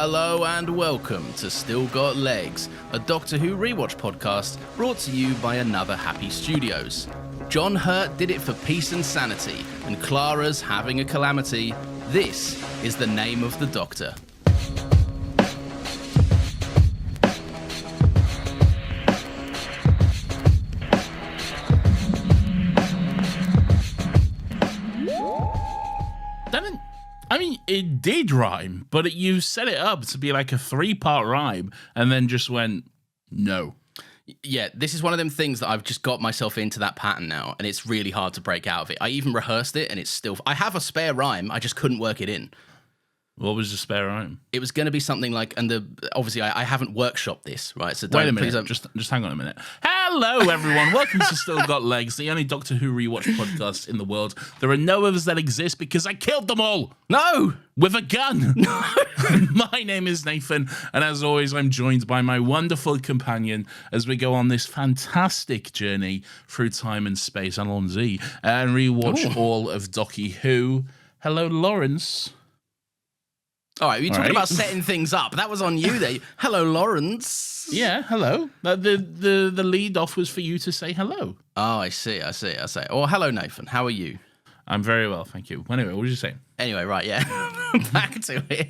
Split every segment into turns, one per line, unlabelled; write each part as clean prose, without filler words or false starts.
Hello and welcome to Still Got Legs, a Doctor Who Rewatch podcast brought to you by Another Happy Studios. John Hurt did it for peace and sanity, and Clara's having a calamity. This is the name of the Doctor.
It did rhyme, but you set it up to be like a 3-part rhyme and then just went, no.
Yeah, this is one of them things that I've just got myself into that pattern now, and it's really hard to break out of it. I even rehearsed it, and it's still... I have a spare rhyme, I just couldn't work it in.
What was the spare rhyme?
It was going to be something like, and obviously I haven't workshopped this, right? So
wait a minute, just hang on a minute. Hello, everyone. Welcome to Still Got Legs, the only Doctor Who rewatch podcast in the world. There are no others that exist because I killed them all.
No!
With a gun. No. My name is Nathan, and as always, I'm joined by my wonderful companion as we go on this fantastic journey through time and space, Alonzi, and rewatch all of Doctor Who. Hello, Lawrence.
All right, you're talking about setting things up. That was on you there. Hello, Lawrence.
Yeah, hello. The lead off was for you to say hello.
Oh, I see. Oh, hello, Nathan. How are you?
I'm very well, thank you. Anyway, what did you say?
Anyway, right, yeah. Back to it.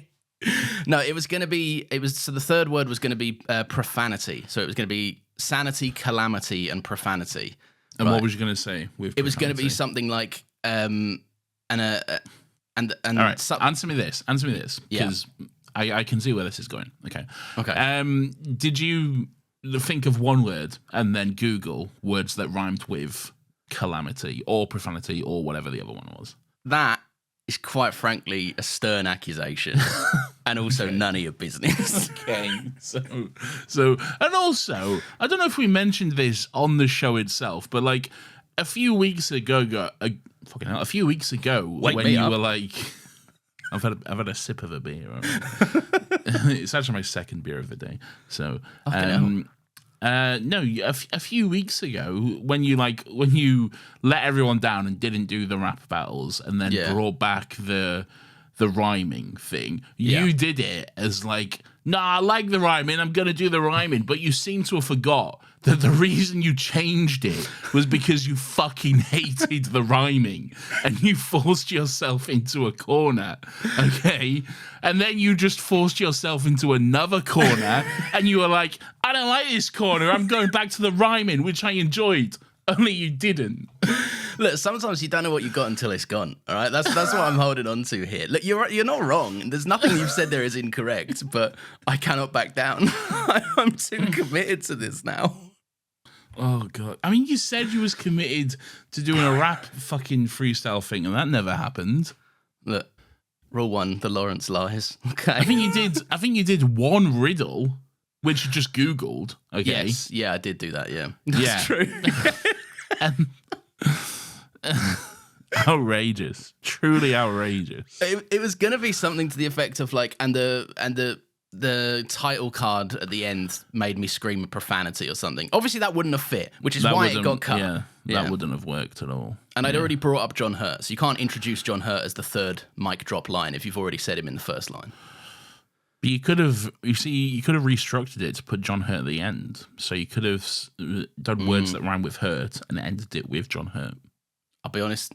No, so the third word was going to be profanity. So it was going to be sanity, calamity, and profanity.
And what was you going to say with profanity?
It was going to be something like, And
all right, answer me this, because I can see where this is going. Okay. Did you think of one word and then Google words that rhymed with calamity or profanity or whatever the other one was?
That is quite frankly a stern accusation, and also none of your business.
Okay. So, and also, I don't know if we mentioned this on the show itself, but like a few weeks ago, when you were like, I've had a sip of a beer. It's actually my second beer of the day. So, a few weeks ago, when you let everyone down and didn't do the rap battles, and then brought back the rhyming thing, you did it as like, nah, I like the rhyming, I'm gonna do the rhyming, but you seem to have forgot that the reason you changed it was because you fucking hated the rhyming and you forced yourself into a corner, okay? And then you just forced yourself into another corner and you were like, I don't like this corner, I'm going back to the rhyming, which I enjoyed. Only you didn't.
Look, sometimes you don't know what you got until it's gone. All right, that's what I'm holding on to here. Look, you're not wrong. There's nothing you've said there is incorrect, but I cannot back down. I'm too committed to this now.
Oh god! I mean, you said you was committed to doing a rap fucking freestyle thing, and that never happened.
Look, rule 1: the Lawrence lies. Okay.
I think you did one riddle, which you just Googled. Okay.
Yes. Yeah, I did do that. Yeah. That's true.
Outrageous, truly outrageous.
It was gonna be something to the effect of like, and the title card at the end made me scream a profanity or something. Obviously, that wouldn't have fit, which is why it got cut.
Yeah, that wouldn't have worked at all.
And I'd already brought up John Hurt, so you can't introduce John Hurt as the third mic drop line if you've already said him in the first line.
But you could have restructured it to put John Hurt at the end. So you could have done words that rhyme with Hurt and ended it with John Hurt.
I'll be honest,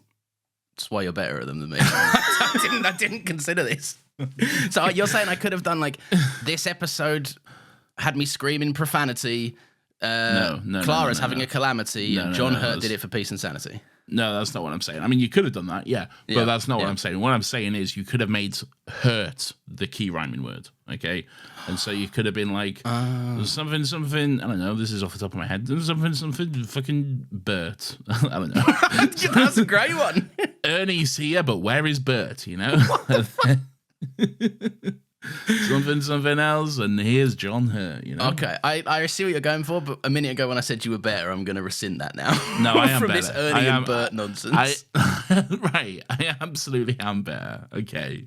that's why you're better at them than me. I didn't consider this. So you're saying I could have done like, this episode had me screaming profanity. Clara's having a calamity, and John Hurt did it for peace and sanity.
No, that's not what I'm saying. I mean, you could have done that, but that's not what I'm saying. What I'm saying is you could have made hurt the key rhyming word, okay? And so you could have been like, something, I don't know, this is off the top of my head, something, fucking Bert. I don't know.
That's a great one.
Ernie's here, but where is Bert, you know? something else, and here's John Hurt, you know?
Okay, I see what you're going for, but a minute ago when I said you were better, I'm going to rescind that now.
No, I am
from
better.
This Ernie and Bert nonsense.
I absolutely am better, okay?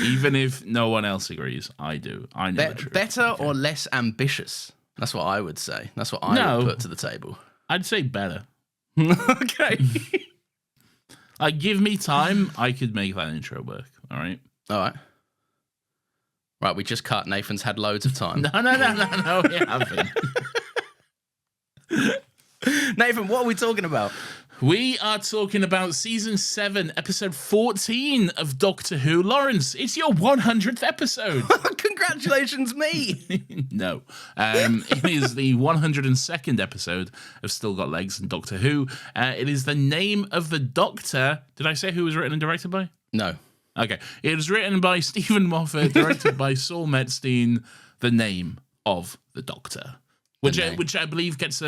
Even if no one else agrees, I do. I know the truth.
Better or less ambitious? That's what I would say. That's what I would put to the table.
I'd say better.
Okay.
Like, give me time, I could make that intro work, all right?
All right. Right, we just cut. Nathan's had loads of time.
No, we haven't.
Nathan, what are we talking about?
We are talking about season 7, episode 14 of Doctor Who. Lawrence, it's your 100th episode.
Congratulations, me.
No. It is the 102nd episode of Still Got Legs and Doctor Who. It is the name of the Doctor. Did I say who was written and directed by?
No.
Okay. It was written by Stephen Moffat, directed by Saul Metzstein. The name of the Doctor, which I believe gets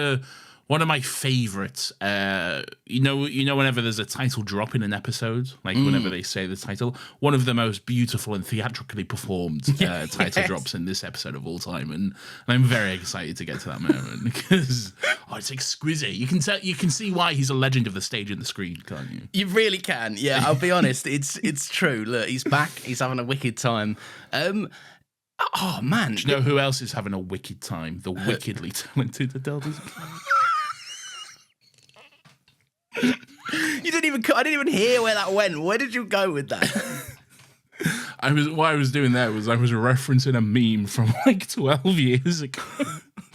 one of my favorites. You know, whenever there's a title drop in an episode, like whenever they say the title, one of the most beautiful and theatrically performed title drops in this episode of all time, and I'm very excited to get to that moment because it's exquisite. You can see why he's a legend of the stage and the screen, can't you?
You really can. Yeah, I'll be honest. It's true. Look, he's back. He's having a wicked time. Oh man!
Do you know who else is having a wicked time? The wickedly talented Adele Dazeem.
I didn't even hear where that went. Where did you go with that?
What I was doing there was I was referencing a meme from like 12 years ago.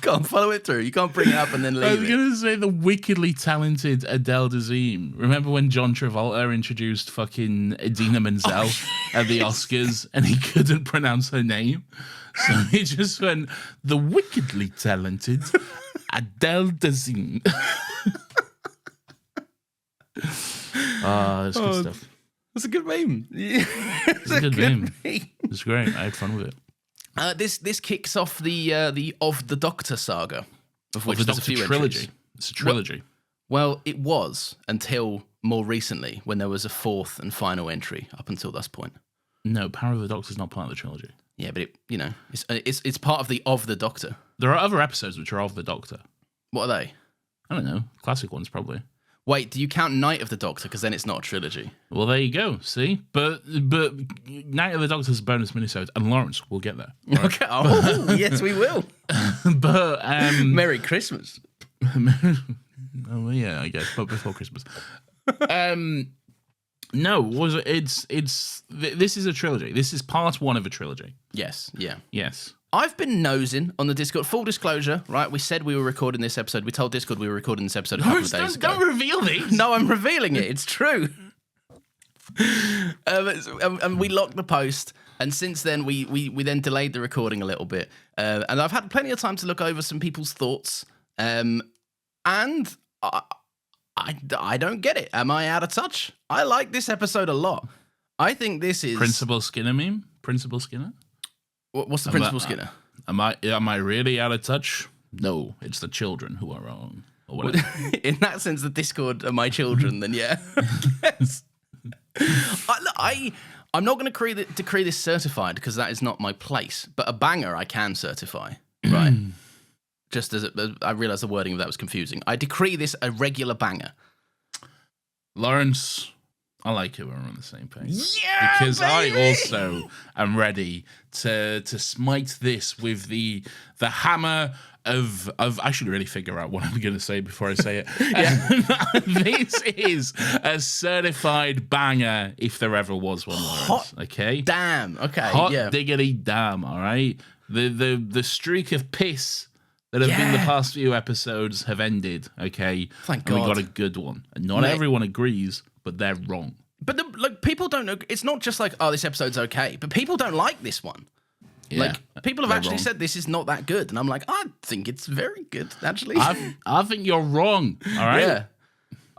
Can't follow it through. You can't bring it up and then leave it.
I was going to say the wickedly talented Adele Dazeem. Remember when John Travolta introduced fucking Idina Menzel at the Oscars and he couldn't pronounce her name? So he just went, the wickedly talented Adele Dazeem. That's good stuff.
That's a good meme.
It's a good meme. It's great. I had fun with it.
This kicks off the Of the Doctor saga, of which there's a few
trilogy.
Entries.
It's a trilogy.
Well, it was until more recently when there was a fourth and final entry up until this point.
No, Power of the Doctor is not part of the trilogy.
Yeah, but it's part of the Doctor.
There are other episodes which are of the Doctor.
What are they?
I don't know. Classic ones, probably.
Wait, do you count Night of the Doctor? Because then it's not a trilogy.
Well, there you go. See? But Night of the Doctor is a bonus minisode, and Lawrence will get there.
Right? Okay. Oh, yes, we will.
But
Merry Christmas.
Oh yeah, I guess, but before Christmas. No, this is a trilogy. This is part one of a trilogy.
Yes. Yeah.
Yes.
I've been nosing on the Discord. Full disclosure, right? We said we were recording this episode. We told Discord we were recording this episode a couple of days ago.
Don't reveal these.
No, I'm revealing it. It's true. And we locked the post. And since then, we then delayed the recording a little bit. And I've had plenty of time to look over some people's thoughts. And I don't get it. Am I out of touch? I like this episode a lot. I think this is...
Principal Skinner meme? Principal Skinner?
What's the Principal Skinner?
Am I really out of touch? No, it's the children who are wrong. Or whatever.
In that sense, the Discord are my children, then yeah. Yes. I'm not going to decree this certified because that is not my place. But a banger I can certify, right? Just as I realised the wording of that was confusing. I decree this a regular banger.
Lawrence, I like it when we're on the same page.
Yeah,
because
baby!
I also am ready to smite this with the hammer of I should really figure out what I'm going to say before I say it. This is a certified banger if there ever was one. Lawrence, okay?
Damn. Okay.
Hot diggity damn. All right. The streak of piss that have been the past few episodes have ended. Okay.
Thank God.
We got a good one, and not everyone agrees, but they're wrong.
But people don't know. It's not just like, oh, this episode's okay, but people don't like this one.
Yeah,
like, people have actually said this is not that good. And I'm like, I think it's very good, actually.
I think you're wrong. All right.
Yeah.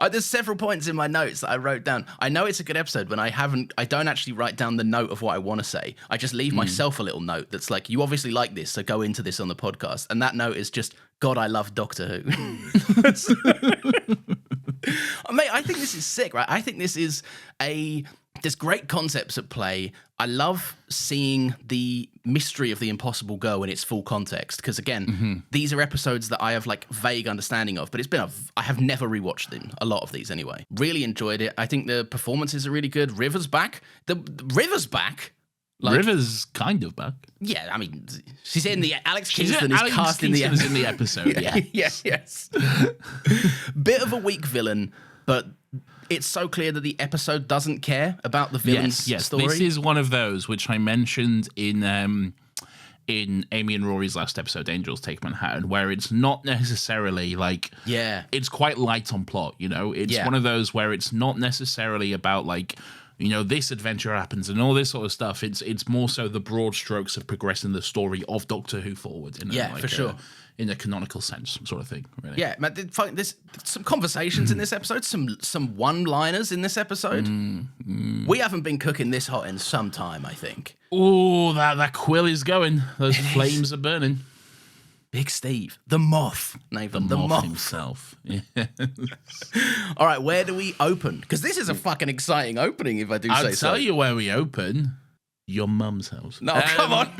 There's several points in my notes that I wrote down. I know it's a good episode when I don't actually write down the note of what I want to say. I just leave myself a little note that's like, you obviously like this, so go into this on the podcast. And that note is just, God, I love Doctor Who. Mate, I think this is sick, right? I think this is there's great concepts at play. I love seeing the mystery of the impossible go in its full context. Because again, these are episodes that I have like vague understanding of, but I have never rewatched them. A lot of these anyway. Really enjoyed it. I think the performances are really good. River's back. The River's back.
Like, River's kind of back.
Yeah, I mean, she's in the Alex Kingston is cast in the episode.
Yeah.
Yes. Bit of a weak villain, but it's so clear that the episode doesn't care about the villain's story.
This is one of those which I mentioned in Amy and Rory's last episode, Angels Take Manhattan, where it's not necessarily like, it's quite light on plot, you know? It's one of those where it's not necessarily about like, you know, this adventure happens and all this sort of stuff. It's more so the broad strokes of progressing the story of Doctor Who forward.
For sure.
In a canonical sense, sort of thing, really.
Yeah, man, there's some conversations in this episode, some one-liners in this episode. We haven't been cooking this hot in some time, I think.
Oh, that quill is going. Those flames are burning.
Big Steve, the moth, Nathan, the moth
himself. Yes.
All right, where do we open? Because this is a fucking exciting opening, if I do say so.
I'll tell you where we open. Your mum's house.
No, come on.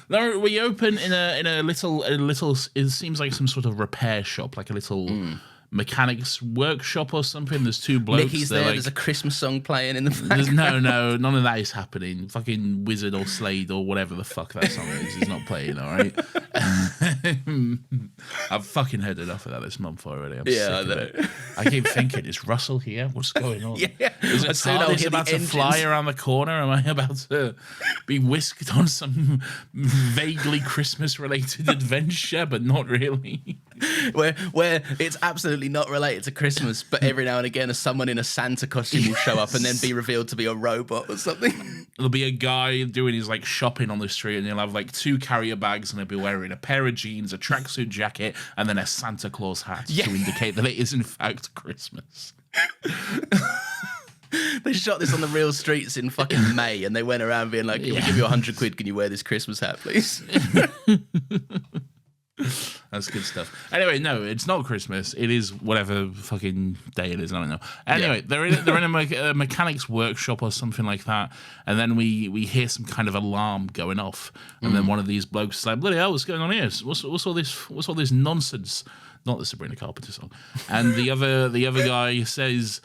No, we open in a little. It seems like some sort of repair shop, like a little mechanics workshop or something. There's two blokes.
Mickey's there. There's a Christmas song playing in the background.
No, none of that is happening. Fucking Wizard or Slade or whatever the fuck that song is not playing. All right. I've fucking heard enough of that this month already. I'm sick of it. I keep thinking, is Russell here? What's going on? Is it TARDIS about to fly around the corner? Am I about to be whisked on some vaguely Christmas-related adventure, but not really?
Where it's absolutely not related to Christmas, but every now and again someone in a Santa costume will show up and then be revealed to be a robot or something.
There'll be a guy doing his like shopping on the street, and he'll have like 2 carrier bags, and he'll be wearing a pair of jeans, a tracksuit jacket, and then a Santa Claus hat to indicate that it is in fact Christmas.
They shot this on the real streets in fucking May, and they went around being like, "Can we give you £100? Can you wear this Christmas hat, please?"
That's good stuff. Anyway, no, it's not Christmas. It is whatever fucking day it is. I don't know. Anyway, they're in a mechanics workshop or something like that, and then we hear some kind of alarm going off, and then one of these blokes is like, "Bloody hell, what's going on here? What's all this nonsense?" Not the Sabrina Carpenter song. And the other guy says,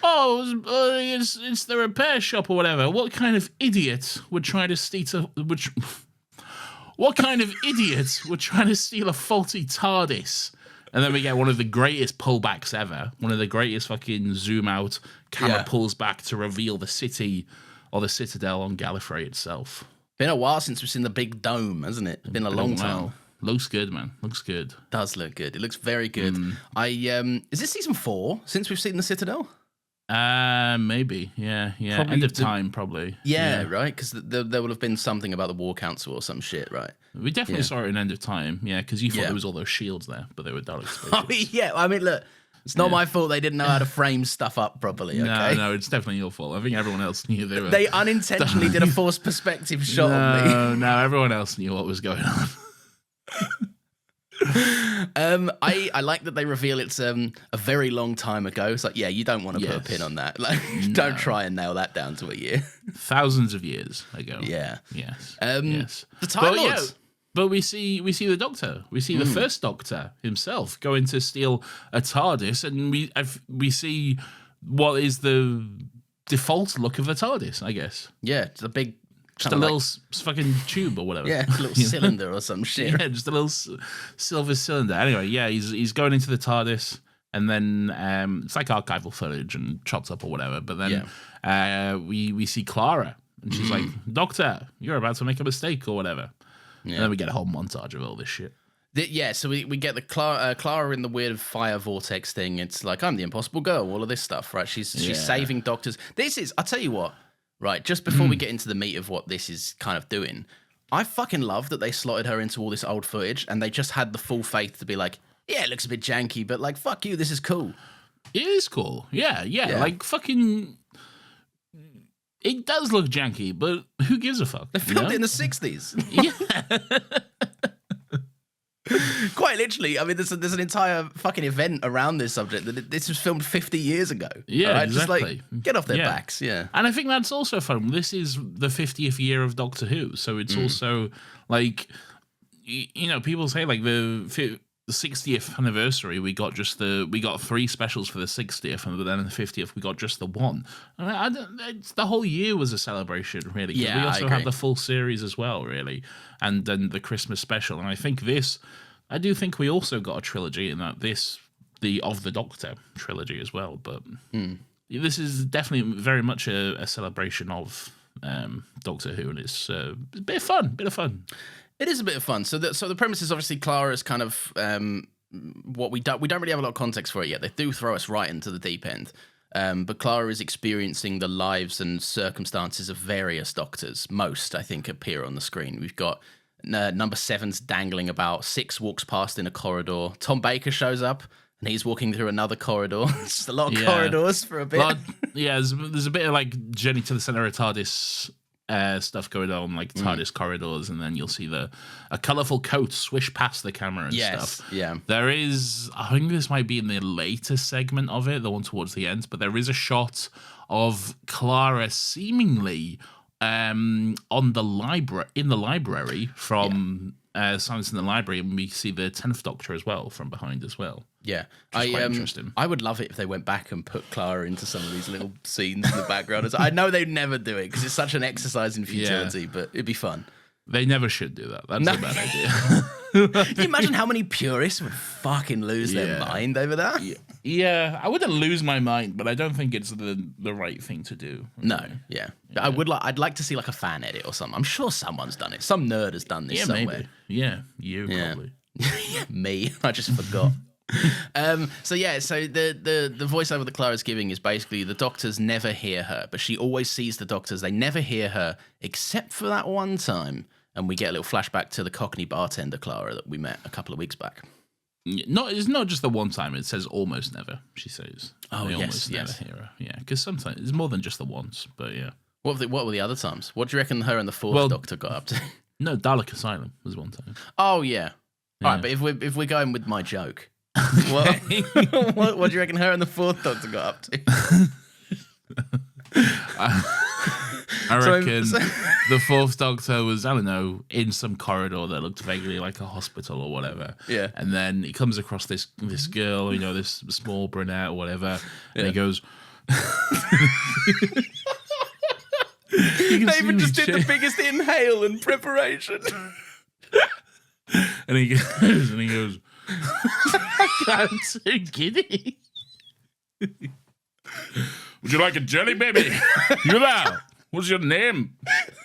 "Oh, it's the repair shop or whatever. What kind of idiot would try to steal What kind of idiot would try to steal a faulty TARDIS?" And then we get one of the greatest pullbacks ever. One of the greatest fucking zoom out camera pulls back to reveal the city or the Citadel on Gallifrey itself.
Been a while since we've seen the big dome, hasn't it? Been a long time.
Looks good, man. Looks good.
Does look good. It looks very good. Is this season 4 since we've seen the Citadel?
Maybe. Yeah. Probably End of time, probably.
Yeah, right? Because there will have been something about the War Council or some shit, right?
We definitely saw it in End of Time, because you thought there was all those shields there, but they were Dalek spaceships.
I mean, look, it's not my fault they didn't know how to frame stuff up properly, okay?
No, it's definitely your fault. I think everyone else knew they were...
They unintentionally did a forced perspective shot of me.
No, everyone else knew what was going on.
I like that they reveal it's a very long time ago. It's like, you don't want to put a pin on that. Like, don't try and nail that down to a year.
Thousands of years ago.
Yeah.
Yes.
Yes. The Time Lords.
But we see the Doctor. We see the first Doctor himself going to steal a TARDIS, and we see what is the default look of the TARDIS, I guess.
Yeah, it's a big...
Just a little fucking tube or whatever.
Yeah, a little cylinder or some shit.
Yeah, just a little silver cylinder. Anyway, he's going into the TARDIS, and then it's like archival footage and chopped up or whatever. But then we see Clara, and she's like, "Doctor, you're about to make a mistake or whatever." Yeah. And then we get a whole montage of all this shit.
So we get the Clara in the weird fire vortex thing. It's like, I'm the impossible girl, all of this stuff, right? She's saving doctors. I'll tell you what. Right, just before we get into the meat of what this is kind of doing, I fucking love that they slotted her into all this old footage and they just had the full faith to be like, yeah, it looks a bit janky, but like, fuck you, this is cool.
It is cool. Yeah. Like, fucking... It does look janky, but who gives a fuck?
They filmed it in the 60s.
Yeah.
Quite literally. I mean, there's an entire fucking event around this subject that this was filmed 50 years ago.
Yeah,
right?
exactly.
Just like, get off their backs, yeah.
And I think that's also fun. This is the 50th year of Doctor Who, so it's also like, people say like the 60th anniversary, we got 3 specials for the 60th, and then in the 50th we got just the one. And the whole year was a celebration, really.
Yeah,
we also have the full series as well, really, and then the Christmas special. And I do think we also got a trilogy in that this the Doctor trilogy as well. But this is definitely very much a celebration of Doctor Who, and it's a bit of fun.
It is a bit of fun. So the premise is obviously Clara's kind of what we don't really have a lot of context for it yet. They do throw us right into the deep end. But Clara is experiencing the lives and circumstances of various doctors. Most, I think, appear on the screen. We've got number 7's dangling about. 6 walks past in a corridor. Tom Baker shows up, and he's walking through another corridor. It's just a lot of corridors for a bit.
There's a bit of like Journey to the Center of TARDIS stuff going on, like TARDIS corridors, and then you'll see a colourful coat swish past the camera and stuff.
Yeah.
There is, I think this might be in the latest segment of it, the one towards the end, but there is a shot of Clara seemingly in the library from Silence in the Library, and we see the 10th Doctor as well from behind as well.
Yeah,
quite interesting.
I would love it if they went back and put Clara into some of these little scenes in the background. I know they'd never do it because it's such an exercise in futility, but it'd be fun.
They never should do that. That's a bad idea.
Can you imagine how many purists would fucking lose their mind over that?
Yeah, I wouldn't lose my mind, but I don't think it's the right thing to do. Really.
No, yeah. I'd like to see like a fan edit or something. I'm sure someone's done it. Some nerd has done this somewhere.
Maybe. Yeah, probably.
Me, I just forgot. So the voiceover that Clara's giving is basically the doctors never hear her, but she always sees the doctors. They never hear her except for that one time, and we get a little flashback to the Cockney bartender Clara that we met a couple of weeks back.
No, it's not just the one time. It says almost never. She says,
"Oh,
they
yes,
almost never hear her." Yeah, because sometimes it's more than just the once. But yeah,
what were the other times? What do you reckon her and the fourth Doctor got up to?
No, Dalek Asylum was one time.
Oh yeah. All right, but if we're going with my joke. what do you reckon her and the fourth Doctor got up to?
I reckon the fourth Doctor was, I don't know, in some corridor that looked vaguely like a hospital or whatever.
Yeah.
And then he comes across this girl, this small brunette or whatever, and he goes...
David just did the biggest inhale in preparation.
And he goes, I'm so giddy. Would you like a jelly, baby? You there? What's your name?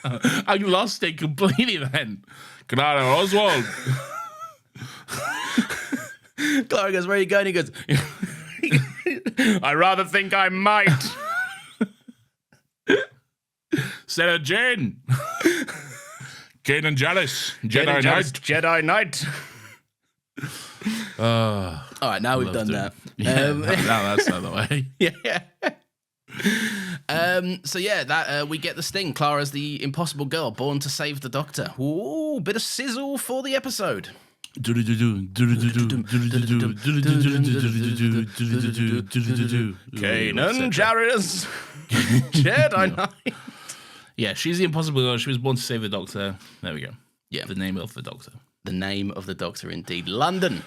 I lost it completely then. Clara Oswald.
Clara goes, where are you going? He goes,
I rather think I might. Sarah Jane. Kane and Jealous. Jedi Knight.
All right, now we've done that.
Yeah, now that's out of the way.
Yeah. We get the sting. Clara's the impossible girl born to save the Doctor. Ooh, bit of sizzle for the episode. Kanan Jarrus. Jedi Knight.
Yeah, she's the impossible girl. She was born to save the Doctor. There we go.
Yeah.
The name of the Doctor.
The name of the Doctor, indeed. London.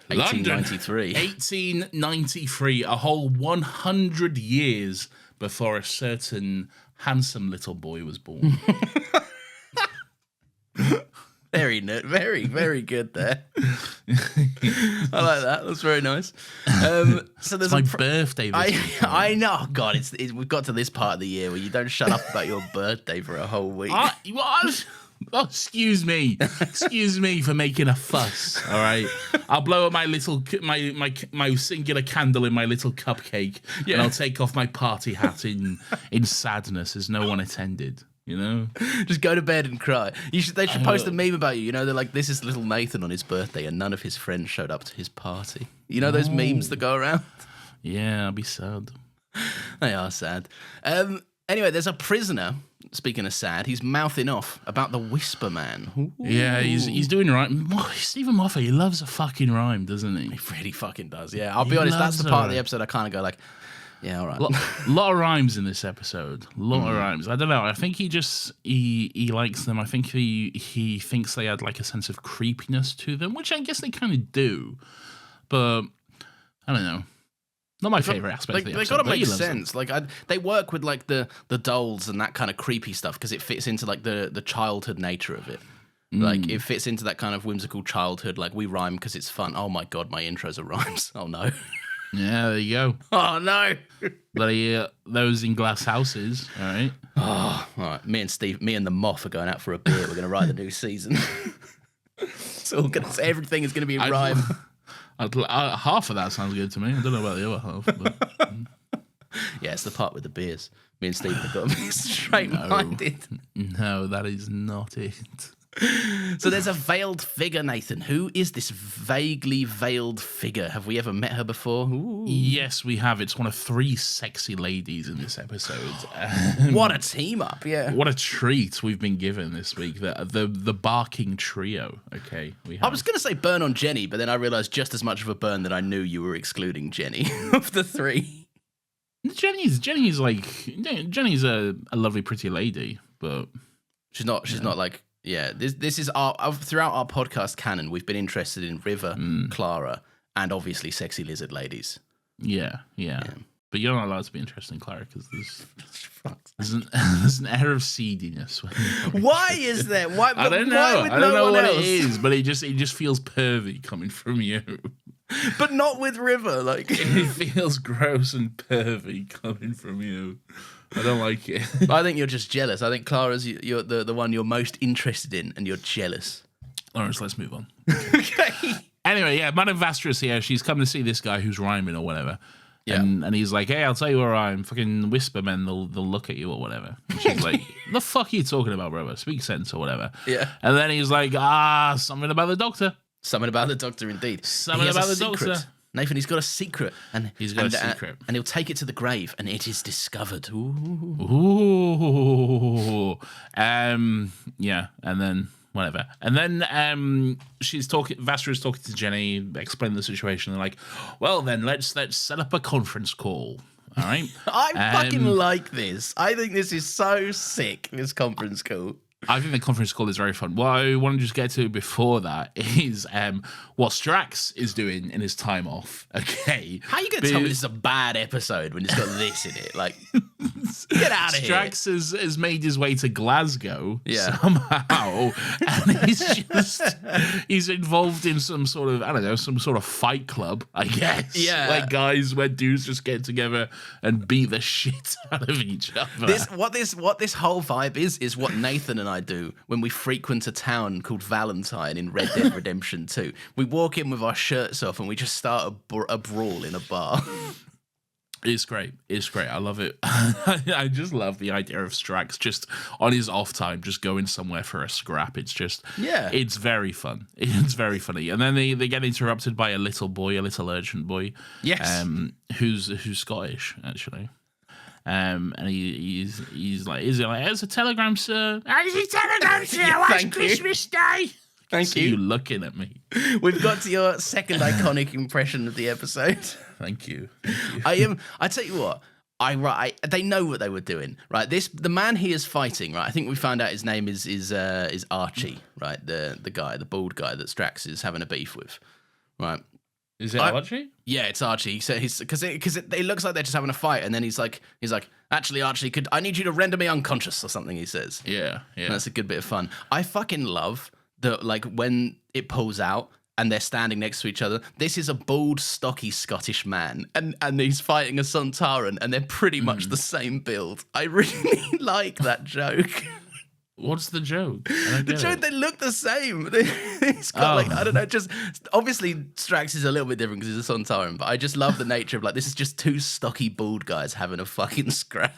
1893.
1893, a whole 100 years before a certain handsome little boy was born.
Very, very good there. I like that. That's very nice. So there's
my birthday this week.
I know. God, we've got to this part of the year where you don't shut up about your birthday for a whole week.
What? Oh, excuse me for making a fuss. All right, I'll blow up my my singular candle in my little cupcake, and I'll take off my party hat in sadness as no one attended.
Just go to bed and cry. They should post a meme about you. They're like, this is little Nathan on his birthday, and none of his friends showed up to his party. Those memes that go around.
Yeah, I'll be sad.
They are sad. Anyway, there's a prisoner. Speaking of sad, he's mouthing off about the Whisper Man. Ooh.
Yeah, he's doing right. Stephen Moffat, he loves a fucking rhyme, doesn't he?
He really fucking does. Yeah, I'll be honest. That's the part of the episode I kind of go like, yeah, all right.
Lot of rhymes in this episode. Lot of rhymes. I don't know. I think he likes them. I think he thinks they add like a sense of creepiness to them, which I guess they kind of do. But I don't know. Not my favorite aspect of the episode.
They gotta make sense. Like they work with like the dolls and that kind of creepy stuff because it fits into like the childhood nature of it. Like it fits into that kind of whimsical childhood. Like we rhyme because it's fun. Oh my god, my intros are rhymes. Oh no.
Yeah, there you go.
Oh no!
Bloody those in glass houses. All right.
Oh, all right. Me and the Moth are going out for a beer. We're going to write the new season. Everything is going to be rhyme.
Half of that sounds good to me. I don't know about the other half. But.
Yeah, it's the part with the beers. Me and Steve have got to be straight-minded.
No, that is not it.
So there's a veiled figure, Nathan. Who is this vaguely veiled figure? Have we ever met her before? Ooh.
Yes, we have. It's one of 3 sexy ladies in this episode.
What a team up, yeah.
What a treat we've been given this week. The barking trio, okay?
I was going to say burn on Jenny, but then I realised just as much of a burn that I knew you were excluding Jenny of the 3.
Jenny's a lovely, pretty lady, but...
She's not like... Yeah, this is throughout our podcast canon, we've been interested in River, Clara, and obviously sexy lizard ladies.
Yeah. But you're not allowed to be interested in Clara because there's an air of seediness.
Why is there? Why?
I don't know. I don't know what it is, but it just feels pervy coming from you.
But not with River. Like
it feels gross and pervy coming from you. I don't like it.
I think you're just jealous. I think Clara's you're the one you're most interested in, and you're jealous.
Lawrence, let's move on.
Okay.
Anyway, yeah, Madame Vastra's here. She's come to see this guy who's rhyming or whatever. Yeah. And he's like, hey, I'll tell you where I'm. Fucking whisper men, they'll look at you or whatever. And she's like, the fuck are you talking about, brother? Speak sense or whatever.
Yeah.
And then he's like, something about the doctor.
Something about the doctor, indeed.
Something about the doctor.
Nathan, he's got a secret.
He's got a secret.
And he'll take it to the grave, and it is discovered. Ooh.
Yeah, and then... whatever. And then Vastra's talking to Jenny, explaining the situation. They're like, well, then let's set up a conference call. All right?
I fucking like this. I think this is so sick, this conference call.
I think the conference call is very fun. What I want to just get to before that is what Strax is doing in his time off. Okay.
How are you going to tell me this is a bad episode when it's got this in it? Like, get out of here.
Strax has made his way to Glasgow somehow, and he's involved in some sort of fight club, I guess.
Yeah.
Like guys where dudes just get together and beat the shit out of each other.
What this whole vibe is what Nathan and I do when we frequent a town called Valentine in Red Dead Redemption 2. We walk in with our shirts off and we just start a brawl in a bar.
It's great. I love it. I just love the idea of Strax just on his off time, just going somewhere for a scrap. It's just, it's very fun. It's very funny. And then they get interrupted by a little urgent boy.
Yes.
Who's Scottish, actually. And he's like, is it like, there's a telegram, sir? There's a telegram, sir. It's Christmas Day.
Thank you.
You looking at me.
We've got to your second iconic impression of the episode.
Thank you.
I tell you what. They know what they were doing, right? The man he is fighting, right? I think we found out his name is Archie, right? The guy, the bald guy that Strax is having a beef with, right?
Is it Archie?
Yeah, it's Archie. So because it looks like they're just having a fight, and then he's like, actually, Archie, I need you to render me unconscious or something. He says,
yeah.
And that's a good bit of fun. I fucking love that, like when it pulls out and they're standing next to each other. This is a bald, stocky Scottish man, and he's fighting a Sontaran, and they're pretty much the same build. I really like that joke.
What's the joke?
The joke, they look the same. It's got I don't know, just obviously Strax is a little bit different because he's a Sontaran, but I just love the nature of like, this is just 2 stocky bald guys having a fucking scrap.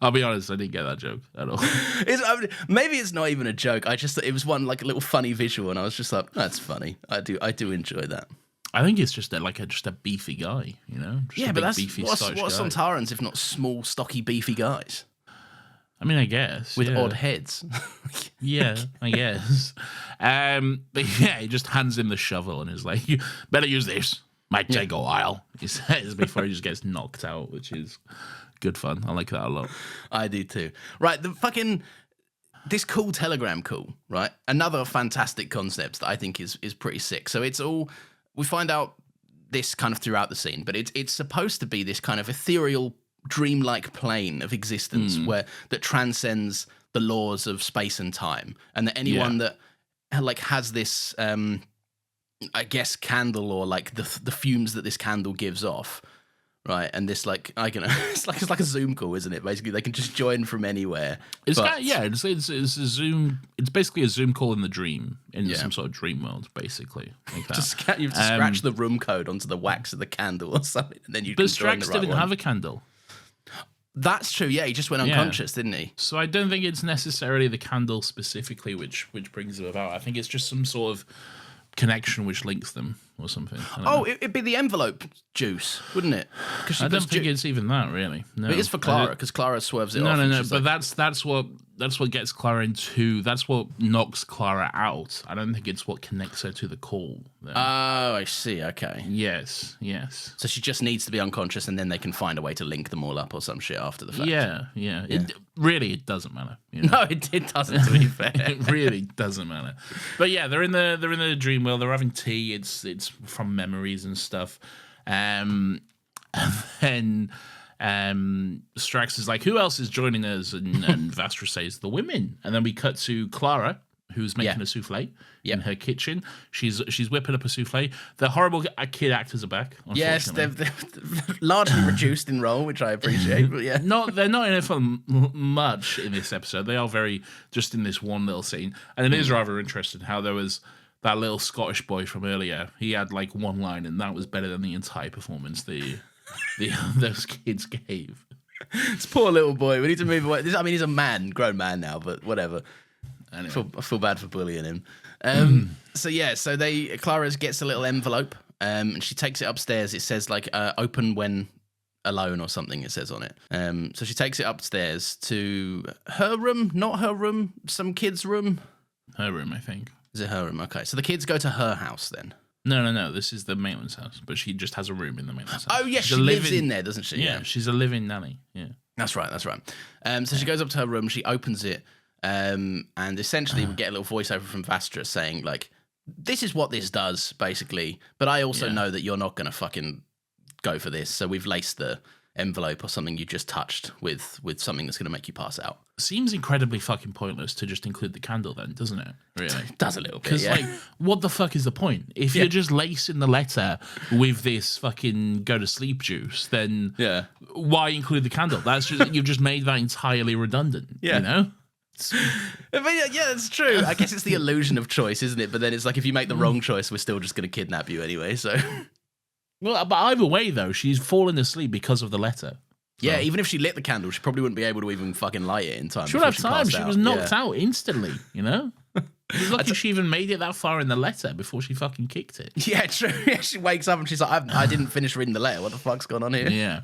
I'll be honest, I didn't get that joke at all.
Maybe it's not even a joke. I just thought it was one like a little funny visual, and I was just like, that's funny. I do enjoy that.
I think it's just a beefy guy, you know? Just
but that's what's Sontarans if not small, stocky, beefy guys?
I mean, I guess.
With odd heads.
Yeah, I guess. But yeah, he just hands him the shovel and is like, you better use this. Might take a while, he says, before he just gets knocked out, which is good fun. I like that a lot.
I do too. Right, this cool telegram call, right? Another fantastic concept that I think is pretty sick. So it's all, we find out this kind of throughout the scene, but it's supposed to be this kind of ethereal, dreamlike plane of existence that transcends the laws of space and time, and that anyone that like has this I guess, candle or like the fumes that this candle gives off. Right, and this I don't know, it's like a Zoom call, isn't it? Basically, they can just join from anywhere.
It's a Zoom. It's basically a Zoom call in the dream, in some sort of dream world, basically. Like that.
You have to scratch the room code onto the wax of the candle or something, and then you.
But
can join the
Strax
right
didn't
one.
have a candle.
That's true. Yeah, he just went unconscious, didn't he?
So I don't think it's necessarily the candle specifically which brings him about. I think it's just some sort of connection which links them or something.
It'd be the envelope juice, wouldn't it?
I don't think it's even that, really. No,
it is for Clara, because Clara swerves it off.
No. But that's what gets Clara into. That's what knocks Clara out. I don't think it's what connects her to the call.
Oh, I see. Okay.
Yes.
So she just needs to be unconscious, and then they can find a way to link them all up or some shit after the fact.
Yeah. It doesn't matter. You know?
No, it doesn't. To be fair,
it really doesn't matter. But yeah, they're in the dream world. They're having tea. It's from memories and stuff. And then Strax is like, who else is joining us? And Vastra says, the women. And then we cut to Clara, who's making a souffle in her kitchen. She's whipping up a souffle. The horrible kid actors are back.
Yes, they're largely reduced in role, which I appreciate. But yeah,
they're not in it for much in this episode. They are very just in this one little scene, and it is rather interesting how there was that little Scottish boy from earlier. He had like one line, and that was better than the entire performance those kids gave.
This poor little boy. We need to move away. I mean, he's a grown man now, but whatever. Anyway. I feel bad for bullying him. So Clara gets a little envelope, and she takes it upstairs. It says like open when alone or something. It says on it. So she takes it upstairs to her room, not her room, some kid's room.
Her room, I think.
Is it her room? Okay, so the kids go to her house then.
No. This is the Maitland's house, but she just has a room in the Maitland's house.
Oh yes, she lives in there, doesn't she?
Yeah, she's a living nanny. Yeah,
that's right. So she goes up to her room. She opens it. And essentially we get a little voiceover from Vastra saying like, this is what this does basically, but I also know that you're not going to fucking go for this. So we've laced the envelope or something you just touched with something that's going to make you pass out.
Seems incredibly fucking pointless to just include the candle then, doesn't it? Really?
It does a little bit,
because like, what the fuck is the point? If you're just lacing the letter with this fucking go to sleep juice, then why include the candle? That's just, you've just made that entirely redundant, you know?
I mean, yeah, it's true. I guess it's the illusion of choice, isn't it? But then it's like if you make the wrong choice, we're still just going to kidnap you anyway. So,
well, but either way, though, she's fallen asleep because of the letter.
Yeah, even if she lit the candle, she probably wouldn't be able to even fucking light it in time.
She would have time. She was knocked out instantly. You know, it was lucky she even made it that far in the letter before she fucking kicked it.
Yeah, true. She wakes up and she's like, I didn't finish reading the letter. What the fuck's going on here?
Yeah.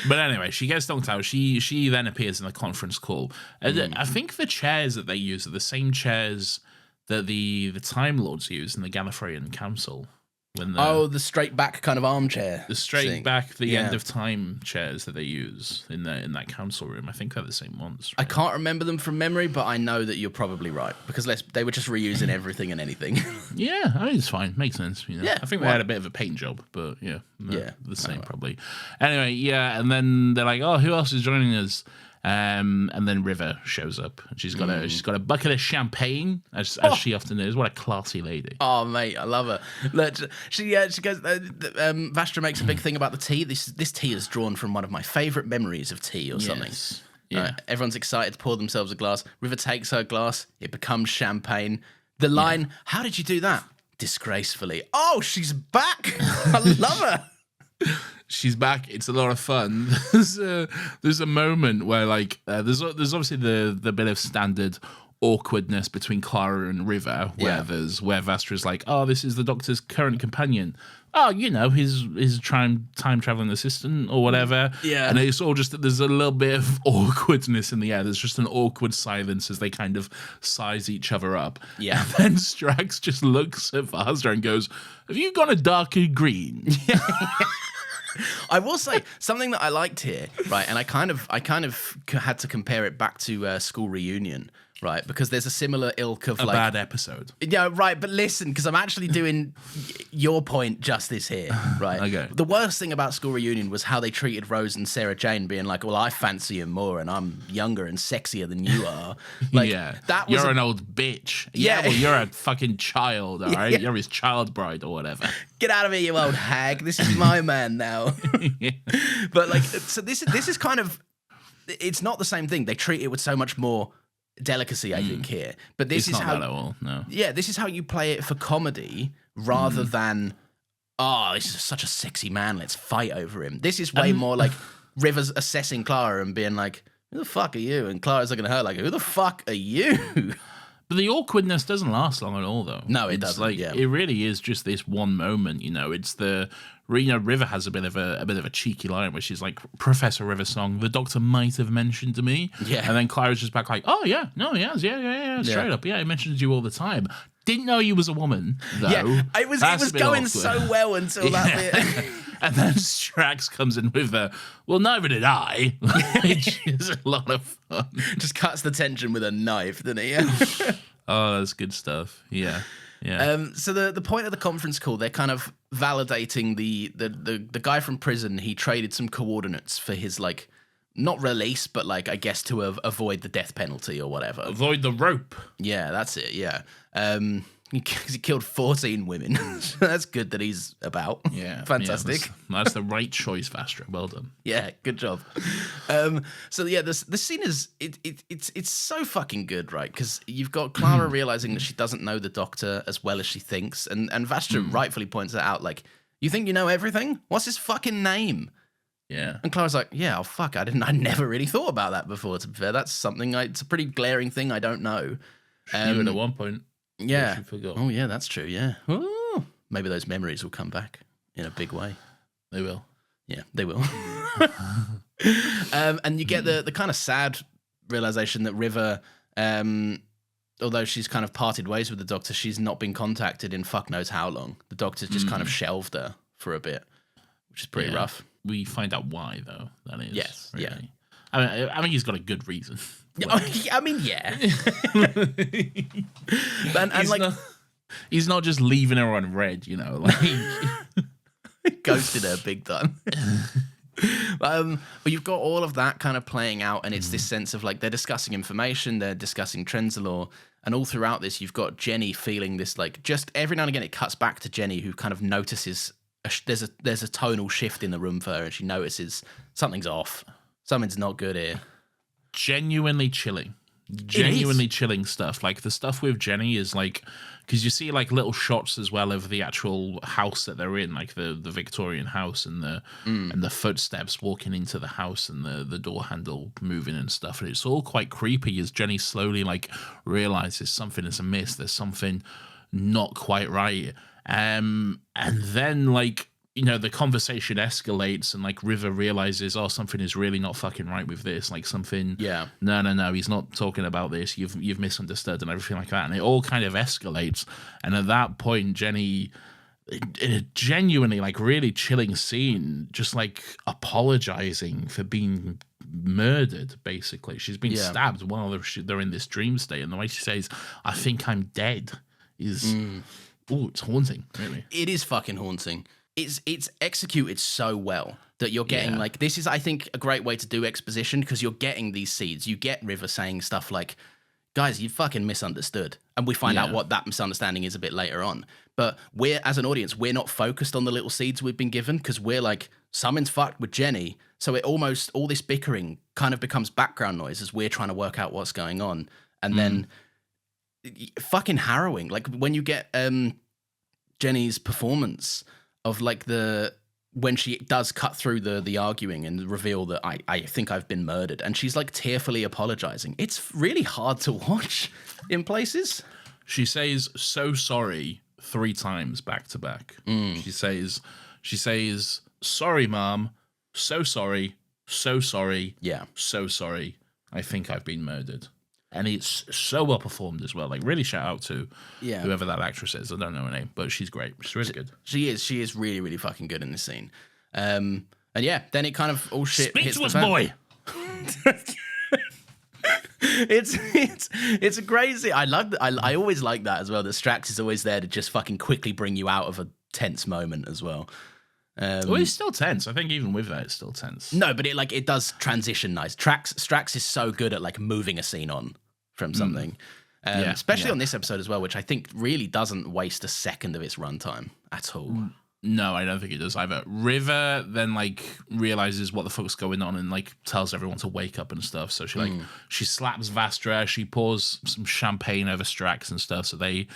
But anyway, she gets knocked out. She then appears in the conference call. And I think the chairs that they use are the same chairs that the Time Lords use in the Gallifreyan Council. When
the straight back kind of armchair.
The straight back, the end of time chairs that they use in that council room. I think they're the same ones. Right?
I can't remember them from memory, but I know that you're probably right because they were just reusing everything and anything.
Yeah, I mean it's fine, makes sense. You know? Yeah, I think they had a bit of a paint job, but the same probably. Anyway, and then they're like, oh, who else is joining us? And then River shows up, and she's got a bucket of champagne, as she often is. What a classy lady! Oh mate, I love her. Look, she goes. Vastra makes a big thing about the tea. This tea is drawn from one of my favourite memories of tea, or something. Yeah. Everyone's excited to pour themselves a glass. River takes her glass. It becomes champagne. The line, "How did you do that?" Disgracefully. Oh, she's back. I love her. She's back. It's a lot of fun. There's a moment where like there's obviously the bit of standard awkwardness between Clara and River where Vastra's like, oh, this is the Doctor's current companion. Oh, you know, his time traveling assistant or whatever. Yeah. And it's all just that there's a little bit of awkwardness in the air. There's just an awkward silence as they kind of size each other up. Yeah. And then Strax just looks at Vastra and goes, have you gone a darker green?
I will say something that I liked here, right? And I kind of had to compare it back to School Reunion, right? Because there's a similar ilk of
a bad episode.
Yeah, right. But listen, because I'm actually doing your point justice here, right?
Okay.
The worst thing about School Reunion was how they treated Rose and Sarah Jane, being like, "Well, I fancy him more, and I'm younger and sexier than you are." Like, that was
you're an old bitch. Yeah, well, you're a fucking child, all right?
Yeah.
You're his child bride or whatever.
Get out of here, you old hag. This is my man now. But like, so this is kind of, it's not the same thing. They treat it with so much more delicacy, I think, here. But this is
not
how
that at all. No.
Yeah, this is how you play it for comedy rather than, oh, this is such a sexy man, let's fight over him. This is way more like River's assessing Clara and being like, who the fuck are you? And Clara's looking at her like, who the fuck are you?
But the awkwardness doesn't last long at all, though.
No, it doesn't.
Like, it really is just this one moment. It's the River has a bit of a cheeky line where she's like, Professor River song, the doctor might have mentioned to me.
Yeah.
And then Clara's just back like, oh yeah, no, yeah, straight up, yeah, he mentions you all the time. Didn't know you was a woman, though.
Yeah, it was going
awkward.
So well until that bit.
And then Strax comes in with well, neither did I. Which is a lot of fun.
Just cuts the tension with a knife, doesn't he?
Oh, that's good stuff. Yeah.
So the point of the conference call, they're kind of validating the guy from prison. He traded some coordinates for his, like, not release, but like, I guess to avoid the death penalty or whatever.
Avoid the rope.
Yeah, that's it. Yeah. He killed 14 women. That's good that he's about.
Yeah.
Fantastic.
Yeah, that's the right choice, Vastra. Well done.
Yeah, good job. So yeah, the scene is it's so fucking good, right? Because you've got Clara realizing that she doesn't know the doctor as well as she thinks, and Vastra rightfully points it out, like, you think you know everything? What's his fucking name?
Yeah.
And Clara's like, yeah, oh fuck, I never really thought about that before, to be fair. That's something it's a pretty glaring thing I don't know.
She knew it at one point.
Yeah.
She forgot.
Oh yeah, that's true, yeah. Ooh, maybe those memories will come back in a big way.
They will.
Yeah, they will. And you get the kind of sad realization that River, although she's kind of parted ways with the doctor, she's not been contacted in fuck knows how long. The doctor's just kind of shelved her for a bit, which is pretty rough.
We find out why, though. That is.
Yes.
Really.
Yeah.
I mean, he's got a good reason.
I mean, yeah.
He's not just leaving her on red, like
ghosted her big time. But you've got all of that kind of playing out, and it's this sense of like they're discussing information, they're discussing Trenzalore, and all throughout this, you've got Jenny feeling this, like, just every now and again it cuts back to Jenny, who kind of notices there's a tonal shift in the room for her, and she notices something's off, something's not good here.
Genuinely chilling stuff. Like, the stuff with Jenny is like, because you see like little shots as well of the actual house that they're in, like the Victorian house, and the footsteps walking into the house, and the door handle moving and stuff, and it's all quite creepy as Jenny slowly like realizes something is amiss, there's something not quite right, and then like, the conversation escalates, and like River realizes, oh, something is really not fucking right with this. Like something, no, he's not talking about this. You've misunderstood and everything like that. And it all kind of escalates. And at that point, Jenny, in a genuinely like really chilling scene, just like apologizing for being murdered. Basically, she's been stabbed while they're in this dream state, and the way she says, "I think I'm dead," is it's haunting. Really,
it is fucking haunting. It's executed so well that you're getting like, this is, I think, a great way to do exposition, because you're getting these seeds. You get River saying stuff like, guys, you fucking misunderstood. And we find out what that misunderstanding is a bit later on. But we're, as an audience, we're not focused on the little seeds we've been given, because we're like, something's fucked with Jenny. So it almost, all this bickering kind of becomes background noise as we're trying to work out what's going on. And then fucking harrowing. Like when you get Jenny's performance of like when she does cut through the arguing and reveal that I think I've been murdered, and she's like tearfully apologizing. It's really hard to watch in places.
She says so sorry 3 times back to back. She says, sorry, Mom, so sorry, so sorry, so sorry. I think I've been murdered. And it's so well performed as well. Like, really shout out to whoever that actress is. I don't know her name, but she's great. She's really good.
She is really, really fucking good in this scene. And yeah, then it kind of all shit hits the
Speechless
fan.
boy.
It's a crazy. I love that. I always like that as well. That Strax is always there to just fucking quickly bring you out of a tense moment as well.
Well, it's still tense. I think even with that, it's still tense.
No, but it does transition nice. Strax is so good at like moving a scene on from something, especially on this episode as well, which I think really doesn't waste a second of its runtime at all.
No, I don't think it does either. River then like realizes what the fuck's going on and like tells everyone to wake up and stuff. So she slaps Vastra, she pours some champagne over Strax and stuff. So they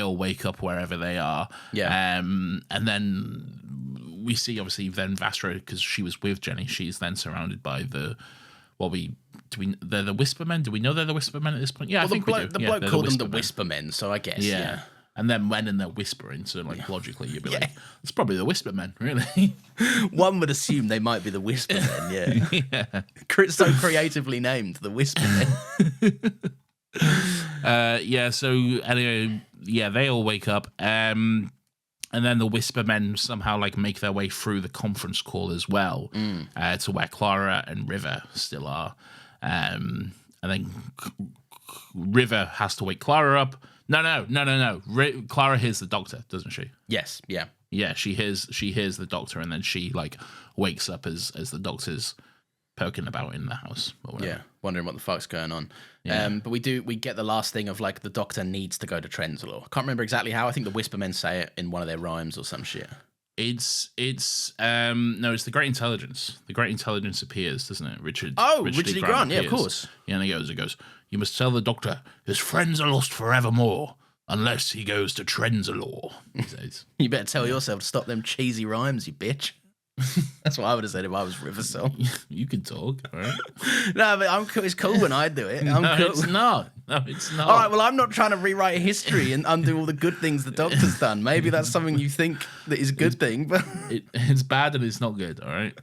all wake up wherever they are.
Yeah.
And then we see obviously then Vastra, because she was with Jenny. She's then surrounded by they're the Whispermen. Do we know they're the Whispermen at this point? Yeah, I think we do.
The bloke called them the Whispermen, so I guess. Yeah.
And then when they're whispering, so like logically you'd be like, it's probably the Whispermen, really.
One would assume they might be the Whispermen, yeah. So creatively named, the Whispermen.
So anyway, they all wake up. And then the Whispermen somehow like make their way through the conference call as well, to where Clara and River still are. And then River has to wake Clara up. No. Clara hears the doctor, doesn't she?
Yes. Yeah.
Yeah. She hears the doctor, and then she like wakes up as the doctor's poking about in the house. Or whatever.
Yeah, wondering what the fuck's going on.
Yeah.
But we get the last thing of like the doctor needs to go to Trenzalore. I can't remember exactly how. I think the Whispermen say it in one of their rhymes or some shit.
It's the Great Intelligence. The Great Intelligence appears, doesn't it? Richard
E. Grant, yeah, of course.
Yeah, and it goes, you must tell the doctor his friends are lost forevermore unless he goes to Trenzalore, he says.
You better tell yourself to stop them cheesy rhymes, you bitch. That's what I would have said if I was Riversol.
You can talk, all right?
No, but it's cool when I do it. Cool.
It's not. No, it's not.
All right, well, I'm not trying to rewrite history and undo all the good things the Doctor's done. Maybe that's something you think that is a good thing, but...
It's bad and it's not good, all right?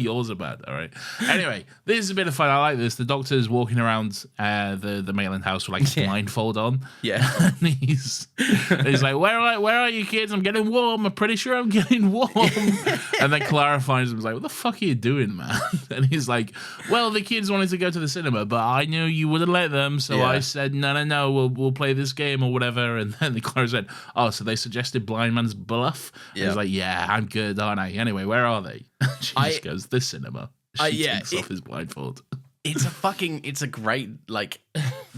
Yours are bad, all right? Anyway, this is a bit of fun. I like this. The Doctor's walking around the Mayland house with, like, blindfold on.
Yeah.
And he's like, where are you kids? I'm getting warm. I'm pretty sure I'm getting warm. And then Clara finds him, like, what the fuck are you doing, man? And he's like, well, the kids wanted to go to the cinema, but I knew you wouldn't let them, so I said, no, we'll play this game or whatever. And then Clara said, oh, so they suggested Blind Man's Bluff? Yeah. He's like, yeah, I'm good, aren't I? Anyway, where are they? She just goes, the cinema. She takes off his blindfold.
It's a great, like,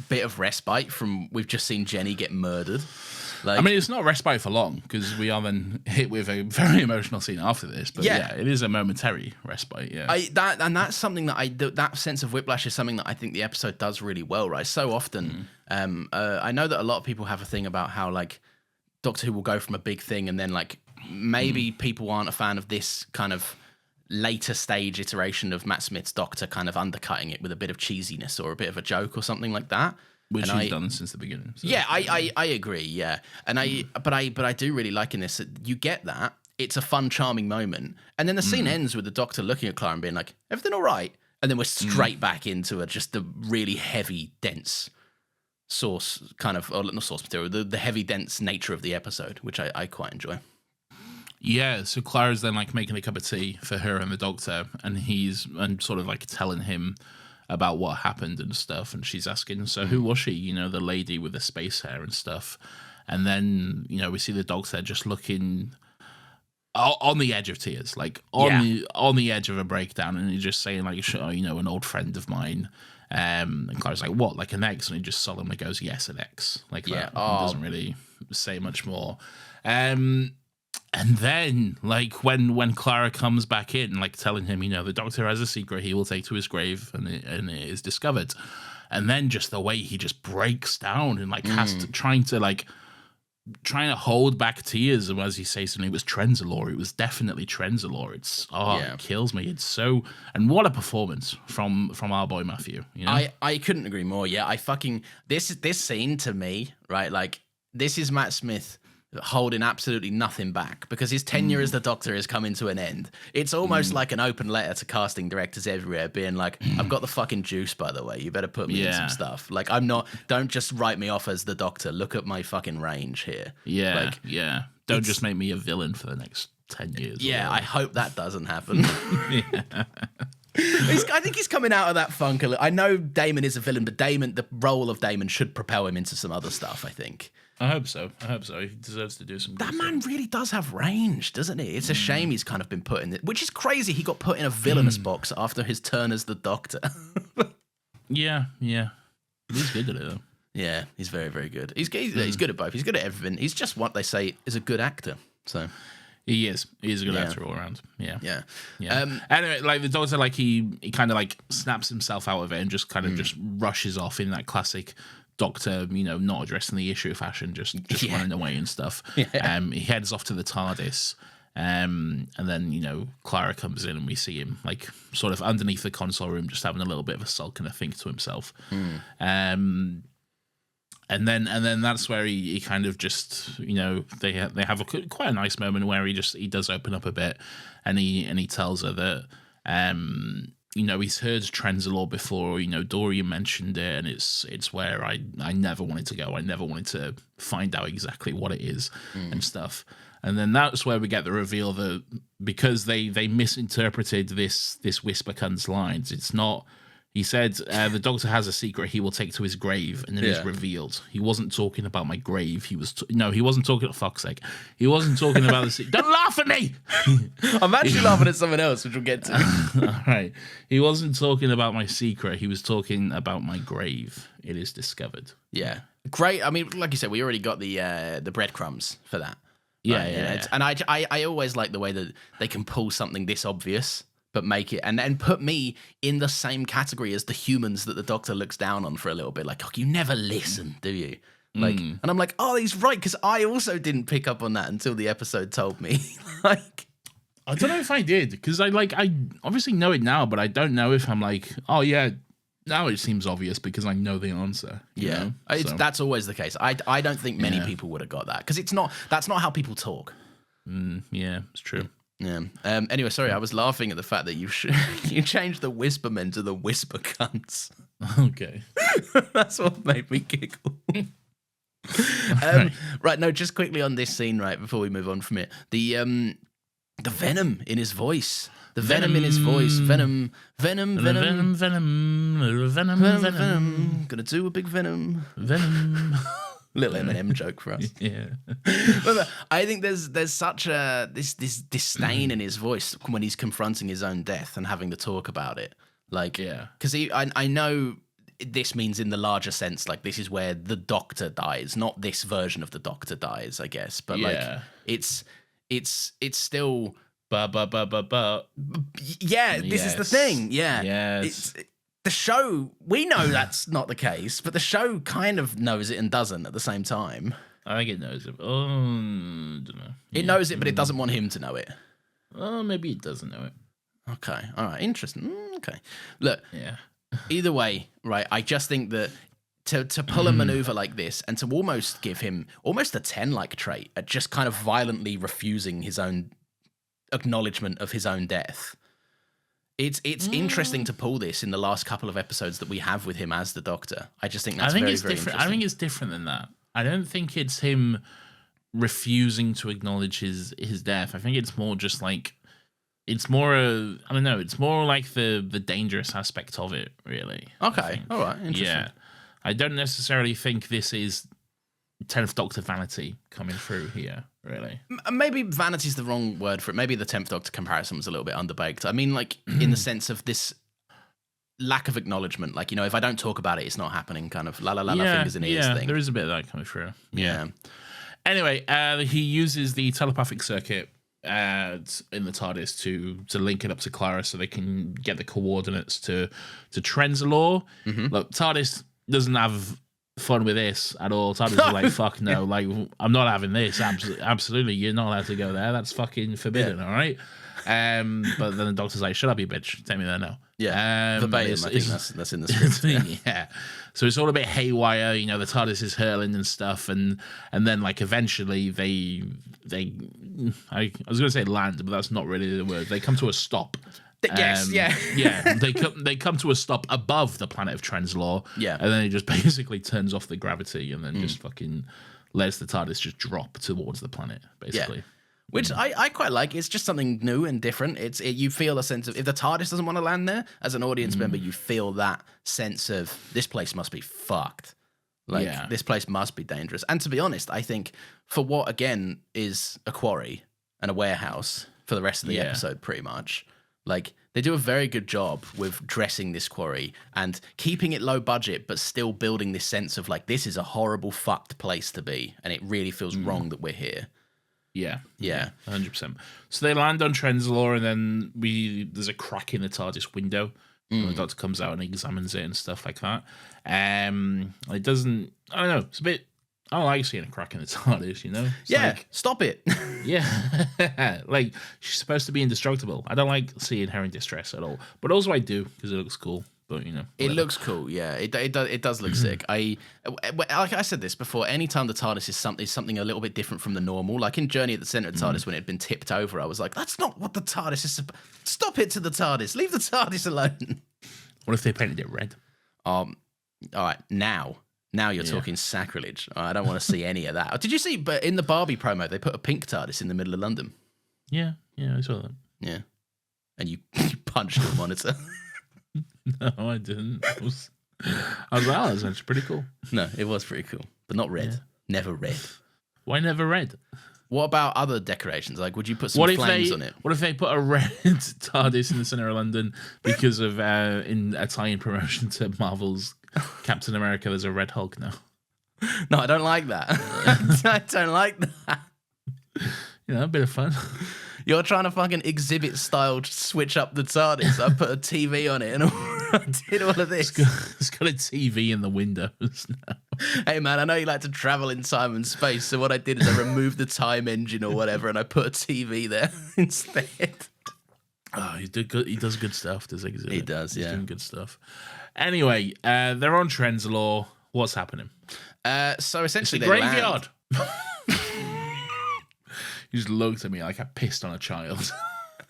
bit of respite from, we've just seen Jenny get murdered.
Like, I mean, it's not respite for long because we are then hit with a very emotional scene after this. But yeah it is a momentary respite. Yeah,
that's something that sense of whiplash is something that I think the episode does really well. Right, so often, I know that a lot of people have a thing about how like Doctor Who will go from a big thing and then like maybe people aren't a fan of this kind of later stage iteration of Matt Smith's Doctor kind of undercutting it with a bit of cheesiness or a bit of a joke or something like that.
Which he's done since the beginning. So.
Yeah, I agree. Yeah, and but I do really like in this that you get that it's a fun, charming moment, and then the scene ends with the Doctor looking at Clara and being like, "Everything all right?" And then we're straight back into just the really heavy, dense source kind of, or not source material, the heavy, dense nature of the episode, which I quite enjoy.
Yeah, so Clara's then like making a cup of tea for her and the Doctor, and he's sort of like telling him about what happened and stuff, and she's asking, so who was she? You know, the lady with the space hair and stuff. And then, you know, we see the Doctor just looking on the edge of tears, like on the edge of a breakdown, and he's just saying like, you know, an old friend of mine. And Clara's like, what, like an ex? And he just solemnly goes, yes, an ex, like that. And doesn't really say much more. And then, like, when Clara comes back in, like, telling him, you know, the Doctor has a secret he will take to his grave, and it is discovered. And then just the way he just breaks down and, like, trying to hold back tears as he says something. It was Trenzalore. It was definitely Trenzalore. It kills me. It's so... And what a performance from our boy Matthew, you know?
I couldn't agree more. Yeah, This scene, to me, right, like, this is Matt Smith holding absolutely nothing back because his tenure as the Doctor is coming to an end. It's almost like an open letter to casting directors everywhere being like, I've got the fucking juice, by the way. You better put me in some stuff. Like, don't just write me off as the Doctor. Look at my fucking range here.
Yeah, Don't just make me a villain for the next 10 years.
Yeah, I hope that doesn't happen. I think he's coming out of that funk a little. I know Damon is a villain, but the role of Damon should propel him into some other stuff, I think.
I hope so. He deserves to do some good
That man really does have range, doesn't he? It's a shame he's kind of been put in it, which is crazy. He got put in a villainous box after his turn as the Doctor.
Yeah. He's good at it, though.
Yeah, he's very, very good. He's good at both. He's good at everything. He's just what they say is a good actor. So
he is. He is a good actor all around. Yeah.
Yeah.
Anyway, like the Doctor, like he kind of like snaps himself out of it and just kind of just rushes off in that classic Doctor, not addressing the issue fashion, just running away and stuff. Yeah. He heads off to the TARDIS. And then, Clara comes in and we see him like sort of underneath the console room, just having a little bit of a sulk and a think to himself. And then that's where he kind of just, they have quite a nice moment where he does open up a bit and he tells her that, he's heard Trenzalore before, Dorian mentioned it, and it's where I never wanted to go. I never wanted to find out exactly what it is and stuff. And then that's where we get the reveal that because they misinterpreted this Whisper Cunt's lines, it's not. He said the Doctor has a secret he will take to his grave, and then it's revealed. He wasn't talking about my grave. He wasn't talking. Fuck's sake, he wasn't talking about the. Don't laugh at me.
I'm actually laughing at someone else, which we'll get to.
All right, he wasn't talking about my secret. He was talking about my grave. It is discovered.
Yeah, great. I mean, like you said, we already got the breadcrumbs for that.
Yeah.
And I always like the way that they can pull something this obvious, but make it and then put me in the same category as the humans that the Doctor looks down on for a little bit. Like, oh, you never listen, do you? Like, and I'm like, oh, he's right, because I also didn't pick up on that until the episode told me. Like,
I don't know if I did, because I obviously know it now, but I don't know if I'm like, oh yeah, now it seems obvious because I know the answer.
Yeah, that's always the case. I don't think many people would have got that, because that's not how people talk.
Yeah, it's true.
Yeah. Anyway, sorry, I was laughing at the fact that you changed the Whispermen to the Whisper Cunts.
Okay.
That's what made me giggle. Right, no, just quickly on this scene, right, before we move on from it. The venom in his voice. The venom in his voice. Venom. Gonna do a big venom. Little Eminem joke for us.
Yeah.
But I think there's such a this disdain in his voice when he's confronting his own death and having to talk about it. Like, yeah, because I know this means in the larger sense, like this is where the Doctor dies, not this version of the Doctor dies, I guess. But like, it's still. Yeah, this is the thing. Yeah.
Yes.
The show, we know that's not the case, but the show kind of knows it and doesn't at the same time.
I think it knows it. Oh, I don't know.
It knows it, but it doesn't want him to know it.
Oh, maybe it doesn't know it.
Okay. All right. Interesting. Okay. Look.
Yeah.
Either way, right, I just think that to pull a maneuver like this and to almost give him almost a 10-like trait at just kind of violently refusing his own acknowledgement of his own death. It's interesting to pull this in the last couple of episodes that we have with him as the Doctor. I just think that's very
different.
interesting.
I think it's different than that. I don't think it's him refusing to acknowledge his death. I think it's more just like it's more I don't know. It's more like the dangerous aspect of it, really.
Okay, all right, interesting.
Yeah, I don't necessarily think this is 10th Doctor vanity coming through here, really.
Maybe vanity is the wrong word for it. Maybe the 10th Doctor comparison was a little bit underbaked. I mean, like, in the sense of this lack of acknowledgement. Like, if I don't talk about it, it's not happening, kind of fingers in ears thing.
There is a bit of that coming through. Yeah. Anyway, he uses the telepathic circuit in the TARDIS to link it up to Clara so they can get the coordinates to Trenzalore. Look, TARDIS doesn't have fun with this at all. TARDIS is like, fuck no, like, I'm not having this. Absolutely, you're not allowed to go there. That's fucking forbidden, all right? But then the Doctor's like, shut up, you bitch. Take me there now.
Yeah, verbatim, I think that's in the script.
Yeah. So it's all a bit haywire, the TARDIS is hurling and stuff, and then like eventually they I was going to say land, but that's not really the word. They come to a stop.
Yes,
yeah. They come to a stop above the planet of Trenzalore.
Yeah.
And then it just basically turns off the gravity and then just fucking lets the TARDIS just drop towards the planet, basically.
Yeah. Which I quite like. It's just something new and different. You feel a sense of, if the TARDIS doesn't want to land there, as an audience member, you feel that sense of, this place must be fucked. Like, this place must be dangerous. And to be honest, I think for what, again, is a quarry and a warehouse for the rest of the episode, pretty much, like, they do a very good job with dressing this quarry and keeping it low budget, but still building this sense of, like, this is a horrible, fucked place to be. And it really feels wrong that we're here.
Yeah, 100%. So they land on Trenzalore, and then there's a crack in the TARDIS window. And the Doctor comes out and examines it and stuff like that. It doesn't. I don't know. It's a bit. I don't like seeing a crack in the TARDIS. It's
like, stop it.
Yeah, like, she's supposed to be indestructible. I don't like seeing her in distress at all. But also I do, because it looks cool. But
it looks cool. Yeah, it does look sick. Like I said this before. Anytime the TARDIS is something a little bit different from the normal, like in Journey at the Center of the TARDIS when it had been tipped over, I was like, that's not what the TARDIS is. Stop it to the TARDIS. Leave the TARDIS alone.
What if they painted it red?
All right, now you're talking sacrilege. I don't want to see any of that. Did you see? But in the Barbie promo, they put a pink TARDIS in the middle of London.
Yeah, I saw that.
Yeah, and you punched the monitor.
No, I didn't. I was like, oh, that's actually pretty cool.
No, it was pretty cool, but not red. Yeah. Never red.
Why never red?
What about other decorations? Like, would you put some flames on it?
What if they put a red TARDIS in the centre of London because of in a tie-in promotion to Marvel's Captain America? There's a Red Hulk now.
No, I don't like that. I don't like that.
A bit of fun.
You're trying to fucking exhibit style switch up the TARDIS. I put a TV on it and I did all of this.
It's got a TV in the windows now.
Hey man, I know you like to travel in time and space, so what I did is I removed the time engine or whatever and I put a TV there instead.
Oh, he did good. He does good stuff, does Exhibit.
He does,
He's doing good stuff. Anyway, they're on Trenzalore. What's happening?
So essentially,
it's a graveyard. He just looked at me like I pissed on a child.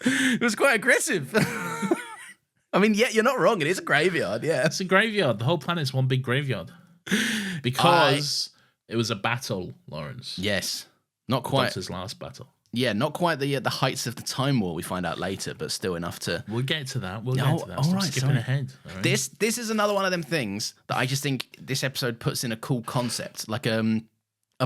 It was quite aggressive. I mean, yeah, you're not wrong. It is a graveyard, yeah.
It's a graveyard. The whole planet's one big graveyard. Because it was a battle, Lawrence.
Yes. Not quite.
Doctor's last battle.
Yeah, not quite the heights of the Time War we find out later, but still enough to...
We'll get to that. Stop skipping ahead. All right.
This is another one of them things that I just think this episode puts in a cool concept, like a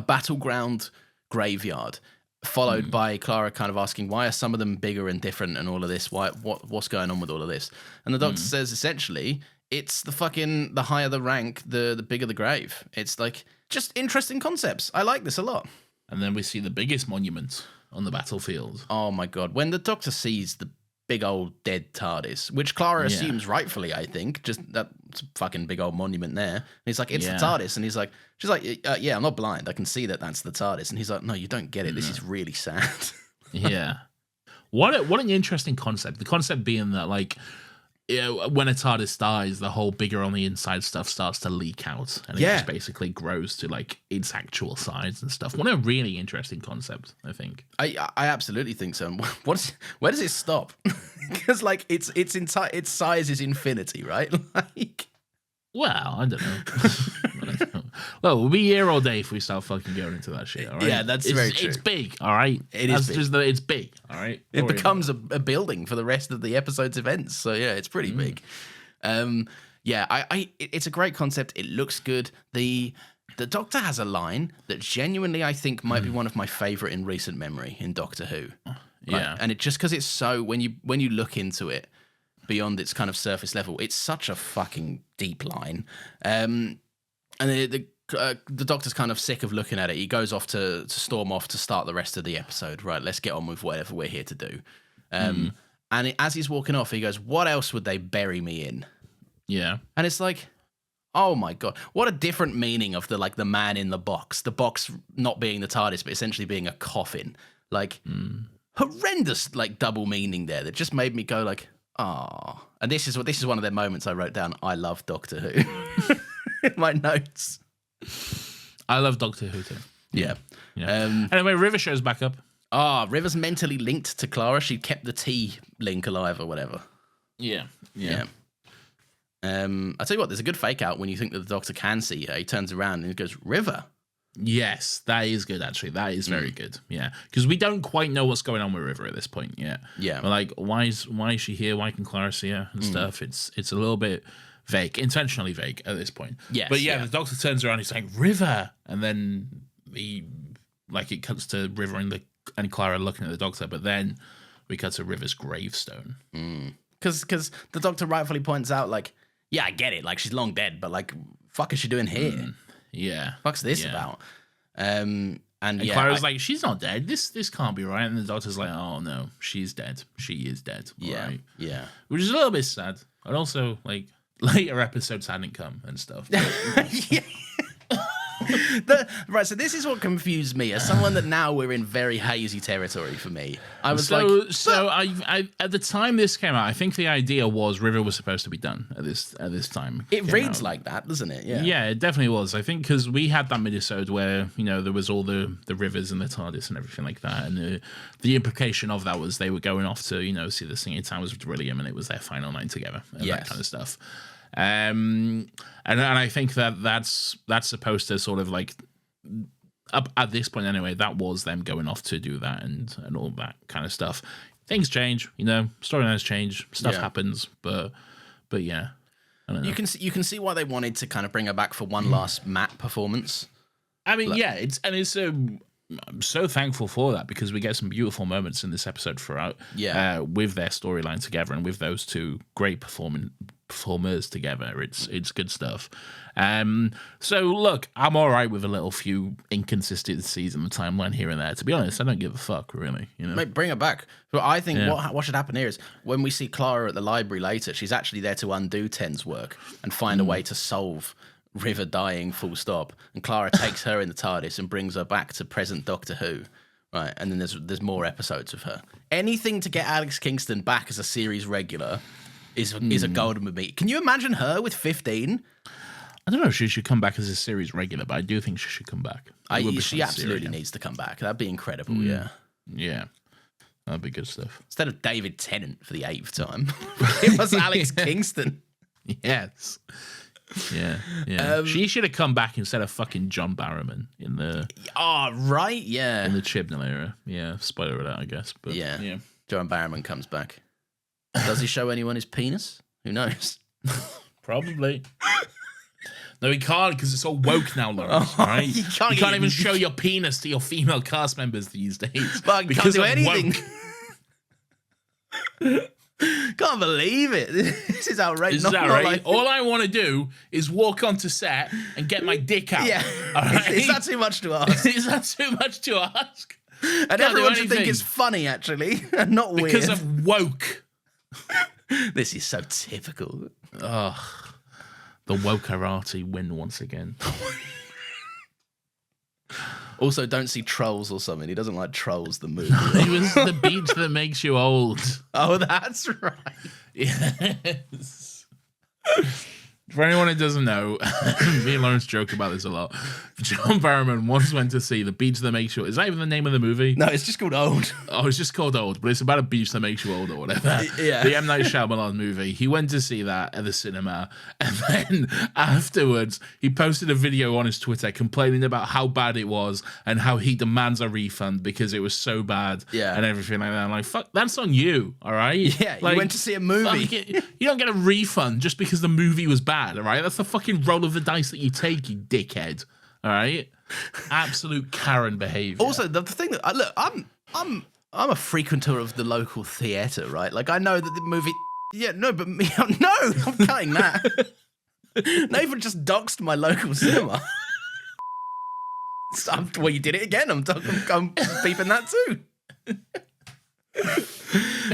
battleground graveyard, followed by Clara kind of asking, why are some of them bigger and different and all of this? What's going on with all of this? And the Doctor says, essentially, it's the higher the rank, the bigger the grave. It's like, just interesting concepts. I like this a lot.
And then we see the biggest monument on the battlefield.
Oh my God. When the Doctor sees the big old dead TARDIS, which Clara assumes rightfully, I think, just that fucking big old monument there. And he's like, it's the TARDIS. And she's like, yeah, I'm not blind. I can see that that's the TARDIS. And he's like, no, you don't get it. This is really sad.
Yeah. What an interesting concept. The concept being that, like, when a TARDIS dies, the whole bigger on the inside stuff starts to leak out, and it just basically grows to like its actual size and stuff. What a really interesting concept, I think. I
absolutely think so. Where does it stop? Because like its size is infinity, right? Like,
well, I don't know. Well, we'll be here all day if we start fucking going into that shit. All right?
Yeah, that's very true.
It's big, all right. It's big, all right.
It becomes a building for the rest of the episode's events. So yeah, it's pretty big. It's a great concept. It looks good. The Doctor has a line that genuinely I think might be one of my favorite in recent memory in Doctor Who.
Yeah,
and it just because it's so when you look into it beyond its kind of surface level, it's such a fucking deep line. And the Doctor's kind of sick of looking at it. He goes off to storm off to start the rest of the episode. Right, let's get on with whatever we're here to do. And as he's walking off, he goes, what else would they bury me in?
Yeah.
And it's like, oh my God, what a different meaning of the man in the box not being the TARDIS, but essentially being a coffin. Like, horrendous, like, double meaning there that just made me go like, oh. And this is one of the moments I wrote down, I love Doctor Who. In my notes.
I love Doctor Who too.
Yeah.
Anyway, River shows back up.
River's mentally linked to Clara. She kept the T link alive or whatever.
Yeah.
I'll tell you what, there's a good fake out when you think that the Doctor can see her. He turns around and he goes, River.
Yes, that is good, actually. That is very good. Yeah. Because we don't quite know what's going on with River at this point yet.
Yeah.
We're like, why is she here? Why can Clara see her and stuff? It's a little bit vague, intentionally vague at this point.
Yes,
but the Doctor turns around, he's like, River! And then it cuts to River and Clara looking at the Doctor, but then we cut to River's gravestone.
Because the Doctor rightfully points out, like, yeah, I get it. Like, she's long dead, but, like, fuck is she doing here?
Yeah.
Fuck's this about? And
Clara's like, she's not dead. This can't be right. And the Doctor's like, oh, no, she's dead. She is dead.
Yeah.
Right?
Yeah.
Which is a little bit sad. And also, like, later episodes hadn't come and stuff.
Yeah. Right, so this is what confused me. As someone that now we're in very hazy territory for me, I was
I at the time this came out, I think the idea was River was supposed to be done at this time.
It reads like that, doesn't it? Yeah.
Yeah, it definitely was. I think because we had that mid-episode where there was all the rivers and the TARDIS and everything like that, and the implication of that was they were going off to see the Singing Towers with Beryllium, and it was their final night together and that kind of stuff. And I think that's supposed to sort of like up at this point anyway, that was them going off to do that and all that kind of stuff. Things change, storylines change, stuff happens, but yeah, I don't know.
You can see why they wanted to kind of bring her back for one last Matt performance.
I mean, I'm so thankful for that because we get some beautiful moments in this episode throughout. With their storyline together and with those two great performers together. It's good stuff. So look, I'm all right with a little few inconsistencies in the timeline here and there. To be honest, I don't give a fuck, really.
Mate, bring her back. But I think what should happen here is when we see Clara at the library later, she's actually there to undo Ten's work and find a way to solve River dying, full stop. And Clara takes her in the TARDIS and brings her back to present Doctor Who. Right, and then there's more episodes of her. Anything to get Alex Kingston back as a series regular is a golden with me. Can you imagine her with 15?
I don't know if she should come back as a series regular, but I do think she should come back.
She absolutely needs to come back. That'd be incredible, yeah.
Yeah. That'd be good stuff.
Instead of David Tennant for the 8th time, it was Alex Kingston.
Yes. Yeah. She should have come back instead of fucking John Barrowman in the...
Oh, right, yeah.
In the Chibnall era. Yeah, spoiler alert, I guess. But
yeah. John Barrowman comes back. Does he show anyone his penis? Who knows?
Probably. No, he can't because it's all woke now, Lawrence. Right? You can't even show your penis to your female cast members these days.
But I can't do anything. Can't believe it. This is outrageous.
All I want to do is walk onto set and get my dick out.
Yeah. Right? Is that too much to ask?
Is that too much to ask?
And everyone should think it's funny, actually, and not weird.
Because of woke.
This is so typical.
Ugh. The wokerati win once again.
Also, don't see Trolls or something. He doesn't like Trolls, the movie.
It was the beach that makes you old.
Oh, that's right.
Yes. For anyone who doesn't know, me and Lawrence joke about this a lot. John Barrowman once went to see The Beach That Makes You... Is that even the name of the movie?
No, it's just called Old.
Oh, it's just called Old, but it's about a beach that makes you old or whatever.
Yeah.
The M. Night Shyamalan movie. He went to see that at the cinema, and then afterwards, he posted a video on his Twitter complaining about how bad it was and how he demands a refund because it was so bad and everything like that. I'm like, fuck, that's on you, all right?
Yeah, you went to see a movie.
You don't get a refund just because the movie was bad. All right, that's the fucking roll of the dice that you take, you dickhead. All right, absolute Karen behavior.
Also, the thing that look, I'm a frequenter of the local theatre, right? Like I know that the movie. Yeah, no, but me, no, I'm cutting that. Nathan just doxed my local cinema. Well, you did it again. I'm beeping that too.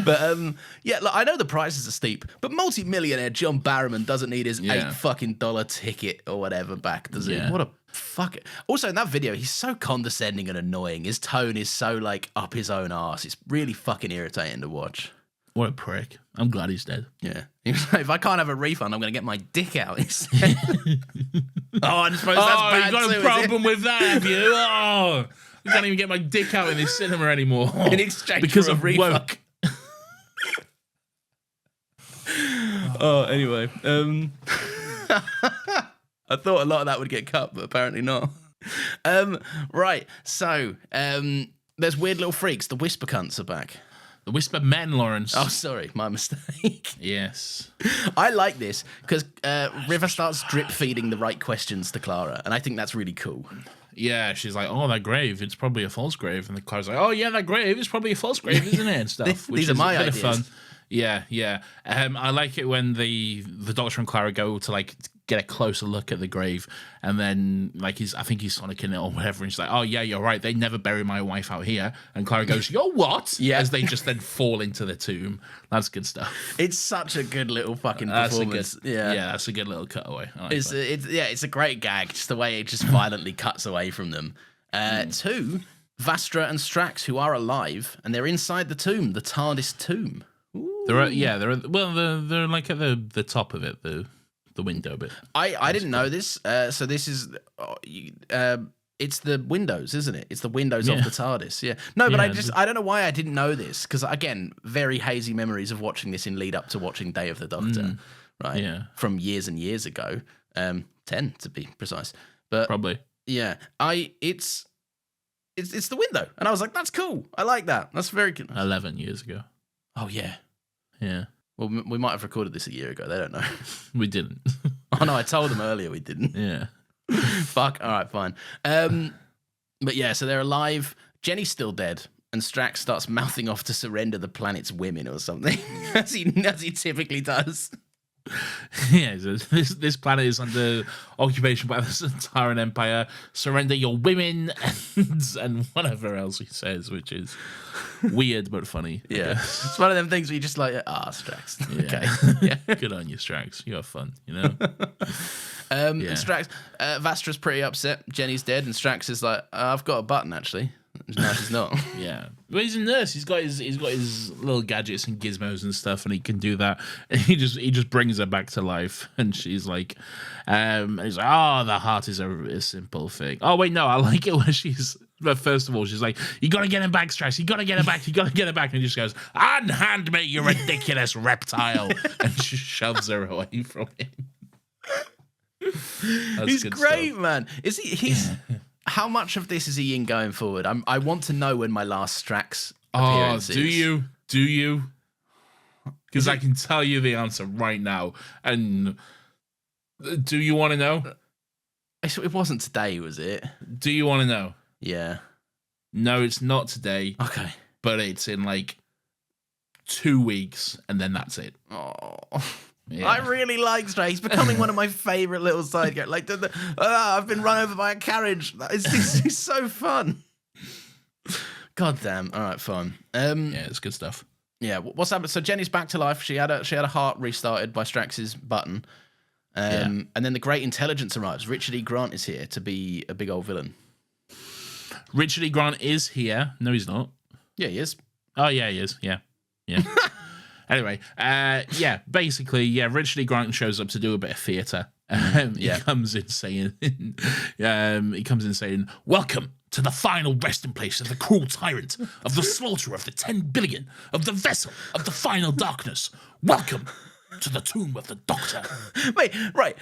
But yeah, look, I know the prices are steep, but multi-millionaire John Barrowman doesn't need his $8 fucking ticket or whatever back, does he? What a fuck. Also, in that video, he's so condescending and annoying. His tone is so like up his own arse. It's really fucking irritating to watch.
What a prick. I'm glad he's dead.
Yeah. He was like, if I can't have a refund, I'm going to get my dick out. He said. Oh, I suppose that's bad too.
You got a problem with that, have you? Oh, I can't even get my dick out in this cinema anymore.
In exchange because for a refund. Woke. Oh, anyway. I thought a lot of that would get cut, but apparently not. Right. So, there's weird little freaks. The Whisper cunts are back.
The Whisper Men, Lawrence.
Oh, sorry, my mistake.
Yes.
I like this because River starts drip feeding the right questions to Clara, and I think that's really cool.
Yeah, she's like, oh, that grave, it's probably a false grave. And the Clara's like, oh, yeah, that grave is probably a false grave, isn't it? And stuff.
These are my ideas.
Of fun. Yeah. I like it when the Doctor and Clara go to, like, get a closer look at the grave, and then, like, I think he's sonicking it or whatever, and she's like, oh, yeah, you're right, they never bury my wife out here. And Clara goes, you're what?
Yeah.
As they just then fall into the tomb. That's good stuff.
It's such a good little fucking performance.
Yeah, that's a good little cutaway.
It's a great gag, just the way it just violently cuts away from them. Two, Vastra and Strax, who are alive, and they're inside the tomb, the TARDIS tomb.
They're like at the top of it, the window bit.
I didn't know this. So this is it's the windows, isn't it? It's the windows of the TARDIS. Yeah. No, but I don't know why I didn't know this, because again, very hazy memories of watching this in lead up to watching Day of the Doctor, right?
Yeah.
From years and years ago, 10 to be precise. But
probably.
Yeah. It's the window, and I was like, that's cool. I like that. That's very good.
11 years ago.
Oh yeah.
Yeah.
Well, we might have recorded this a year ago. They don't know.
We didn't.
Oh, no, I told them earlier we didn't.
Yeah.
Fuck. All right, fine. But yeah, so they're alive. Jenny's still dead. And Strax starts mouthing off to surrender the planet's women or something, as he typically does.
Yeah, so this planet is under occupation by the Centauran Empire. Surrender your women and whatever else he says, which is weird but funny.
Yeah, it's one of them things where you just like, Strax.
Yeah. Okay, good on you, Strax. You have fun, you know.
Strax, Vastra's pretty upset. Jenny's dead, and Strax is like, I've got a button actually. No, she's not.
Yeah, but he's a nurse. He's got his little gadgets and gizmos and stuff, and he can do that. And he just brings her back to life, and she's like, and he's like, oh, the heart is a simple thing. Oh wait, no, I like it when she's. But first of all, she's like, you gotta get him back, Strax. You gotta get him back. You gotta get him back. And he just goes, unhand me, you ridiculous reptile, and she shoves her away from him.
He's great,
stuff.
Man. Is he? He's. How much of this is he in going forward? I want to know when my last Strax appearance is.
Do you? Because I can tell you the answer right now. And do you want to know?
It wasn't today, was it?
Do you want to know?
Yeah.
No, it's not today.
Okay.
But it's in like 2 weeks, and then that's it.
Oh.
Yeah.
I really like Strax. He's becoming one of my favourite little side characters. Like, I've been run over by a carriage. It's so fun. God damn. All right, fine.
Yeah, it's good stuff.
Yeah, what's happened? So Jenny's back to life. She had a heart restarted by Strax's button. And then the Great Intelligence arrives. Richard E. Grant is here to be a big old villain.
Richard E. Grant is here. No, he's not.
Yeah, he is.
Oh, yeah, he is. Yeah. Anyway, basically, Richard E. Grant shows up to do a bit of theatre. He comes in saying, welcome to the final resting place of the cruel tyrant, of the slaughter of the 10 billion, of the vessel of the final darkness. Welcome to the tomb of the Doctor.
Wait, right.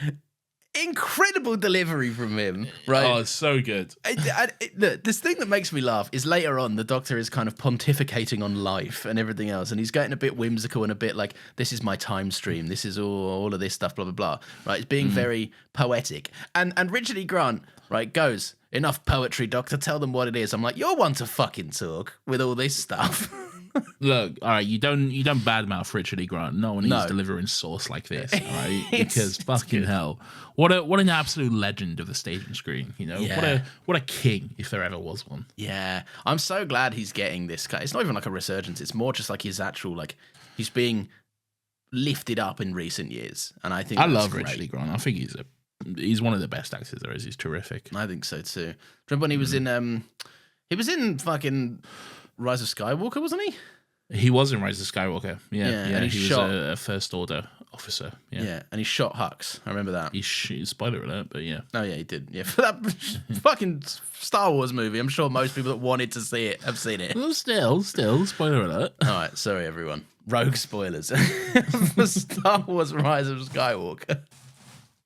Incredible delivery from him, right?
Oh, it's so good.
This thing that makes me laugh is later on, the Doctor is kind of pontificating on life and everything else, and he's getting a bit whimsical and a bit like, this is my time stream, this is all of this stuff, blah, blah, blah, right? It's being very poetic. And Richard E. Grant, right, goes, enough poetry, Doctor, tell them what it is. I'm like, you're one to fucking talk with all this stuff.
Look, all right, you don't badmouth Richard E. Grant. No one needs delivering sauce like this, all right? Because fucking hell, what an absolute legend of the staging screen, you know? Yeah. What a king, if there ever was one.
Yeah, I'm so glad he's getting this. It's not even like a resurgence. It's more just like his actual, like, he's being lifted up in recent years, and I think
I love Richard E. Grant. I think he's one of the best actors there is. He's terrific.
I think so too. Remember when he was in fucking Rise of Skywalker, wasn't he?
He was in Rise of Skywalker. Yeah.
And
he was a First Order officer.
Yeah, and he shot Hux. I remember that.
Spoiler alert, but yeah.
Oh yeah, he did. Yeah, for that fucking Star Wars movie, I'm sure most people that wanted to see it have seen it.
Well, still, spoiler alert.
All right, sorry everyone. Rogue spoilers for Star Wars: Rise of Skywalker.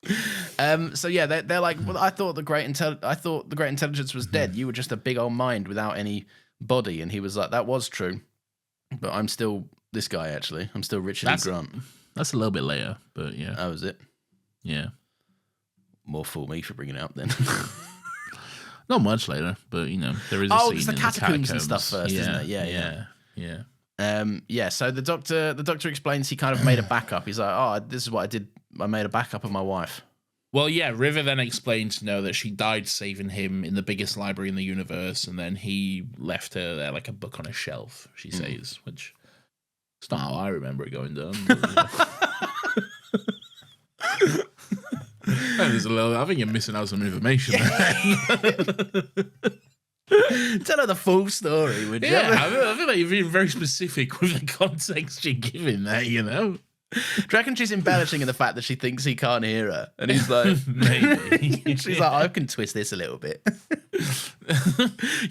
So yeah, they're like, well, I thought the great intelligence was dead. You were just a big old mind without any body. And he was like, that was true, but I'm still this guy. Actually, I'm still Richard E. Grant.
That's a little bit later, but yeah.
That was it.
Yeah.
More fool me for bringing it up then.
Not much later, but there is a scene
it's the
in
catacombs and stuff first,
yeah,
isn't it? Yeah. So the doctor explains he kind of made a backup. He's like, oh, this is what I did. I made a backup of my wife.
Well, yeah, River then explains, that she died saving him in the biggest library in the universe, and then he left her there like a book on a shelf, she says, which it's not how I remember it going down. I think you're missing out some information there.
Tell her the full story, would you?
Yeah, I feel like you're being very specific with the context you're giving there, Do
you reckon she's embellishing in the fact that she thinks he can't hear her? And he's like,
maybe.
She's like, I can twist this a little bit.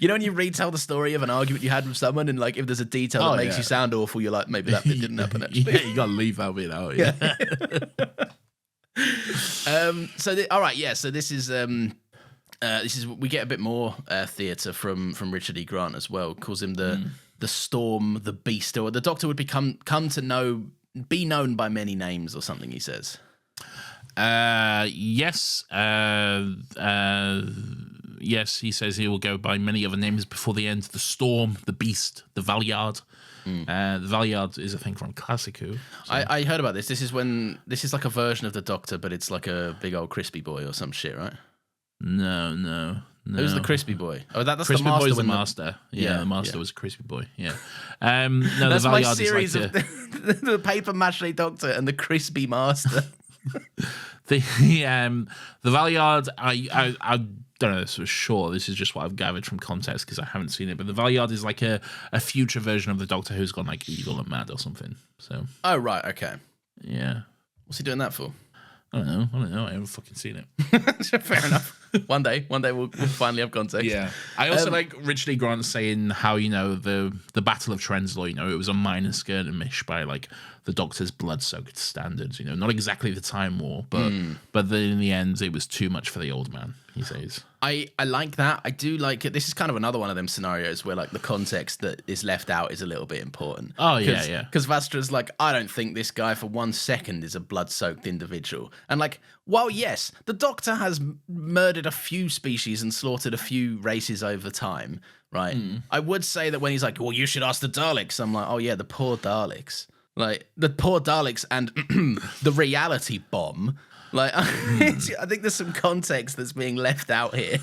When you retell the story of an argument you had with someone, and like if there's a detail that makes you sound awful, you're like, maybe that bit didn't happen actually.
Yeah, you gotta leave that bit out. Yeah.
All right, yeah. So this is we get a bit more theatre from Richard E. Grant as well. Calls him the Storm, the Beast, or the Doctor would be known by many names or something. He says.
Yes. Yes, he says he will go by many other names before the end. The Storm, the Beast, the Valeyard. The Valeyard is a thing from Classico. So.
I heard about this. This is like a version of the Doctor, but it's like a big old crispy boy or some shit, right?
No.
Who's the crispy boy? Oh, that's
crispy
the master.
Boy's the master. Yeah, the master was a crispy boy. Yeah. No,
that's
the
my
Valeyard
series
is like
of the paper mache Doctor and the crispy master.
The Valeyard, I don't know this for sure. This is just what I've gathered from context because I haven't seen it. But the Valeyard is like a future version of the Doctor who's gone like evil and mad or something. So.
Oh right, okay.
Yeah.
What's he doing that for?
I don't know. I haven't fucking seen it.
Fair enough. One day we'll finally have context.
Yeah. I also like Richard E. Grant saying how the Battle of Trenzalore, it was a minor skirmish by like the Doctor's blood-soaked standards. Not exactly the Time War, but then in the end it was too much for the old man. He says.
I like that. I do like it. This is kind of another one of them scenarios where like the context that is left out is a little bit important.
Oh yeah.
Because Vastra's like, I don't think this guy for 1 second is a blood-soaked individual. And like, while yes, the Doctor has murdered a few species and slaughtered a few races over time, right? I would say that when he's like, well, you should ask the Daleks. I'm like, oh yeah, the poor Daleks. Like the poor Daleks and the reality bomb. Like, I think there's some context that's being left out here.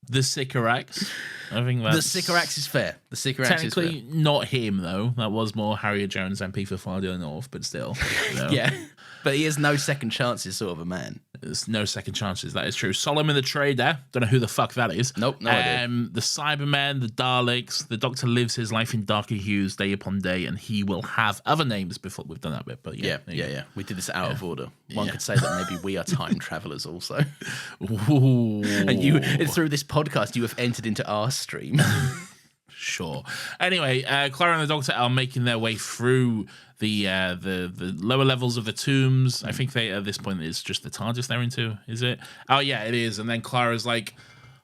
The Sycorax. I think that's...
The Sycorax is fair. The Sycorax is fair.
Technically not him, though. That was more Harriet Jones MP for Fardio North, but still.
Yeah. But he has no second chances sort of a man.
There's no second chances, that is true. Solomon the Trader, don't know who the fuck that is.
Nope, no idea.
The Cybermen, the Daleks, the Doctor lives his life in darker hues day upon day, and he will have other names before we've done that bit. But yeah.
We did this out of order. One could say that maybe we are time travelers also.
Ooh.
And through this podcast, you have entered into our stream.
Sure. Anyway, Clara and the Doctor are making their way through the lower levels of the tombs. I think at this point it's just the TARDIS they're into, is it? Oh yeah, it is. And then Clara's like,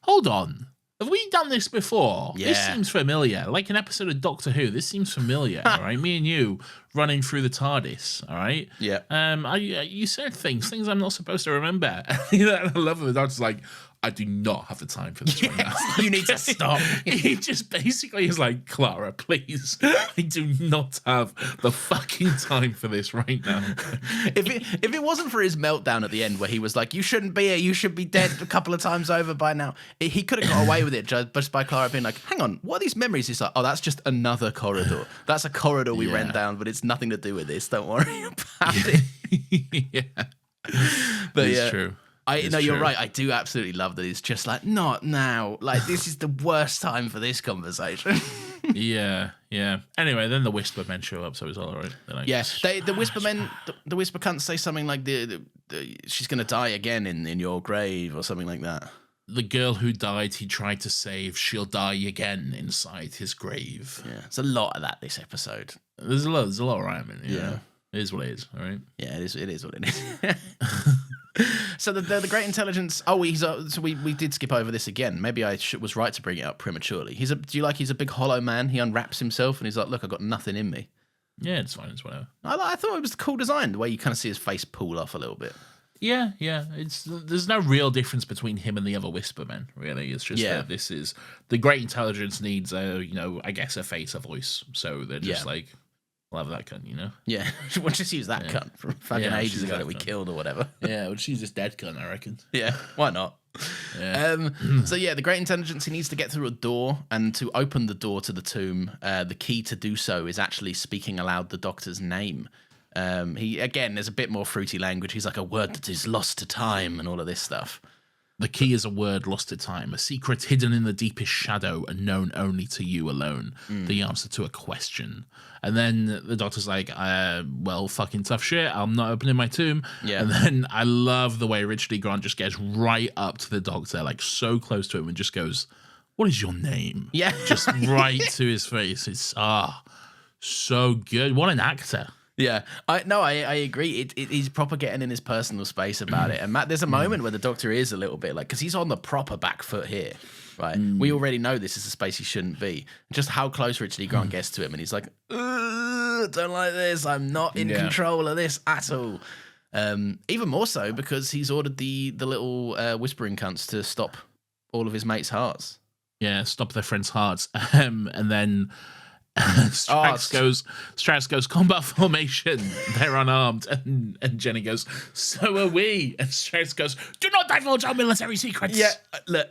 hold on. Have we done this before?
Yeah.
This seems familiar. Like an episode of Doctor Who. This seems familiar, all right? Me and you running through the TARDIS, all right?
Yeah.
You said things I'm not supposed to remember. I love it. The Doctor's like, I do not have the time for this right now.
You need to stop.
He just basically is like, Clara, please. I do not have the fucking time for this right now.
If it wasn't for his meltdown at the end where he was like, you shouldn't be here, you should be dead a couple of times over by now, he could have got away with it just by Clara being like, hang on, what are these memories? He's like, oh, that's just another corridor. That's a corridor we ran down, but it's nothing to do with this. Don't worry about it.
Yeah.
But
it's true.
You're right. I do absolutely love that it's just like, not now. Like, this is the worst time for this conversation.
Yeah. Anyway, then the Whisper men show up, so it's all right. Like,
the Whisper men, the Whisper can't say something like she's going to die again in your grave or something like that.
The girl who died, he tried to save, she'll die again inside his grave.
Yeah, there's a lot of that this episode.
There's a lot of rhyming. Yeah. It is what it is, all right?
Yeah, it is what it is. So the Great Intelligence. Oh, so we did skip over this again. Maybe I was right to bring it up prematurely. He's a big hollow man. He unwraps himself and he's like, "Look, I've got nothing in me."
Yeah, it's fine. It's whatever.
I thought it was a cool design, the way you kind of see his face pull off a little bit.
Yeah. There's no real difference between him and the other Whispermen, really. It's just that this is the Great Intelligence needs I guess a face, a voice. So they're just like, we'll have that cunt,
Yeah, we'll just use that cunt from fucking ages ago that we killed or whatever.
Yeah, we'll just use this dead cunt, I reckon.
Yeah, why not?
Yeah.
So the Great Intelligence, he needs to get through a door, and to open the door to the tomb, the key to do so is actually speaking aloud the Doctor's name. There's a bit more fruity language. He's like, a word that is lost to time and all of this stuff.
The key is a word lost to time, a secret hidden in the deepest shadow and known only to you alone. The answer to a question. And then the Doctor's like, well, fucking tough shit. I'm not opening my tomb.
Yeah.
And then I love the way Richard E. Grant just gets right up to the Doctor, like so close to him, and just goes, "What is your name?"
Yeah.
Just right to his face. It's so good. What an actor.
Yeah, I agree. He's proper getting in his personal space about it. And Matt, there's a moment where the Doctor is a little bit like, because he's on the proper back foot here, right? We already know this is a space he shouldn't be. Just how close Richard E. Grant gets to him, and he's like, "Don't like this. I'm not in control of this at all." Even more so because he's ordered the little whispering cunts to stop all of his mates' hearts.
Yeah, stop their friends' hearts, and then. Strax goes, combat formation, they're unarmed, and Jenny goes, so are we, and Strax goes, do not divulge our military secrets.
Yeah, look,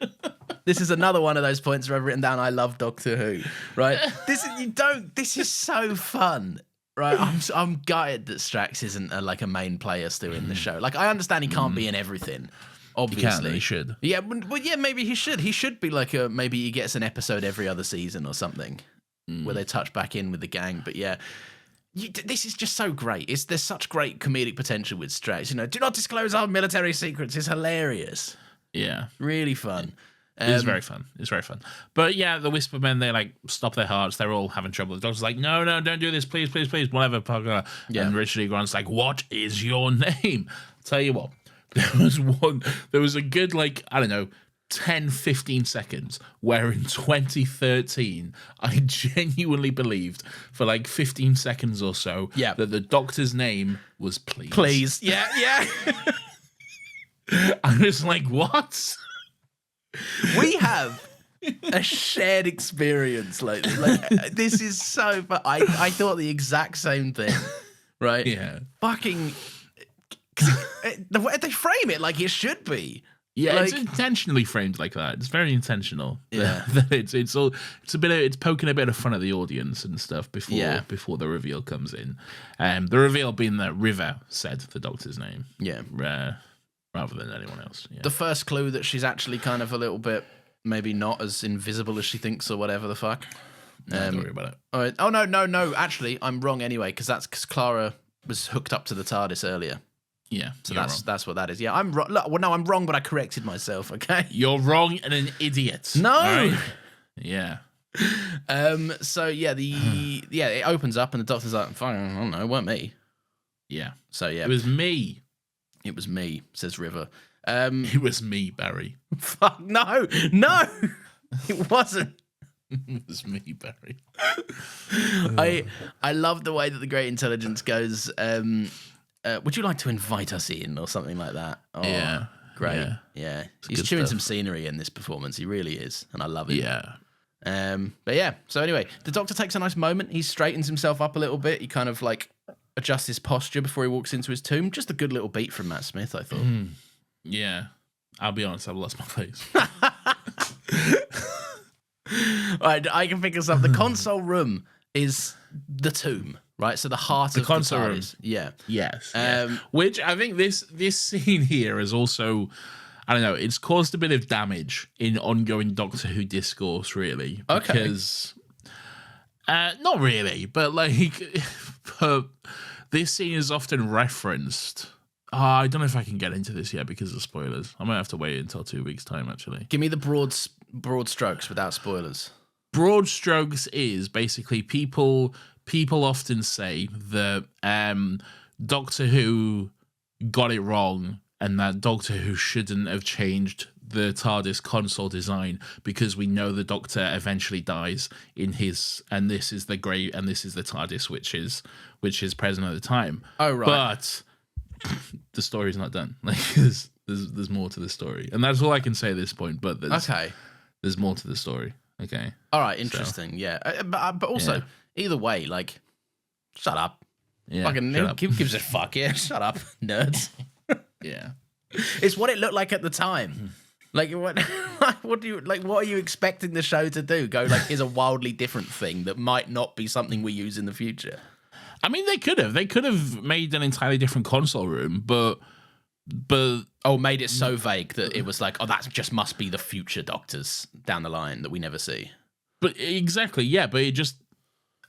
this is another one of those points where I've written down, I love Doctor Who, right? This is so fun. Right, I'm gutted that Strax isn't a main player still in the show. Like, I understand he can't be in everything, obviously.
He should.
Yeah, but maybe he should. He should be maybe he gets an episode every other season or something. Where they touch back in with the gang. But yeah, this is just so great. There's such great comedic potential with Strax. Do not disclose our military secrets. It's hilarious.
Yeah.
Really fun.
It's very fun. It's very fun. But yeah, the Whispermen, they stop their hearts. They're all having trouble. The Doctor's like, no, don't do this. Please, please, please. Whatever. Yeah. And Richard E. Grant's like, what is your name? Tell you what, there was a good, 10, 15 seconds where in 2013 I genuinely believed for 15 seconds or so that the Doctor's name was Please.
Please. Yeah.
I was like, what?
We have a shared experience like this is so fun. I thought the exact same thing, right?
Yeah.
Fucking the way they frame it like it should be.
Yeah, it's intentionally framed like that. It's very intentional.
Yeah,
it's poking a bit of fun at the audience and stuff before the reveal comes in. The reveal being that River said the Doctor's name.
Yeah,
rather than anyone else. Yeah.
The first clue that she's actually kind of a little bit maybe not as invisible as she thinks or whatever the fuck.
Don't worry about it.
All right. Oh no. Actually, I'm wrong anyway because Clara was hooked up to the TARDIS earlier.
Yeah,
so that's what that is. Yeah, I'm wrong. Well, no, I'm wrong, but I corrected myself. Okay,
you're wrong and an idiot.
No.
Right? Yeah.
So yeah, it opens up and the Doctor's like, "Fine, I don't know, it weren't me."
Yeah.
So yeah,
it was me.
It was me, says River.
It was me, Barry.
Fuck no, it wasn't.
It was me, Barry.
I love the way that the Great Intelligence goes. Would you like to invite us in or something like that? Oh,
yeah.
Great. Yeah. He's chewing some scenery in this performance. He really is. And I love it.
Yeah.
But yeah. So anyway, the Doctor takes a nice moment. He straightens himself up a little bit. He kind of adjusts his posture before he walks into his tomb. Just a good little beat from Matt Smith, I thought.
Yeah. I'll be honest, I've lost my place.
I can pick us up. The console room is the tomb. Right, so the heart of the console room. Yeah.
Yes. Which I think this scene here is also, I don't know, it's caused a bit of damage in ongoing Doctor Who discourse, really.
Okay.
Because, not really, but this scene is often referenced. I don't know if I can get into this yet because of spoilers. I might have to wait until 2 weeks' time, actually.
Give me the broad strokes without spoilers.
Broad strokes is basically people people often say that Doctor Who got it wrong and that Doctor Who shouldn't have changed the TARDIS console design because we know the Doctor eventually dies in his, and this is the grey, and this is the TARDIS which is present at the time.
Oh, right.
But the story's not done. Like there's more to the story, and that's all I can say at this point. But there's more to the story. Okay.
All right. Interesting. So, yeah. But also, either way, like, shut up.
Yeah.
Fucking who gives a fuck? Yeah. Shut up, nerds.
Yeah.
It's what it looked like at the time. Like what are you expecting the show to do? Go like, here's a wildly different thing that might not be something we use in the future.
I mean, they could have made an entirely different console room, but
made it so vague that it was like, that just must be the future Doctors down the line that we never see.
But exactly, yeah. But it just,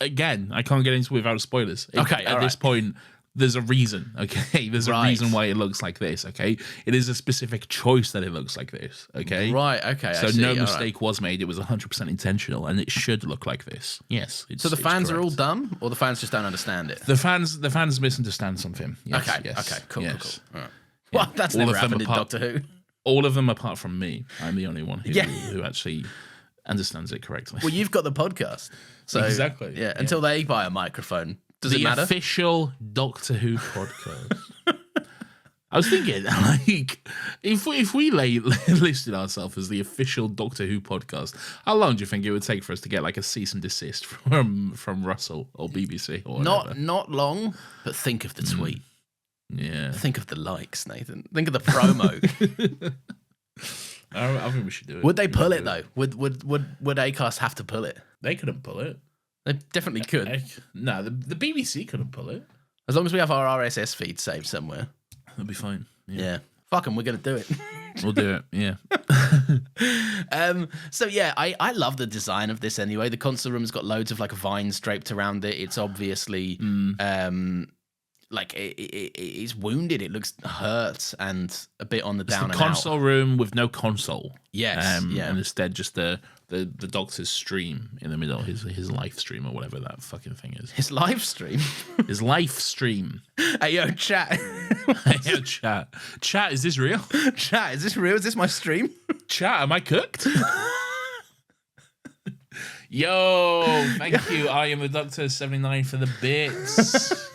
again, I can't get into it without spoilers. At this point, there's a reason, okay? There's a reason why it looks like this, okay? It is a specific choice that it looks like this, okay?
Right, okay.
So no mistake was made. It was 100% intentional, and it should look like this. Yes.
So the fans are all dumb, or the fans just don't understand it?
The fans misunderstand something. Yes,
okay,
yes,
okay, cool,
yes.
cool. All right. Well, that's never happened in Doctor Who.
All of them apart from me. I'm the only one who actually understands it correctly.
Well, you've got the podcast. So,
exactly.
Yeah, until they buy a microphone. Does it matter?
The official Doctor Who podcast. I was thinking, like, if we listed ourselves as the official Doctor Who podcast, how long do you think it would take for us to get like a cease and desist from Russell or BBC or whatever?
Not long, but think of the tweet.
Yeah.
Think of the likes, Nathan. Think of the promo.
I think we should do it.
Would they pull it though? Would Acast have to pull it?
They couldn't pull it.
They definitely could.
No, the BBC couldn't pull it.
As long as we have our RSS feed saved somewhere.
That'll be fine.
Yeah. Fuck them, we're going to do it.
We'll do it, yeah.
So yeah, I love the design of this anyway. The console room's got loads of like vines draped around it. It's obviously like it's wounded. It looks hurt and a bit on the down and out.
It's the console room with no console.
Yes, yeah.
And instead just the Doctor's stream in the middle, his live stream or whatever that fucking thing is.
His live stream?
His live stream.
Hey, yo, chat.
Hey, yo, chat. Chat, is this real?
Chat, is this real? Is this my stream?
Chat, am I cooked? Yo, thank you. I am the Doctor 79 for the bits.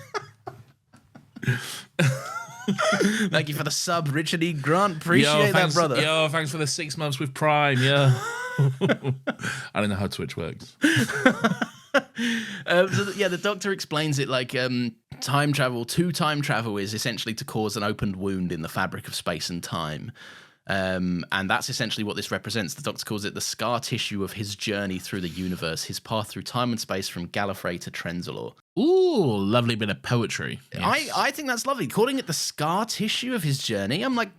Thank you for the sub, Richard E. Grant. Appreciate that, brother.
Yo, thanks for the 6 months with Prime. Yeah. I don't know how Twitch works.
The Doctor explains it like time travel is essentially to cause an opened wound in the fabric of space and time. And that's essentially what this represents. The Doctor calls it the scar tissue of his journey through the universe, his path through time and space from Gallifrey to Trenzalore.
Ooh, lovely bit of poetry.
Yes. I think that's lovely. Calling it the scar tissue of his journey, I'm like,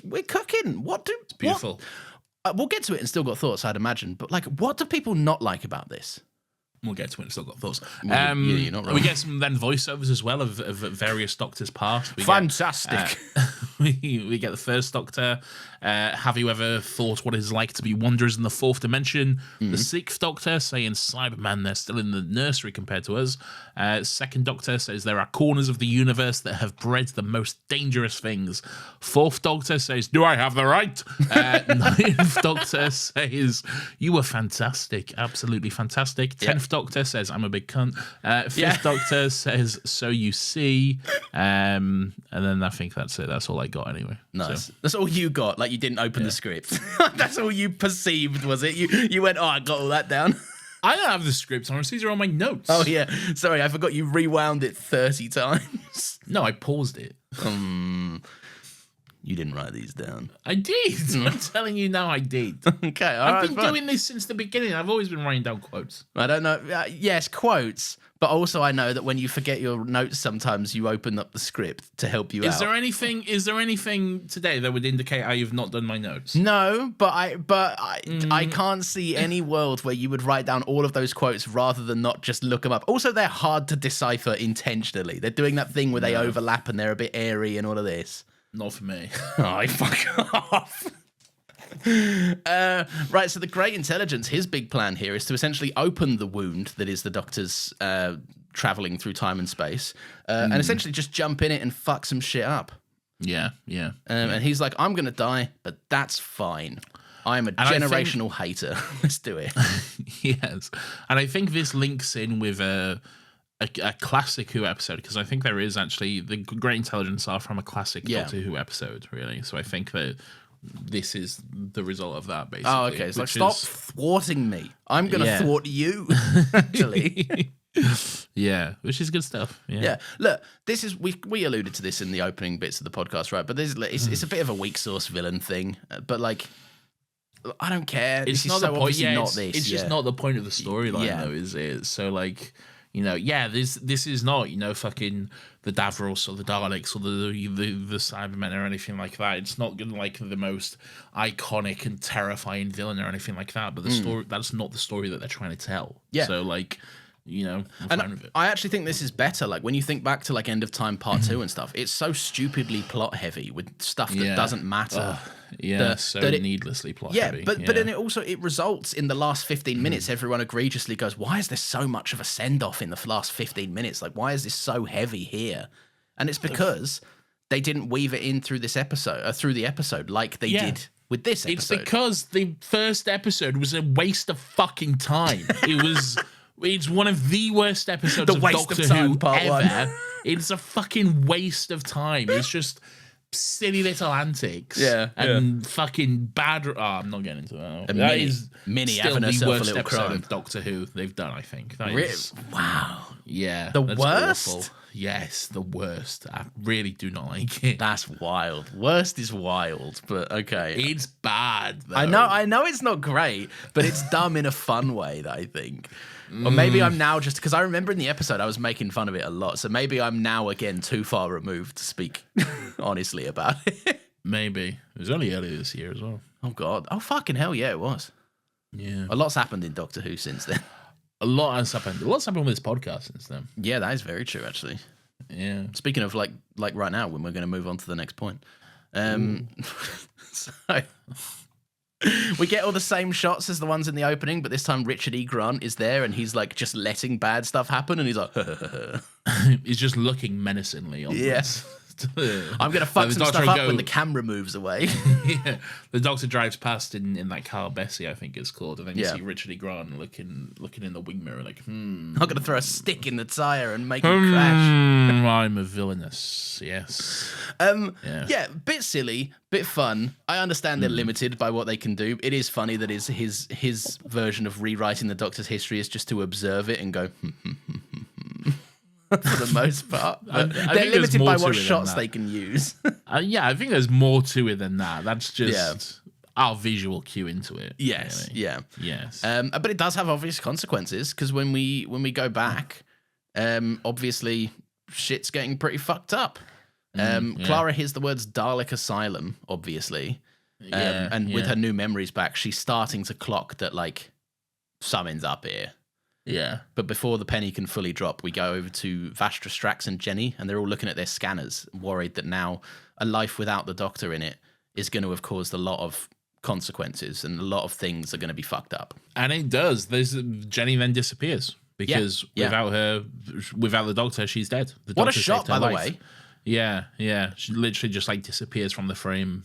we're cooking. It's
beautiful.
We'll get to it and still got thoughts, I'd imagine. But like, what do people not like about this?
We'll get to it and still got thoughts.
You're not wrong.
We get some then voiceovers as well of various Doctors past.
Fantastic.
We get the first Doctor. Have you ever thought what it's like to be wanderers in the fourth dimension? Mm-hmm. The sixth Doctor saying Cyberman, they're still in the nursery compared to us. Second Doctor says there are corners of the universe that have bred the most dangerous things. Fourth Doctor says, do I have the right? Ninth Doctor says, you were fantastic, absolutely fantastic. 10th Doctor says, I'm a big cunt. Fifth Doctor says, so you see. And then I think that's it. That's all I got anyway.
Nice.
So.
That's all you got. Like you didn't open the script. That's all you perceived, was it? You went, I got all that down.
I don't have the script on. These are on my notes.
Oh, yeah. Sorry, I forgot you rewound it 30 times.
No, I paused it.
You didn't write these down.
I did. I'm telling you now I did.
Okay,
I've been doing this since the beginning. I've always been writing down quotes.
I don't know. Yes, quotes. But also I know that when you forget your notes, sometimes you open up the script to help you out.
Is there anything today that would indicate how you've not done my notes?
No, but I can't see any world where you would write down all of those quotes rather than not just look them up. Also, they're hard to decipher intentionally. They're doing that thing where they overlap and they're a bit airy and all of this.
Not for me.
Oh, fuck off. Right, so the Great Intelligence, his big plan here is to essentially open the wound that is the Doctor's traveling through time and space, and essentially just jump in it and fuck some shit up.
Yeah.
And he's like, I'm going to die, but that's fine. I'm a generational hater. Let's do it.
Yes. And I think this links in with a classic Who episode, because I think there is actually the Great Intelligence are from a classic Doctor Who episode, really. So I think that this is the result of that, basically.
Oh, okay. It's like, stop thwarting me. I'm going to thwart you, actually.
Yeah, which is good stuff.
Yeah. Look, this is we alluded to this in the opening bits of the podcast, right? But it's a bit of a weak source villain thing. But like, I don't care.
It's
this
not
is
the
so
point.
obviously
Yeah,
not this.
it's just not the point of the storyline, though, is it? So like, this is not fucking the Davros or the Daleks or the Cybermen or anything like that. It's not gonna like the most iconic and terrifying villain or anything like that. But the story, that's not the story that they're trying to tell.
Yeah.
So like, I'm fine with it.
I actually think this is better. Like when you think back to like End of Time Part 2 and stuff, it's so stupidly plot heavy with stuff that doesn't matter.
Needlessly plot heavy.
But then it results in the last 15 minutes, everyone egregiously goes, why is there so much of a send-off in the last 15 minutes? Like, why is this so heavy here? And it's because they didn't weave it in through this episode, through the episode, like they did with this episode.
It's because the first episode was a waste of fucking time. It's one of the worst episodes of Doctor Who ever. It's a fucking waste of time. It's just silly little antics. And fucking bad. Oh, I'm not getting into that. That is
Minnie
still
having
the
herself
worst
a little
episode
crime
of Doctor Who they've done, I think. That is,
wow.
Yeah.
The
that's
worst?
awful. Yes, the worst. I really do not like it.
That's wild. Worst is wild, but okay.
It's bad, though.
I know it's not great, but it's dumb in a fun way, I think. Or maybe I'm now just because I remember in the episode I was making fun of it a lot, so maybe I'm now again too far removed to speak honestly about it.
Maybe. It was only earlier this year as well.
Oh god. Oh fucking hell yeah, it was.
Yeah.
A lot's happened in Doctor Who since then.
A lot has happened. A lot's happened with this podcast since then.
Yeah, that is very true actually.
Yeah.
Speaking of like right now when we're going to move on to the next point. So we get all the same shots as the ones in the opening, but this time Richard E. Grant is there and he's like just letting bad stuff happen and he's like
he's just looking menacingly on
this. I'm going to fuck some stuff up when the camera moves away.
Yeah. The Doctor drives past in that car, Bessie, I think it's called, and then you see Richard E. Grant looking in the wing mirror like, I'm
going to throw a stick in the tyre and make him crash.
I'm a villainous, yes.
Yeah, bit silly, bit fun. I understand they're limited by what they can do. It is funny that his version of rewriting the Doctor's history is just to observe it and go, for the most part. They're limited by what shots they can use.
I think there's more to it than that. That's just our visual cue into it.
Yes,
really. Yes.
But it does have obvious consequences because when we go back, obviously shit's getting pretty fucked up. Clara hears the words Dalek Asylum, obviously. With her new memories back, she's starting to clock that like something's up here.
Yeah.
But before the penny can fully drop, we go over to Vastra, Strax, and Jenny, and they're all looking at their scanners, worried that now a life without the Doctor in it is going to have caused a lot of consequences and a lot of things are going to be fucked up.
And it does. Jenny then disappears because without the Doctor, she's dead.
What a shot, by the way.
Yeah. She literally just like disappears from the frame.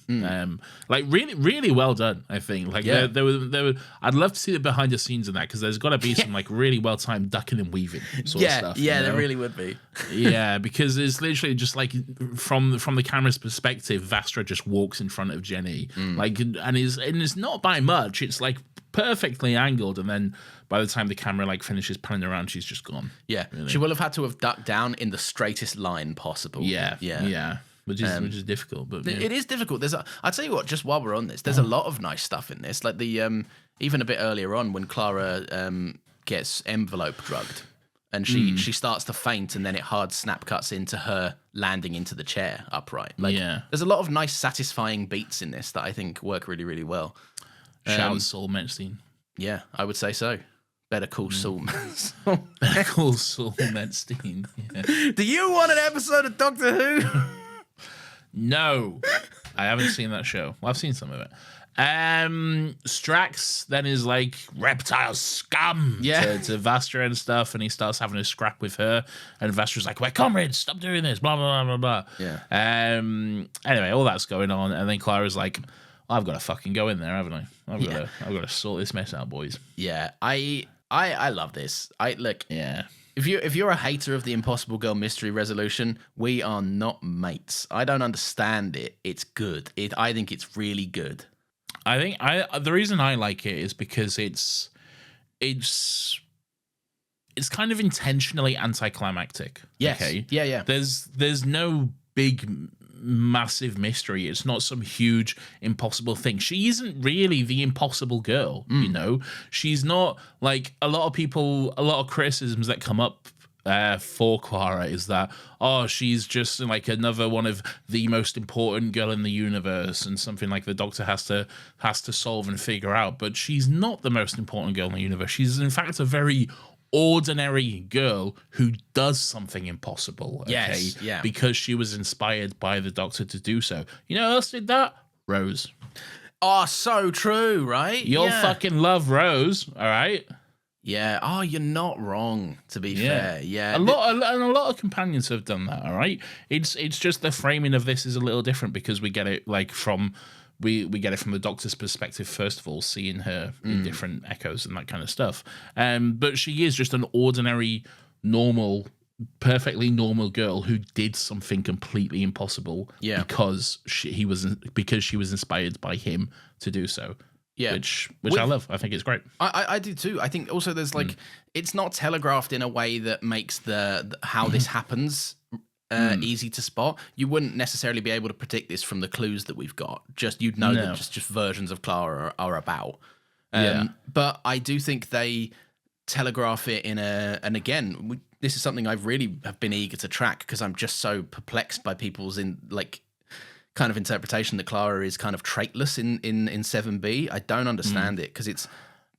Like really, really well done. I think. Like there were. I'd love to see the behind the scenes in that because there's got to be some like really well timed ducking and weaving sort of stuff.
Yeah, there really would be.
Yeah, because it's literally just like from the camera's perspective, Vastra just walks in front of Jenny, like, and it's not by much. It's like perfectly angled, and then by the time the camera like finishes panning around, she's just gone.
Yeah, really. She will have had to have ducked down in the straightest line possible.
Yeah. Which is difficult, but
it is difficult. I'll tell you what. Just while we're on this, there's a lot of nice stuff in this. Like the even a bit earlier on when Clara gets envelope drugged, and she starts to faint, and then it hard snap cuts into her landing into the chair upright. Like, there's a lot of nice, satisfying beats in this that I think work really, really well.
Shout out Saul Metzstein.
Yeah, I would say so. Better call Saul.
Better call Saul Metzstein. Yeah.
Do you want an episode of Doctor Who?
No, I haven't seen that show. Well, I've seen some of it. Strax then is like reptile scum to Vastra and stuff, and he starts having a scrap with her, and Vastra's like, "We're comrades, stop doing this," blah blah blah blah blah.
Yeah.
Anyway, all that's going on, and then Clara's like, "I've got to fucking go in there, haven't I? I've got to sort this mess out, boys."
Yeah, I love this.
Yeah.
If you're a hater of the Impossible Girl mystery resolution, we are not mates. I don't understand it. It's good. I think it's really good.
I think the reason I like it is because it's kind of intentionally anticlimactic.
Yes.
Okay.
Yeah.
There's no big massive mystery. It's not some huge impossible thing. She isn't really the impossible girl, you know? She's not like a lot of criticisms that come up for Clara is that, oh, she's just like another one of the most important girl in the universe and something like the Doctor has to solve and figure out. But she's not the most important girl in the universe. She's in fact a very ordinary girl who does something impossible. Okay?
Yes, yeah.
Because she was inspired by the Doctor to do so. You know who else did that? Rose.
Oh, so true, right?
You'll fucking love Rose, all right?
Yeah. Oh, you're not wrong, to be fair. Yeah.
A lot of companions have done that, all right? It's just the framing of this is a little different because we get it like from we get it from the Doctor's perspective, first of all, seeing her in different echoes and that kind of stuff. But she is just an ordinary, normal, perfectly normal girl who did something completely impossible because she was inspired by him to do so. Yeah, which I love. I think it's great.
I do too. I think also there's like it's not telegraphed in a way that makes the how this happens easy to spot. You wouldn't necessarily be able to predict this from the clues that we've got. You'd know that just versions of Clara are about. But I do think they telegraph it in and again, this is something I really have been eager to track because I'm just so perplexed by people's kind of interpretation that Clara is kind of traitless in 7B. I don't understand it because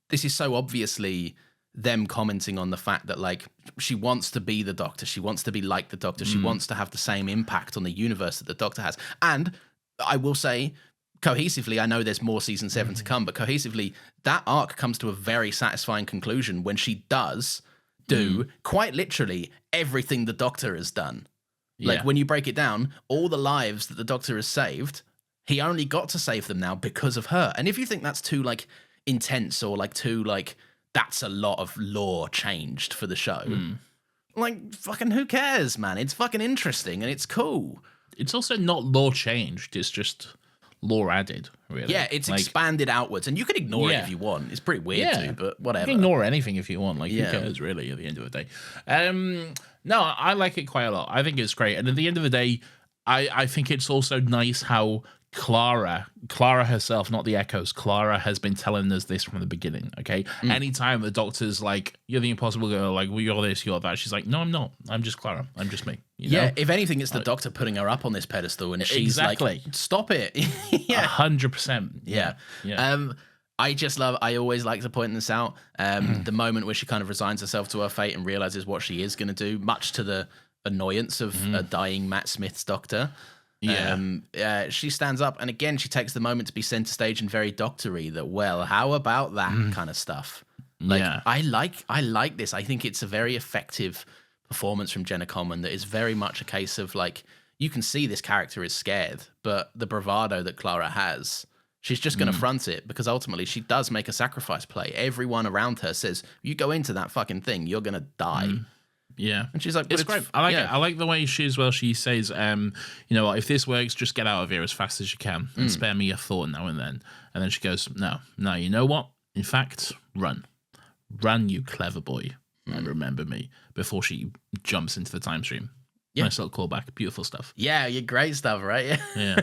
this is so obviously them commenting on the fact that like she wants to be the Doctor, she wants to be like the Doctor, she wants to have the same impact on the universe that the Doctor has. And I will say cohesively, I know there's more season 7 to come, but cohesively that arc comes to a very satisfying conclusion when she does do quite literally everything the Doctor has done. Like when you break it down, all the lives that the Doctor has saved, he only got to save them now because of her. And if you think that's too like intense or like too like that's a lot of lore changed for the show, like fucking who cares, man? It's fucking interesting and it's cool.
It's also not lore changed. It's just lore added, really.
Yeah, it's like, expanded outwards, and you can ignore it if you want. It's pretty weird too, but whatever.
You can ignore anything if you want. Like, who cares, really, at the end of the day? No, I like it quite a lot. I think it's great. And at the end of the day, I think it's also nice how Clara herself, not the Echoes, Clara has been telling us this from the beginning, okay? Anytime the Doctor's like, you're the impossible girl, like, well, you're this, you're that, she's like, no, I'm not. I'm just Clara. I'm just me. You know?
If anything, it's the Doctor putting her up on this pedestal, and she's like, stop it.
100%. Yeah.
I always like to point this out, the moment where she kind of resigns herself to her fate and realizes what she is going to do, much to the annoyance of a dying Matt Smith's Doctor. She stands up, and again, she takes the moment to be center stage and very doctory. That, well, how about that kind of stuff? Like, I like this. I think it's a very effective performance from Jenna Coleman. That is very much a case of like, you can see this character is scared, but the bravado that Clara has, she's just going to front it because ultimately she does make a sacrifice play. Everyone around her says, "You go into that fucking thing, you're going to die."
Yeah,
and she's like,
it's great. I like it. I like the way she says, you know, if this works, just get out of here as fast as you can and spare me a thought now and then. And then she goes, no, you know what? In fact, run, you clever boy, and remember me, before she jumps into the time stream. Yeah. Nice little callback. Beautiful stuff.
Yeah, you're great stuff, right?
Yeah.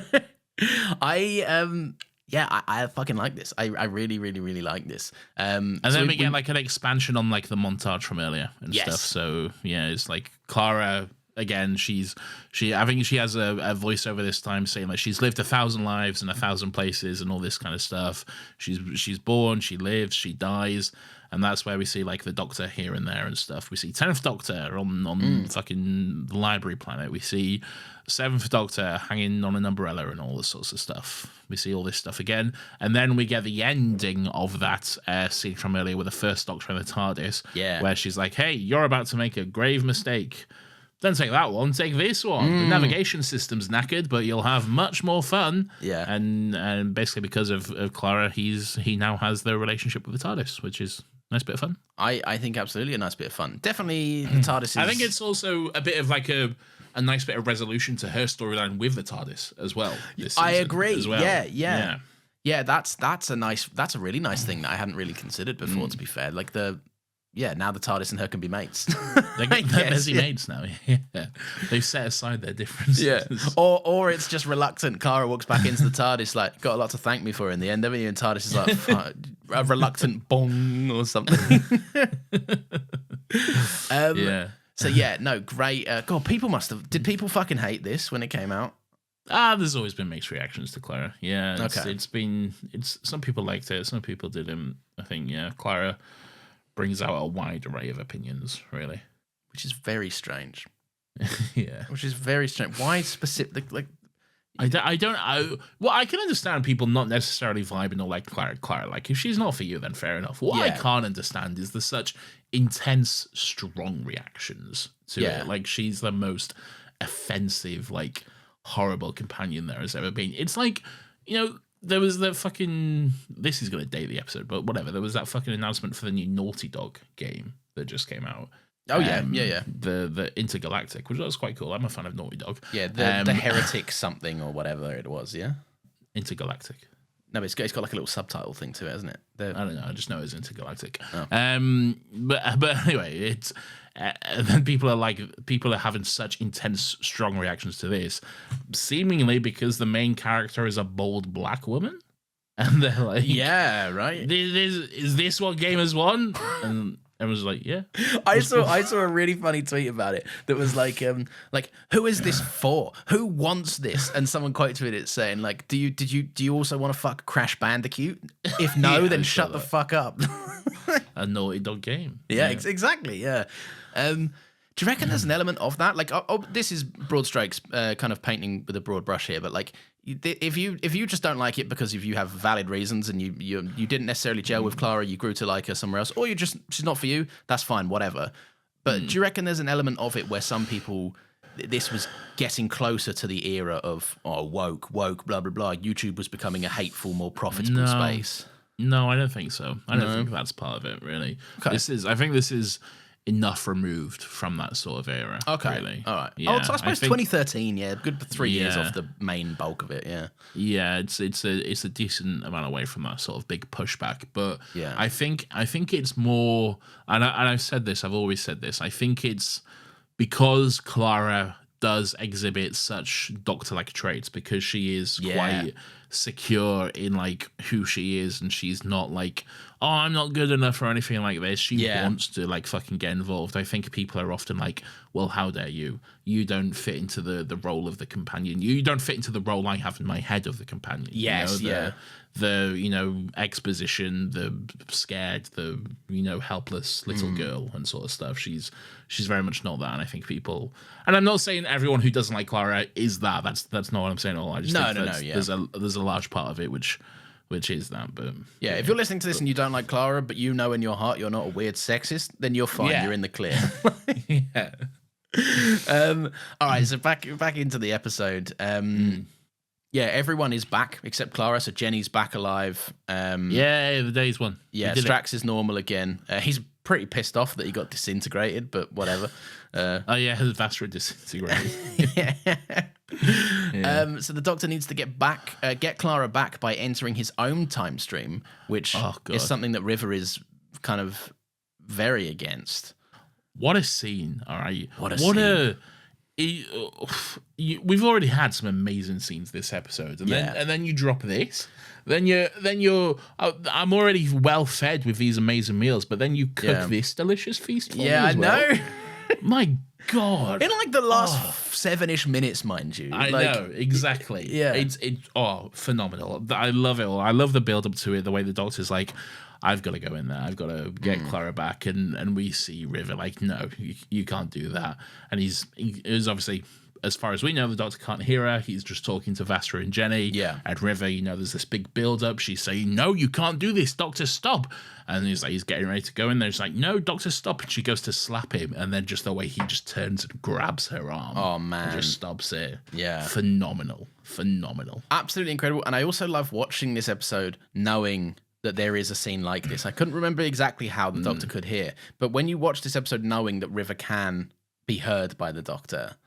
I fucking like this. I really, really, really like this.
And then we get like an expansion on like the montage from earlier and stuff. So yeah, it's like Clara again, I think she has a voiceover this time saying like she's lived 1,000 lives in 1,000 places and all this kind of stuff. She's born, she lives, she dies, and that's where we see like the Doctor here and there and stuff. We see 10th Doctor on fucking the library planet. We see 7th Doctor hanging on an umbrella and all this sorts of stuff. We see all this stuff again, and then we get the ending of that scene from earlier with the 1st Doctor in the TARDIS, where she's like, "Hey, you're about to make a grave mistake. Don't take that one, take this one. The navigation system's knackered, but you'll have much more fun."
Yeah.
And basically because of Clara, he now has the relationship with the TARDIS, which is a nice bit of fun.
I think absolutely a nice bit of fun. Definitely the TARDIS is...
I think it's also a bit of like a nice bit of resolution to her storyline with the TARDIS as well.
I agree. As well.
Yeah.
Yeah, that's a really nice thing that I hadn't really considered before, to be fair. Like now the TARDIS and her can be mates.
They're busy mates now. Yeah. They've set aside their differences.
Yeah. Or it's just reluctant. Clara walks back into the TARDIS like, got a lot to thank me for in the end, haven't you? And TARDIS is like, a reluctant bong or something. So yeah, no, great. God, did people fucking hate this when it came out?
There's always been mixed reactions to Clara. Yeah.
Okay.
It's some people liked it, some people didn't. I think, Clara brings out a wide array of opinions, really.
Which is very strange.
Yeah.
Which is very strange. Why specific? Like,
I can understand people not necessarily vibing or like Clara. Like, if she's not for you, then fair enough. What I can't understand is the such intense, strong reactions to it. Like, she's the most offensive, like, horrible companion there has ever been. It's like, there was the fucking... This is going to date the episode, but whatever. There was that fucking announcement for the new Naughty Dog game that just came out.
Oh, yeah.
The Intergalactic, which was quite cool. I'm a fan of Naughty Dog.
Yeah, the Heretic something or whatever it was, yeah?
Intergalactic.
No, but it's got like a little subtitle thing to it, hasn't it?
I don't know. I just know it's Intergalactic.
Oh.
But anyway, it's... then people are having such intense, strong reactions to this, seemingly because the main character is a bold black woman, and they're like,
"Yeah, right.
Is this what gamers want?" And everyone's like, "Yeah."
I saw a really funny tweet about it that was like who is this for? Who wants this? And someone quoted it saying like, "Do you also want to fuck Crash Bandicoot? If no, then shut the fuck up."
A Naughty Dog game.
Yeah. Exactly. Yeah. Do you reckon there's an element of that? Like, this is broad strokes, kind of painting with a broad brush here, but like, if you just don't like it because if you have valid reasons and you didn't necessarily gel with Clara, you grew to like her somewhere else, or she's not for you, that's fine, whatever. But do you reckon there's an element of it where some people, this was getting closer to the era of woke, blah blah blah? YouTube was becoming a hateful, more profitable space.
No, I don't think so. I don't think that's part of it, really. Okay. I think this is enough removed from that sort of era. Okay. Really.
All right. Yeah, I suppose 2013, good 3 years off the main bulk of it, yeah.
Yeah, it's a decent amount away from that sort of big pushback. But I think it's more, and I've always said this, I think it's because Clara does exhibit such Doctor-like traits, because she is quite secure in like who she is, and she's not like, oh, I'm not good enough or anything like this. She wants to like fucking get involved. I think people are often like, well, how dare you? You don't fit into the role of the companion. You don't fit into the role I have in my head of the companion.
Yes,
the exposition, the scared, the helpless little girl and sort of stuff. She's very much not that, and I think people, and I'm not saying everyone who doesn't like Clara is that. That's not what I'm saying at all. I just think there's a large part of it which is that. But
if you're listening to this and you don't like Clara, but you know in your heart you're not a weird sexist, then you're fine. You're in the clear. All right, so back into the episode. Everyone is back except Clara. So Jenny's back alive.
The day's one.
Yeah, Strax is normal again. He's pretty pissed off that he got disintegrated, but whatever.
His Vastra disintegrated.
So the Doctor needs to get Clara back by entering his own time stream, which is something that River is kind of very against.
What a scene! All right, we've already had some amazing scenes this episode, and then you drop this. Then you're. I'm already well fed with these amazing meals, but then you cook this delicious feast for me as well.
I know.
My God.
In like the last 7-ish minutes, mind you.
I know, exactly.
Yeah.
It's phenomenal. I love it all. I love the build up to it, the way the Doctor's like, I've got to go in there. I've got to get Clara back. And we see River like, no, you can't do that. And he is obviously, as far as we know, the Doctor can't hear her. He's just talking to Vastra and Jenny.
Yeah.
And River, there's this big build up. She's saying, no, you can't do this. Doctor, stop. And he's getting ready to go in there. She's like, no, Doctor, stop. And she goes to slap him. And then just the way he just turns and grabs her arm.
Oh, man.
And just stops it.
Yeah.
Phenomenal.
Absolutely incredible. And I also love watching this episode knowing that there is a scene like this. I couldn't remember exactly how the Doctor could hear. But when you watch this episode knowing that River can be heard by the Doctor,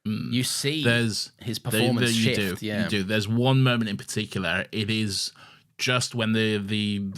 you see his performance shift. You do. There's one moment in particular. It is just when the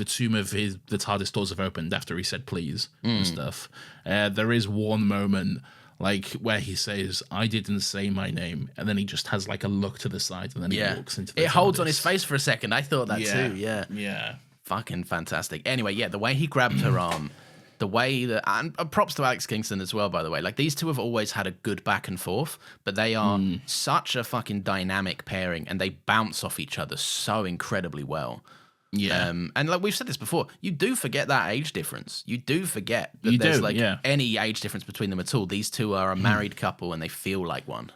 tomb of the TARDIS doors have opened after he said please and stuff. There is one moment like where he says, I didn't say my name, and then he just has like a look to the side and then he walks into the TARDIS. Holds on his face for a second. I thought that too.
Yeah.
Fucking fantastic. Anyway, the way he grabbed her arm, the way that, and props to Alex Kingston as well, by the way. Like, these two have always had a good back and forth, but they are such a fucking dynamic pairing, and they bounce off each other so incredibly well.
Yeah.
And like we've said this before, you do forget that age difference. You do forget that there's any age difference between them at all. These two are a married couple, and they feel like one.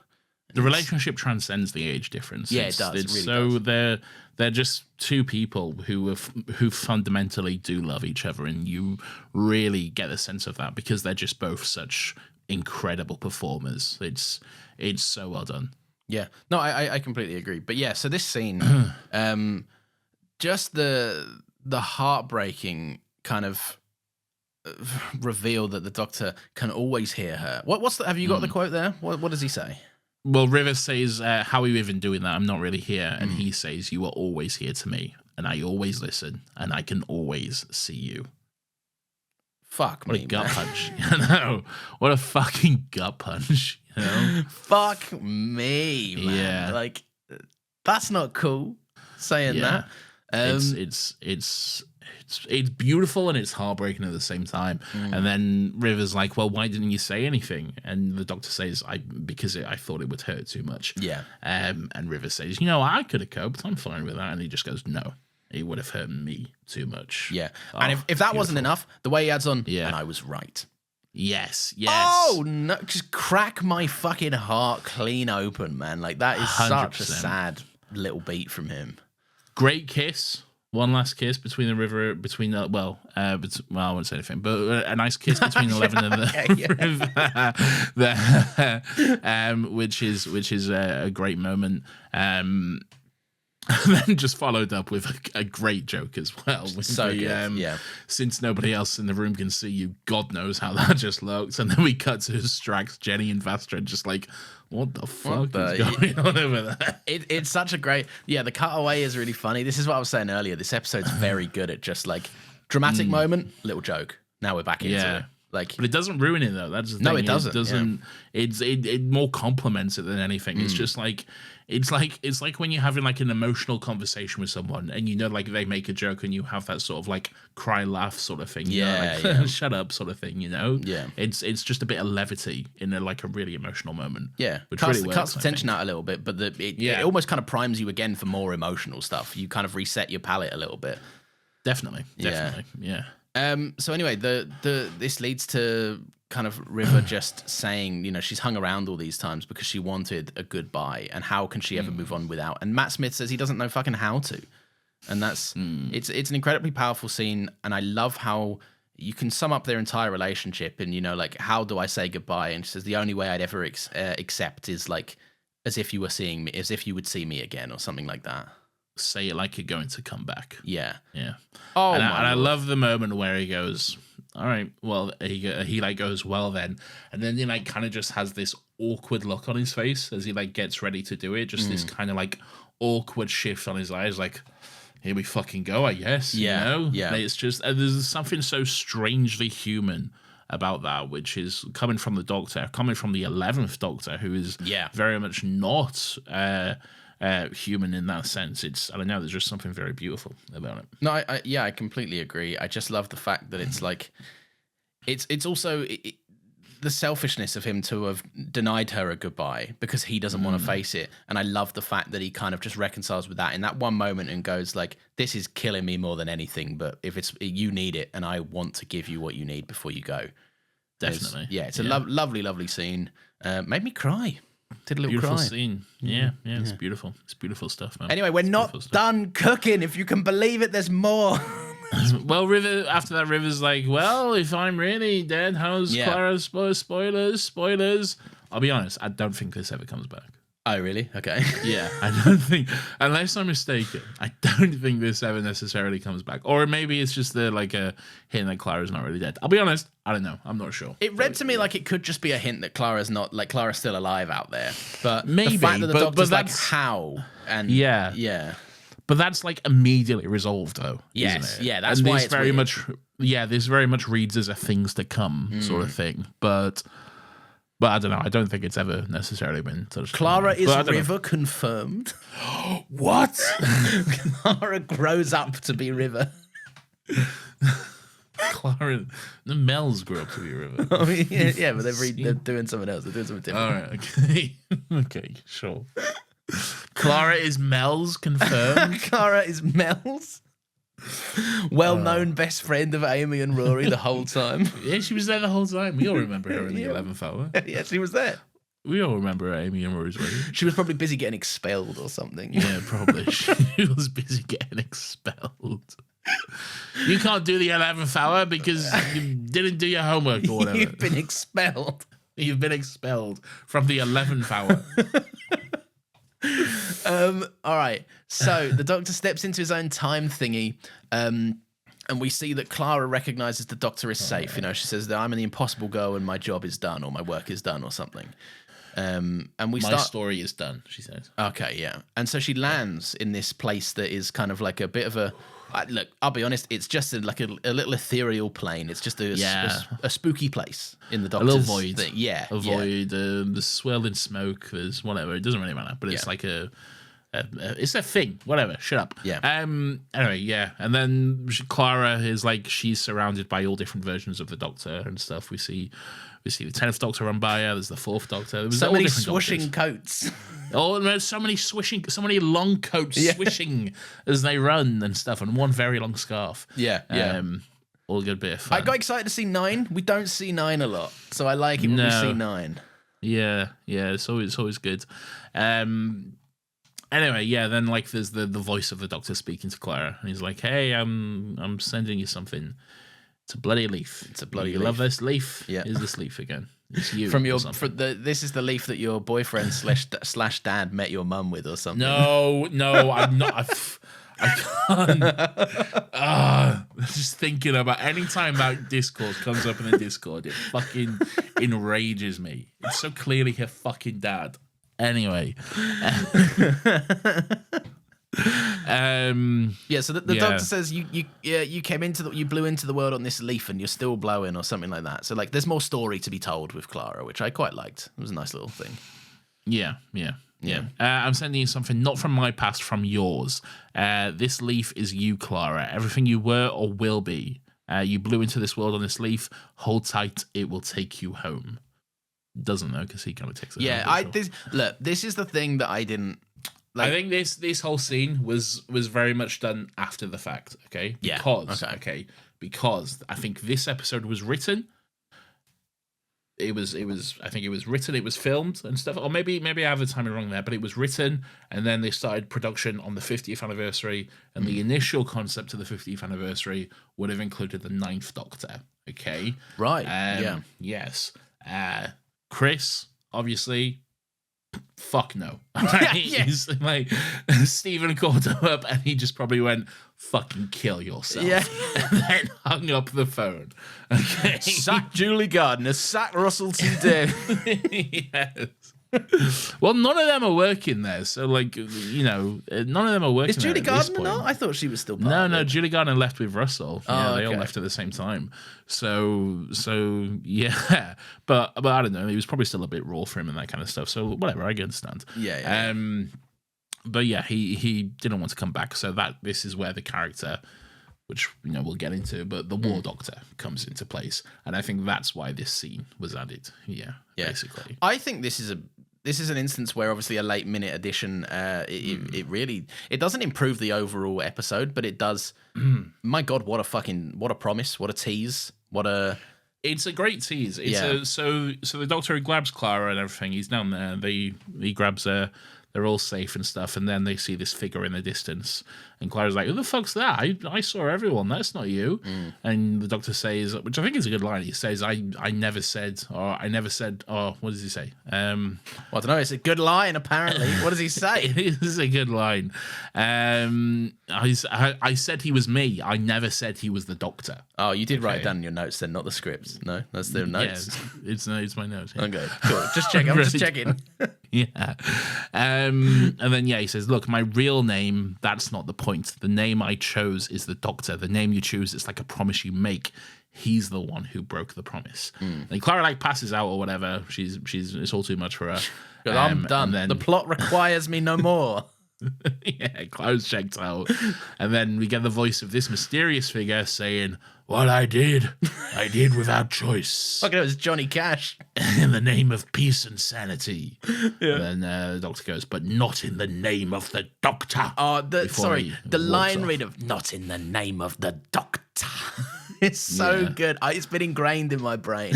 The relationship transcends the age difference.
Yeah, it does. It really
does. They're just two people who fundamentally do love each other, and you really get a sense of that because they're just both such incredible performers. It's so well done.
Yeah, no, I completely agree. But yeah, so this scene, just the heartbreaking kind of reveal that the Doctor can always hear her. What's the? Have you got the quote there? What does he say?
Well, River says, how are you even doing that? I'm not really here. And he says, you are always here to me, and I always listen, and I can always see you.
Fuck
what
me,
a gut
man.
punch. I know. What a fucking gut punch. You know?
Fuck me, man.
Yeah.
Like, that's not cool saying that.
It's beautiful and it's heartbreaking at the same time. And then River's like, well, why didn't you say anything? And the Doctor says, because I thought it would hurt too much.
Yeah.
And River says, I could have coped. I'm fine with that. And he just goes, no, it would have hurt me too much.
Yeah. And if that wasn't enough, the way he adds on, and I was right.
Yes.
Oh, no. Just crack my fucking heart clean open, man. Like, that is
100%.
such a sad little beat from him.
Great kiss. One last kiss between the River, I won't say anything, but a nice kiss between Eleven and the River, which is a great moment. And then just followed up with a great joke as well.
So good,
Since nobody else in the room can see you, God knows how that just looked. And then we cut to Strax, Jenny, and Vastra, just like, what the fuck is going on over there?
It's such a great... Yeah, the cutaway is really funny. This is what I was saying earlier. This episode's very good at just, like, dramatic moment, little joke. Now we're back into it. Like,
but it doesn't ruin it, though. That's the thing.
No, it doesn't.
It more complements it than anything. It's just like... It's like when you're having like an emotional conversation with someone and like they make a joke and you have that sort of like cry laugh sort of thing. Shut up sort of thing,
Yeah.
It's just a bit of levity in a really emotional moment.
Yeah.
Which
cuts
really works,
the tension out a little bit, but it almost kind of primes you again for more emotional stuff. You kind of reset your palette a little bit.
Definitely. Yeah.
So anyway, this leads to kind of River just saying, she's hung around all these times because she wanted a goodbye, and how can she ever move on without? And Matt Smith says he doesn't know fucking how to, and that's it's an incredibly powerful scene, and I love how you can sum up their entire relationship and like, how do I say goodbye? And she says the only way I'd ever accept is like as if you were seeing me, as if you would see me again, or something like that.
Say it like you're going to come back.
Yeah.
Oh, and I love the moment where he goes, all right, well, he like goes, well then, and then he like kind of just has this awkward look on his face as he like gets ready to do it, just this kind of like awkward shift on his eyes, like, here we fucking go, I guess.
Yeah.
And it's just there's something so strangely human about that, which is coming from the Doctor, coming from the 11th Doctor, who is very much not human in that sense. I don't know, there's just something very beautiful about it.
No, I completely agree. I just love the fact that it's like, it's also the selfishness of him to have denied her a goodbye because he doesn't want to face it. And I love the fact that he kind of just reconciles with that in that one moment and goes like, this is killing me more than anything, but if you need it and I want to give you what you need before you go.
Definitely.
It's a lovely scene. Made me cry. Did a little
beautiful
cry.
Scene. Yeah, it's beautiful. It's beautiful stuff, man.
Anyway, we're not done cooking. If you can believe it, there's more.
Well, River, after that, River's like, well, if I'm really dead, how's Clara? Spoilers. I'll be honest, I don't think this ever comes back.
Oh, really? Okay.
Yeah, I don't think, unless I'm mistaken, I don't think this ever necessarily comes back. Or maybe it's just a hint that Clara's not really dead. I'll be honest, I don't know. I'm not sure.
It read to me like it could just be a hint that Clara's still alive out there. But
maybe,
the fact that the doctor's
but
like, how? And
yeah. But that's like immediately resolved, though.
Yes,
isn't it?
yeah, that's
and
why
this
it's
very
weird.
much. Yeah, this very much reads as a things to come sort of thing. But I don't know. I don't think it's ever necessarily been touched.
Clara is River confirmed.
What?
Clara grows up to be River.
Clara, the Mel's grew up to be River.
Oh, yeah, but they're doing something else. They're doing something different.
All right, okay, okay, sure. Clara is Mel's confirmed.
Clara is Mel's well-known best friend of Amy and Rory the whole time.
Yeah, she was there the whole time. We all remember her in the 11th hour.
Yeah, she was there.
We all remember Amy and Rory's wedding.
She was probably busy getting expelled or something.
Yeah, probably. She was busy getting expelled. You can't do the 11th hour because you didn't do your homework or whatever.
You've been expelled.
You've been expelled from the 11th hour.
All right. So the Doctor steps into his own time thingy, and we see that Clara recognizes the Doctor is safe. You know, she says that I'm an impossible girl and my job is done or my work is done or something. And my
story is done, she says.
Okay, yeah. And so she lands in this place that is kind of like a bit of a. Look, I'll be honest. It's just a little ethereal plane. It's just a spooky place in the Doctor's
a little void.
thing. Yeah,
a void. The swirling smoke. There's whatever. It doesn't really matter. But it's like it's a thing. Whatever. Shut up.
Yeah.
Anyway, yeah. And then Clara is like she's surrounded by all different versions of the Doctor and stuff. We see the 10th Doctor run by her. There's the 4th Doctor. There was
so
all
many
different
swooshing
Doctors.
coats.
Oh, there's so many swishing, so many long coats swishing as they run and stuff, and one very long scarf.
Yeah.
All a good bit of fun.
I got excited to see 9. We don't see 9 a lot, so I like it when we see 9.
Yeah, it's always good. Anyway, yeah, then like there's the voice of the Doctor speaking to Clara, and he's like, "Hey, I'm sending you something. It's a bloody leaf.
It's a bloody
you
leaf.
love this leaf?
Yeah.
Is this leaf again? It's you
From this is the leaf that your boyfriend slash dad met your mum with or something.
No, I'm not. I can't. Just thinking about any time that discourse comes up in the Discord, it fucking enrages me. It's so clearly her fucking dad. Anyway.
So the Doctor says you came into you blew into the world on this leaf and you're still blowing or something like that. So like there's more story to be told with Clara, which I quite liked. It was a nice little thing.
Yeah. I'm sending you something not from my past, from yours. This leaf is you, Clara. Everything you were or will be. You blew into this world on this leaf. Hold tight. It will take you home. Doesn't though, because he kind of takes it.
Yeah, this is the thing that I didn't.
I think this whole scene was very much done after the fact. Okay. Because I think this episode was written. It was written, it was filmed and stuff, or maybe I have the timing wrong there, but it was written and then they started production on the 50th anniversary, and the initial concept of the 50th anniversary would have included the 9th Doctor. Okay,
right?
Yes. Chris, obviously, fuck no. He's like Stephen called him up and he just probably went, fucking kill yourself. Yeah. And then hung up the phone. Okay.
Sack Julie Gardner, sack Russell T. Davies.
Yes. Well, none of them are working there, so like none of them are working.
Is Julie Gardner not? I thought she was still part
No, Julie Gardner left with Russell.
Oh,
yeah, they all left at the same time. So yeah, but I don't know. He was probably still a bit raw for him and that kind of stuff. So whatever, I understand.
Yeah.
But yeah, he didn't want to come back. So this is where the character which we'll get into, but the War Doctor comes into place, and I think that's why this scene was added. Yeah, basically.
I think this is an instance where obviously a late minute addition, it doesn't improve the overall episode, but it does. My God, what a promise, what a tease,
It's a great tease. So the Doctor grabs Clara and everything. He's down there. He grabs her. They're all safe and stuff, and then they see this figure in the distance, and Clara's like, "Who the fuck's that? I saw everyone. That's not you." And the Doctor says, which I think is a good line. He says, "I never said," or what does he say?
Well, I don't know. It's a good line, apparently. What does he say?
It is a good line. I said he was me. I never said he was the Doctor.
Oh, you did write it down in your notes then, not the scripts. No, that's the notes.
Yeah, it's my notes. Yeah.
Okay, cool. Just checking. I'm just checking.
Yeah. And then, he says, look, my real name, that's not the point. The name I chose is the Doctor. The name you choose, it's like a promise you make. He's the one who broke the promise. And Clara passes out or whatever. She's it's all too much for her.
I'm done. Then, the plot requires me no more.
Yeah, Clara's checked out. And then we get the voice of this mysterious figure saying, what I did without choice.
Fucking it was Johnny Cash.
In the name of peace and sanity. Yeah. And then the Doctor goes, but not in the name of the Doctor.
Oh, the line read of not in the name of the Doctor. It's so good. It's been ingrained in my brain.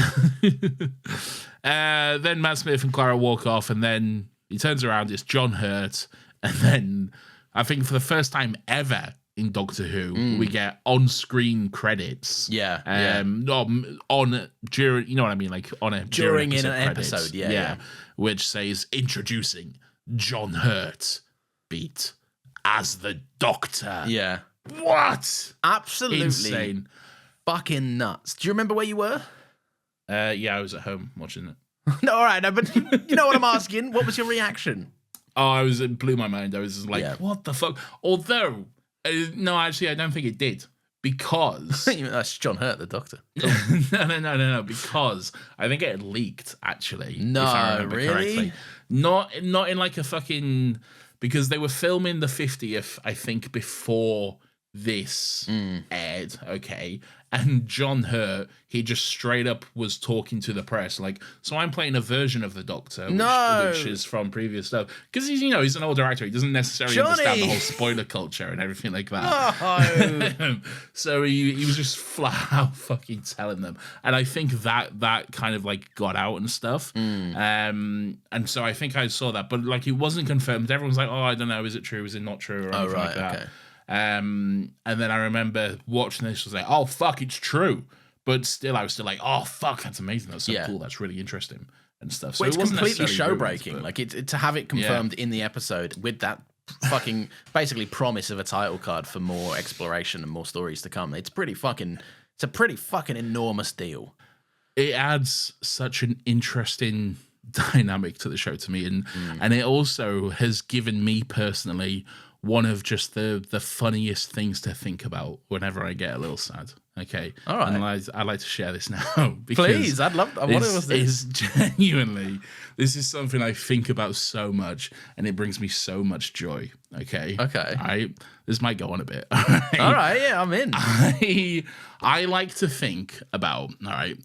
Then Matt Smith and Clara walk off, and then he turns around, it's John Hurt, and then I think for the first time ever in Doctor Who, we get on-screen credits.
Yeah.
During, you know what I mean, like
during an episode. Yeah.
Which says introducing John Hurt, beat as the Doctor.
Yeah.
What?
Absolutely
insane.
Fucking nuts. Do you remember where you were?
I was at home watching it.
No, all right, no, but you know what I'm asking. What was your reaction?
Oh, it blew my mind. I was just like, what the fuck? Although, no, actually, I don't think it did. Because...
That's John Hurt, the Doctor.
No, because I think it had leaked, actually.
No,
if I remember
really?
Correctly. Not in like a fucking... Because they were filming the 50th, I think, before this aired, okay? And John Hurt, he just straight up was talking to the press, like, so I'm playing a version of the Doctor, which is from previous stuff. Because he's an older actor. He doesn't necessarily understand the whole spoiler culture and everything like that.
No.
So he was just flat out fucking telling them. And I think that kind of like got out and stuff. And so I think I saw that, but like it wasn't confirmed. Everyone's like, oh, I don't know, is it true? Is it not true? Or anything like that. Okay. And then I remember watching this, was like, oh fuck, it's true. But still, I was still like, oh fuck, that's amazing. That's so cool. That's really interesting and stuff. So
well, it's completely show
ruined,
breaking. Like to have it confirmed in the episode with that fucking basically promise of a title card for more exploration and more stories to come. It's a pretty fucking enormous deal.
It adds such an interesting dynamic to the show to me, and it also has given me personally one of just the funniest things to think about whenever I get a little sad. Okay.
All right.
And I'd like to share this now.
Please, I'd love that. What was this?
Genuinely, this is something I think about so much, and it brings me so much joy. Okay.
Okay.
This might go on a bit.
All right. Yeah, I'm in.
I like to think about, I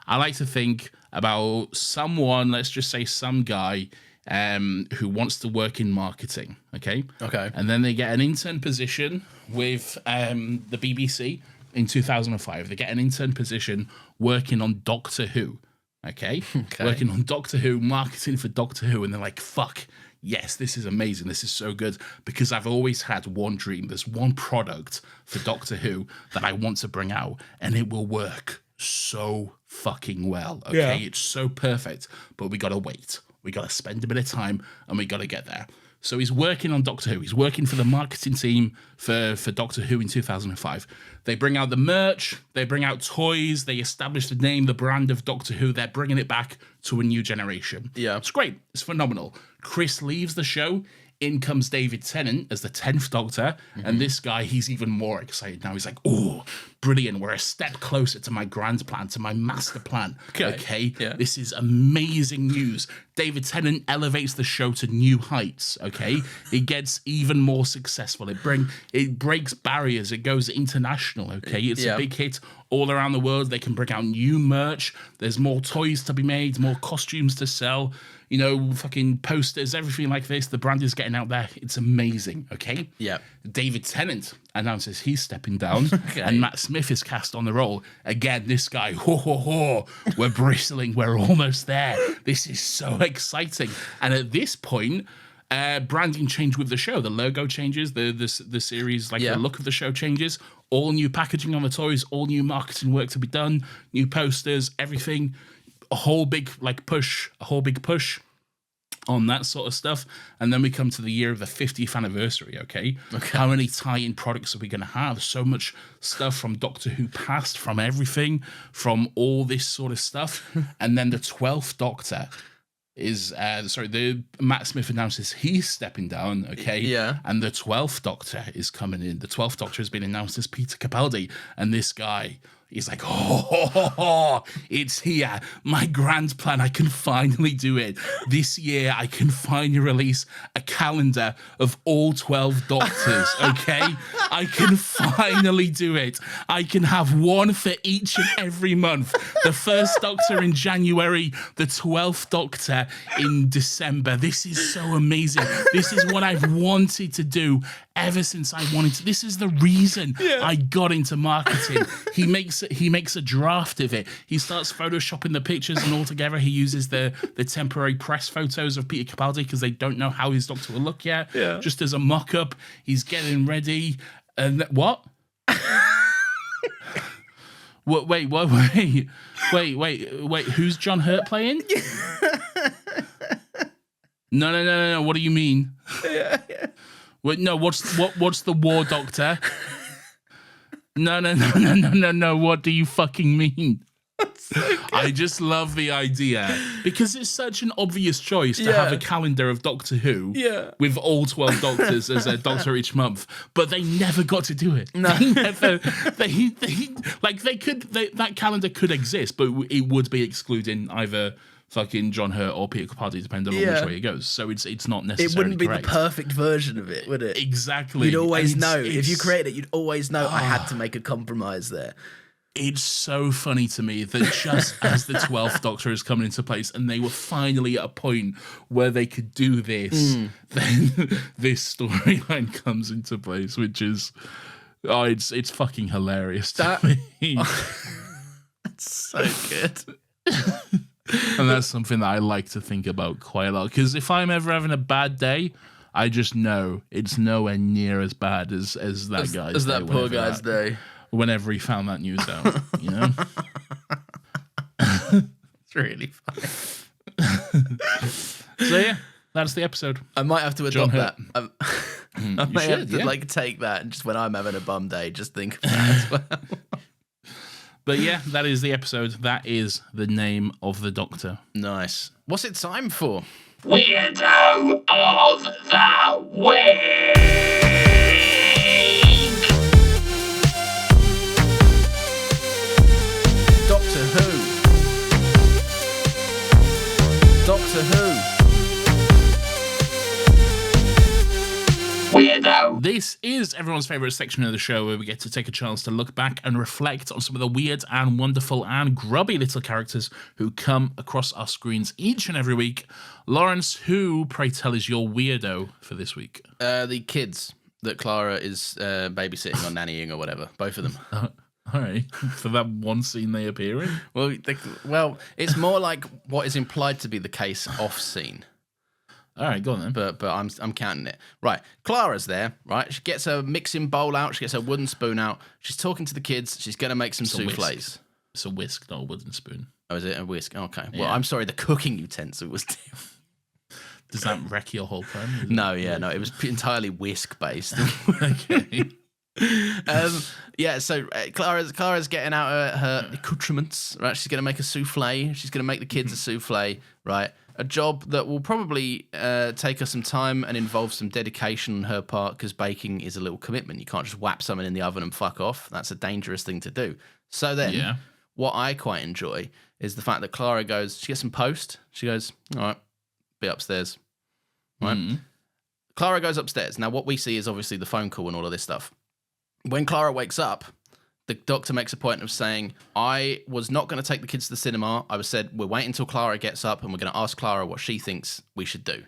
like to think about someone, let's just say some guy who wants to work in marketing, okay? And then they get an intern position with the BBC in 2005. They get an intern position working on Doctor Who, okay? Working on Doctor Who, marketing for Doctor Who, and they're like, fuck, yes, this is amazing. This is so good because I've always had one dream. There's one product for Doctor Who that I want to bring out, and it will work so fucking well, okay? Yeah. It's so perfect, but we got to wait. We got to spend a bit of time and we got to get there. So he's working on Doctor Who. He's working for the marketing team for Doctor Who in 2005. They bring out the merch. They bring out toys. They establish the name, the brand of Doctor Who. They're bringing it back to a new generation.
Yeah.
It's great. It's phenomenal. Chris leaves the show. In comes David Tennant as the 10th Doctor. And this guy, he's even more excited now. He's like, oh, brilliant. We're a step closer to my grand plan, to my master plan. Okay?
Yeah.
This is amazing news. David Tennant elevates the show to new heights, okay? It gets even more successful. It breaks barriers. It goes international, okay? It's a big hit all around the world. They can bring out new merch. There's more toys to be made, more costumes to sell, you know, fucking posters, everything like this. The brand is getting out there. It's amazing, okay?
Yeah.
David Tennant announces he's stepping down, and Matt Smith is cast on the role. Again, this guy, we're bristling. We're almost there. This is so exciting. And at this point, branding changed with the show. The logo changes. The series, the look of the show changes. All new packaging on the toys. All new marketing work to be done. New posters. Everything. A whole big push on that sort of stuff. And then we come to the year of the 50th anniversary, okay? How many tie-in products are we going to have? So much stuff from Doctor Who past, from everything, from all this sort of stuff. And then the 12th Doctor is, the Matt Smith announces he's stepping down, okay?
Yeah.
And the 12th Doctor is coming in. The 12th Doctor has been announced as Peter Capaldi. And this guy... he's like, it's here. My grand plan, I can finally do it. This year, I can finally release a calendar of all 12 Doctors, okay? I can finally do it. I can have one for each and every month. The first Doctor in January, the 12th Doctor in December. This is so amazing. This is what I've wanted to do ever since I wanted to. This is the reason I got into marketing. He makes a draft of it. He starts photoshopping the pictures, and altogether he uses the temporary press photos of Peter Capaldi because they don't know how his Doctor will look yet. Yeah. Just as a mock-up. He's getting ready. And what? Wait, who's John Hurt playing? No. What do you mean? Wait, no, what's the War Doctor? No. What do you fucking mean? So I just love the idea because it's such an obvious choice to have a calendar of Doctor Who with all 12 Doctors as a Doctor each month, but they never got to do it. No, that calendar could exist, but it would be excluding either fucking John Hurt or Peter Capaldi, depending on which way it goes. So it's not necessarily
it wouldn't be
correct.
The perfect version of it, would it?
Exactly.
You'd always know. If you create it, you'd always know I had to make a compromise there.
It's so funny to me that just as the 12th Doctor is coming into place and they were finally at a point where they could do this, then this storyline comes into place, which is, it's fucking hilarious to me.
That's so good.
And that's something that I like to think about quite a lot. Because if I'm ever having a bad day, I just know it's nowhere near as bad as that guy's
as that poor guy's day.
Whenever he found that news out, you know?
It's really funny.
So yeah, that's the episode.
I might have to adopt that. I may have to take that, and just when I'm having a bum day, just think of that as well.
But yeah, that is the episode. That is the name of the Doctor.
Nice. What's it time for?
Weirdo of the Week!
Doctor Who. Doctor Who.
Weirdo.
This is everyone's favourite section of the show where we get to take a chance to look back and reflect on some of the weird and wonderful and grubby little characters who come across our screens each and every week. Lawrence, who, pray tell, is your weirdo for this week?
The kids that Clara is babysitting or nannying or whatever. Both of them.
All right. For that one scene they appear in?
Well, it's more like what is implied to be the case off scene.
All right, go on then.
But I'm counting it. Right, Clara's there, right? She gets a mixing bowl out. She gets a wooden spoon out. She's talking to the kids. She's going to make some soufflés.
It's a whisk, not a wooden spoon.
Oh, is it a whisk? Okay. Well, I'm sorry, the cooking utensil was different.
Does that wreck your whole plan?
No, it was entirely whisk-based.
Okay.
So Clara's getting out her accoutrements, right? She's going to make a soufflé. She's going to make the kids a soufflé, right? a job that will probably take her some time and involve some dedication on her part, because baking is a little commitment. You can't just whap something in the oven and fuck off. That's a dangerous thing to do. So then, what I quite enjoy is the fact that Clara goes, she gets some post. She goes, all right, be upstairs. Right? Clara goes upstairs. Now, what we see is obviously the phone call and all of this stuff. When Clara wakes up, the doctor makes a point of saying, I was not going to take the kids to the cinema. I was said, we're waiting until Clara gets up and we're going to ask Clara what she thinks we should do.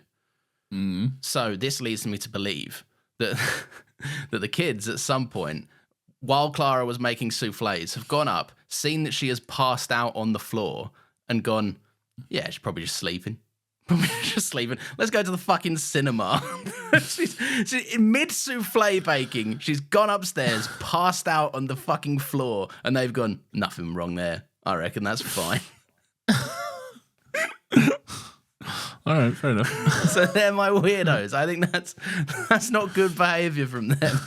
So this leads me to believe that, that the kids at some point, while Clara was making souffles, have gone up, seen that she has passed out on the floor and gone, yeah, she's probably just sleeping. Probably just sleeping. Let's go to the fucking cinema. she's in mid souffle baking. She's gone upstairs, passed out on the fucking floor, and they've gone, nothing wrong there. I reckon that's fine.
All right, fair enough.
So they're my weirdos. I think that's not good behaviour from them.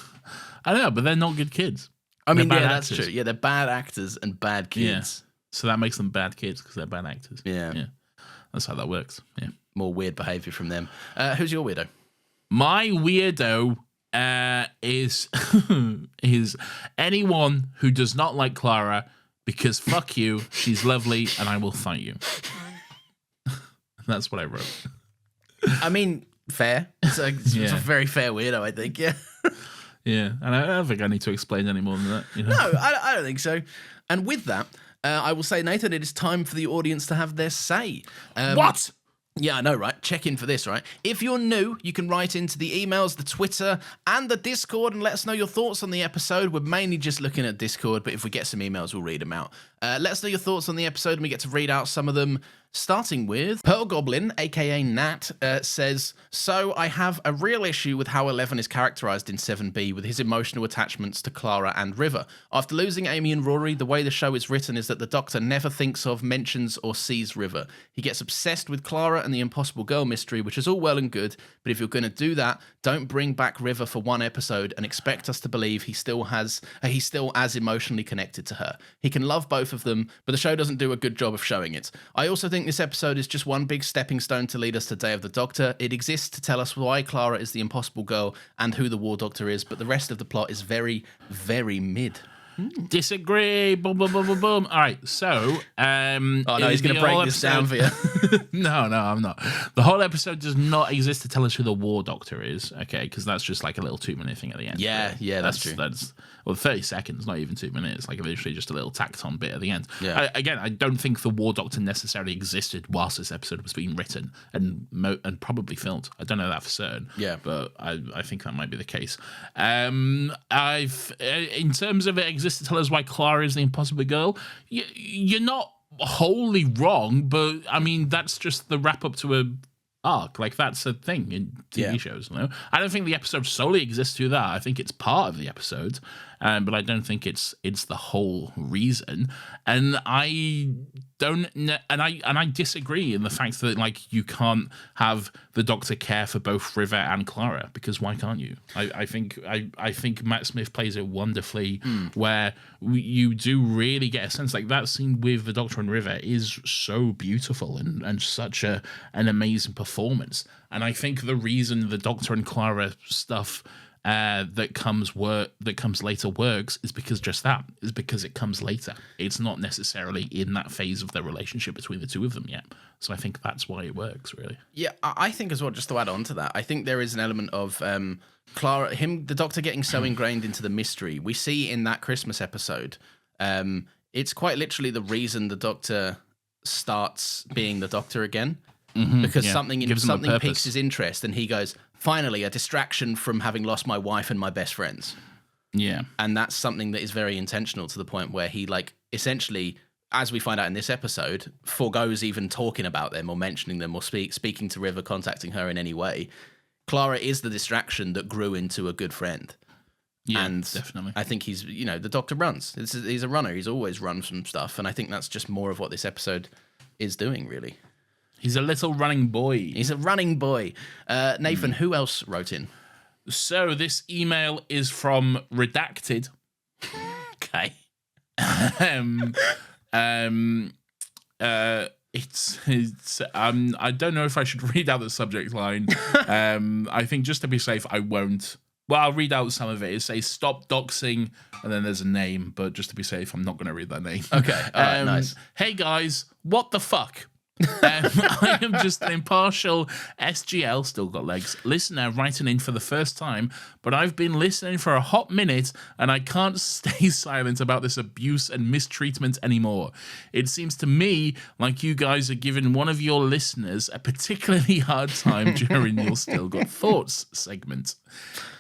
I know, but they're not good kids.
I mean, yeah, that's true. Yeah, they're bad actors and bad kids.
Yeah. So that makes them bad kids because they're bad actors.
Yeah.
That's how that works. Yeah.
More weird behaviour from them. Who's your weirdo?
My weirdo is is anyone who does not like Clara because fuck you, she's lovely and I will fight you. That's what I wrote.
I mean, fair. It's a very fair weirdo, I think. Yeah.
Yeah, and I don't think I need to explain any more than that. You know?
No, I don't think so. And with that, I will say, Nathan, it is time for the audience to have their say.
What?
Yeah, I know, right? Check in for this, right? If you're new, you can write into the emails, the Twitter, and the Discord and let us know your thoughts on the episode. We're mainly just looking at Discord, but if we get some emails, we'll read them out. Let us know your thoughts on the episode, and we get to read out some of them. Starting with Pearl Goblin, aka Nat, says, so I have a real issue with how 11 is characterized in 7B with his emotional attachments to Clara and River. After losing Amy and Rory, the way the show is written is that the Doctor never thinks of, mentions, or sees River. He gets obsessed with Clara and the Impossible Girl mystery, which is all well and good, but if you're going to do that, don't bring back River for one episode and expect us to believe he's still as emotionally connected to her. He can love both of them, but the show doesn't do a good job of showing it. I also think this episode is just one big stepping stone to lead us to Day of the Doctor. It exists to tell us why Clara is the Impossible Girl and who the War Doctor is, but the rest of the plot is very, very mid.
Disagree. Boom, boom, boom, boom, boom. All right, so
oh no, he's going to break this down for you.
No, I'm not. The whole episode does not exist to tell us who the War Doctor is, okay? Because that's just like a little 2-minute thing at the end.
Yeah, that's true.
That's 30 seconds, not even 2 minutes. Like literally just a little tacked on bit at the end.
Yeah.
I don't think the War Doctor necessarily existed whilst this episode was being written and probably filmed. I don't know that for certain.
Yeah,
but I think that might be the case. In terms of it exists to tell us why Clara is the Impossible Girl, you're not wholly wrong, but I mean that's just the wrap up to a arc. Like that's a thing in TV shows. You know? I don't think the episode solely exists to that. I think it's part of the episode, but I don't think it's the whole reason. And I disagree in the fact that like you can't have the Doctor care for both River and Clara, because why can't you? I think Matt Smith plays it wonderfully, where you do really get a sense like that scene with the Doctor and River is so beautiful and such an amazing performance. And I think the reason the Doctor and Clara stuff that comes later works is because it comes later. It's not necessarily in that phase of the relationship between the two of them yet. So I think that's why it works, really. Yeah,
I think as well, just to add on to that, I think there is an element of Clara, the Doctor getting so ingrained into the mystery. We see in that Christmas episode, it's quite literally the reason the Doctor starts being the Doctor again. Because something piques his interest and he goes, finally, a distraction from having lost my wife and my best friends.
Yeah.
And that's something that is very intentional to the point where he, like, essentially, as we find out in this episode, forgoes even talking about them or mentioning them or speaking to River, contacting her in any way. Clara is the distraction that grew into a good friend.
Yeah,
and
definitely.
I think he's, the Doctor runs. He's a runner. He's always run some stuff. And I think that's just more of what this episode is doing, really.
He's a little running boy.
He's a running boy. Nathan, who else wrote in?
So this email is from Redacted.
Okay.
It's I don't know if I should read out the subject line. I think just to be safe, I won't. Well, I'll read out some of it. It says "Stop doxing," and then there's a name. But just to be safe, I'm not going to read that name.
Okay. All right, nice.
Hey guys, what the fuck? I am just an impartial SGL, still got legs, listener writing in for the first time, but I've been listening for a hot minute and I can't stay silent about this abuse and mistreatment anymore. It seems to me like you guys are giving one of your listeners a particularly hard time during your Still Got Thoughts segment.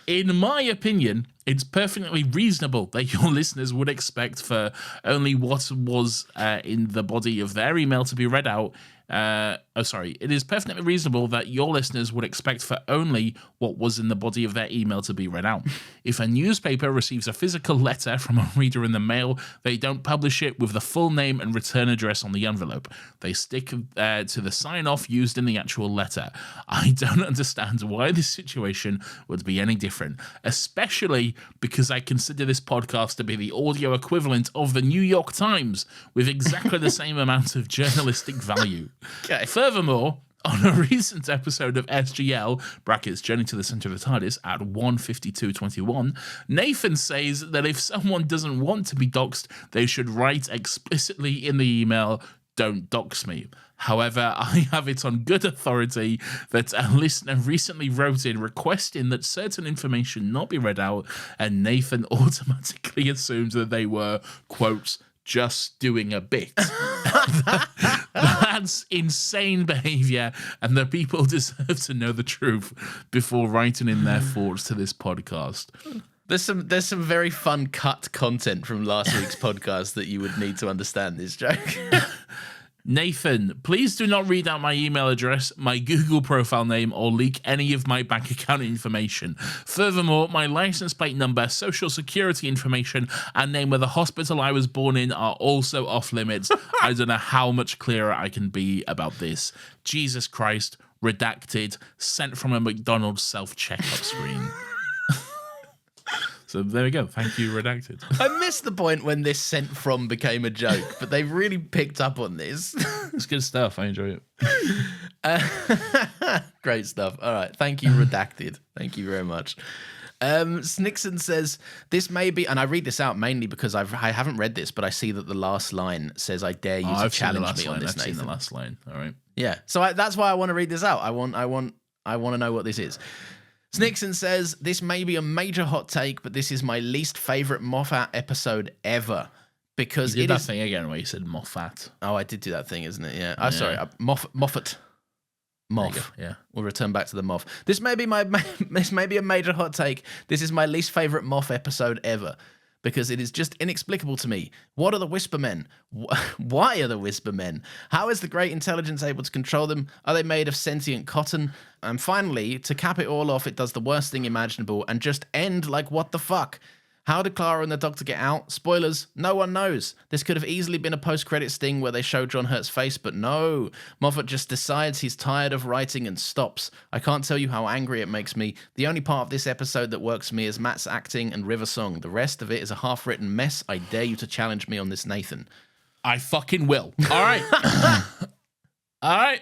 In my opinion, it's perfectly reasonable that your listeners would expect for only what was in the body of their email to be read out. It is perfectly reasonable that your listeners would expect for only what was in the body of their email to be read out. If a newspaper receives a physical letter from a reader in the mail, they don't publish it with the full name and return address on the envelope. They stick to the sign-off used in the actual letter. I don't understand why this situation would be any different, especially because I consider this podcast to be the audio equivalent of the New York Times, with exactly the same amount of journalistic value.
Okay.
Furthermore, on a recent episode of SGL, brackets Journey to the Centre of the TARDIS, at 1:52:21, Nathan says that if someone doesn't want to be doxed, they should write explicitly in the email, "Don't dox me." However, I have it on good authority that a listener recently wrote in requesting that certain information not be read out, and Nathan automatically assumes that they were, quote, just doing a bit. That's insane behavior, and the people deserve to know the truth before writing in their thoughts to this podcast.
There's some very fun cut content from last week's podcast that you would need to understand this joke.
Nathan, please do not read out my email address, my Google profile name, or leak any of my bank account information. Furthermore, my license plate number, social security information, and name of the hospital I was born in are also off limits. I don't know how much clearer I can be about this. Jesus Christ, redacted, sent from a McDonald's self-checkout screen. So there we go. Thank you, redacted.
I missed the point when this sent from became a joke, but they really picked up on this.
It's good stuff. I enjoy it.
Great stuff. All right. Thank you, redacted. Thank you very much. Snixon says, this may be, and I read this out mainly because I haven't read this, but I see that the last line says, I dare you to challenge me on this, Nathan.
I've seen the last line. All right.
Yeah. So that's why I want to read this out. I want to know what this is. Snixon says, this may be a major hot take, but this is my least favorite Moffat episode ever. Because
you did that thing again where you said Moffat.
Oh, I did do that thing, isn't it? Yeah. Oh, sorry. Moffat. Moff.
Yeah.
We'll return back to the Moff. This may be a major hot take. This is my least favorite Moff episode ever. Because it is just inexplicable to me. What are the Whispermen? Why are the Whispermen? How is the Great Intelligence able to control them? Are they made of sentient cotton? And finally, to cap it all off, it does the worst thing imaginable and just end like, what the fuck? How did Clara and the Doctor get out? Spoilers, no one knows. This could have easily been a post-credit sting where they show John Hurt's face, but no. Moffat just decides he's tired of writing and stops. I can't tell you how angry it makes me. The only part of this episode that works for me is Matt's acting and River's song. The rest of it is a half-written mess. I dare you to challenge me on this, Nathan.
I fucking will. All right. All right.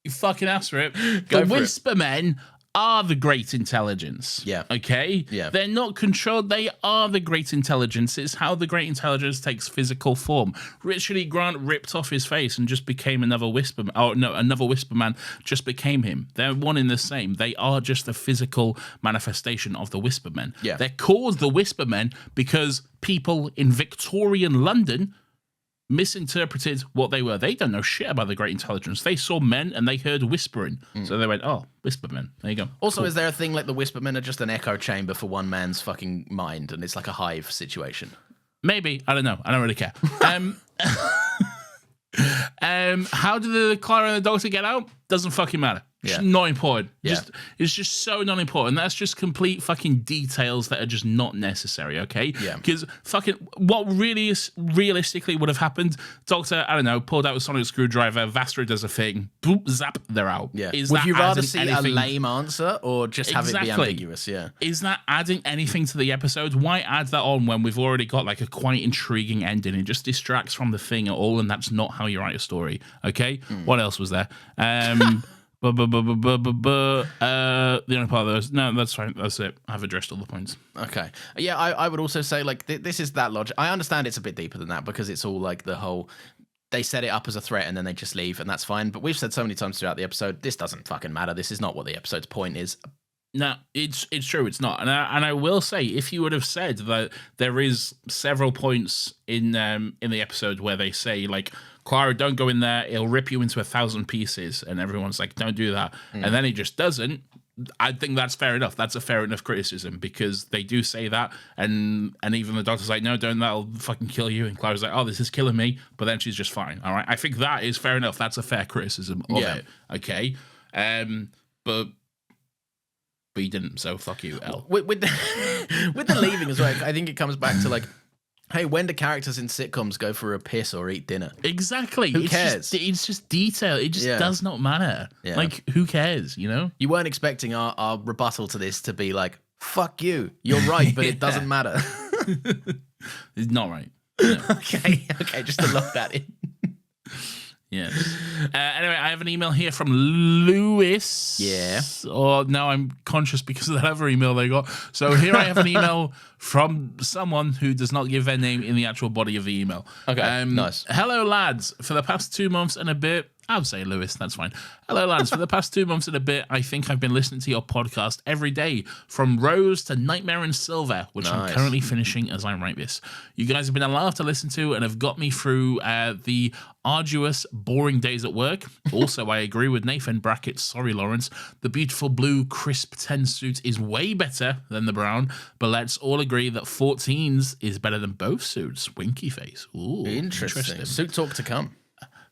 You fucking ask for it. The Whispermen are the Great Intelligence.
Yeah.
Okay?
Yeah.
They're not controlled. They are the Great Intelligence. It's how the Great Intelligence takes physical form. Richard E. Grant ripped off his face and just became another Whisperman. Oh, no, another Whisperman just became him. They're one in the same. They are just a physical manifestation of the Whispermen.
Yeah.
They're called the Whispermen because people in Victorian London misinterpreted what they were. They don't know shit about the Great Intelligence. They saw men and they heard whispering. So they went, oh, Whispermen. There you go.
Also, cool. Is there a thing like the Whispermen are just an echo chamber for one man's fucking mind and it's like a hive situation?
Maybe. I don't know. I don't really care. How did the Clara and the Doctor get out? Doesn't fucking matter. Just not important.
Yeah.
It's just so not important. That's just complete fucking details that are just not necessary, okay?
Yeah.
Because fucking what really is realistically would have happened, Doctor, I don't know, pulled out a sonic screwdriver, Vastra does a thing, boop, zap, they're out.
Yeah.
Is
Would
that
you rather
adding
see
anything?
a lame answer or just have it be ambiguous? Yeah.
Is that adding anything to the episode? Why add that on when we've already got like a quite intriguing ending? It just distracts from the thing at all, and that's not how you write a story, okay? What else was there? The only part of those. No, that's fine. That's it. I've addressed all the points.
Okay. Yeah, I would also say, like, this is that logic. I understand it's a bit deeper than that because it's all like the whole. They set it up as a threat and then they just leave, and that's fine. But we've said so many times throughout the episode, this doesn't fucking matter. This is not what the episode's point is.
No, it's true. It's not, and I will say, if you would have said that there is several points in the episode where they say like, Clara, don't go in there, it'll rip you into 1,000 pieces, and everyone's like, don't do that, and then he just doesn't. I think that's fair enough. That's a fair enough criticism because they do say that, and even the Doctor's like, no, don't, that'll fucking kill you, and Clara's like, oh, this is killing me, but then she's just fine. All right, I think that is fair enough. That's a fair criticism of it. Okay, but he didn't, so fuck you, L.
With the leaving as well, I think it comes back to like, hey, when do characters in sitcoms go for a piss or eat dinner?
Exactly.
Who cares?
It's just detail. It just does not matter.
Yeah.
Like, who cares, you know?
You weren't expecting our rebuttal to this to be like, fuck you, you're right, but it doesn't matter.
It's not right.
No. Okay, just to lock that in.
Yeah. Anyway, I have an email here from Lewis.
Yeah.
Or now I'm conscious because of that other email they got. So here I have an email from someone who does not give their name in the actual body of the email.
Okay, nice.
Hello, lads. For the past 2 months and a bit, I'll say Lewis, that's fine. Hello, lads. For the past 2 months and a bit, I think I've been listening to your podcast every day, from Rose to Nightmare in Silver, which I'm currently finishing as I write this. You guys have been a laugh to listen to and have got me through the arduous, boring days at work. Also, I agree with Nathan, brackets, sorry, Lawrence. The beautiful blue, crisp 10 suit is way better than the brown, but let's all agree that 14's is better than both suits. Winky face. Ooh,
interesting. Suit talk to come.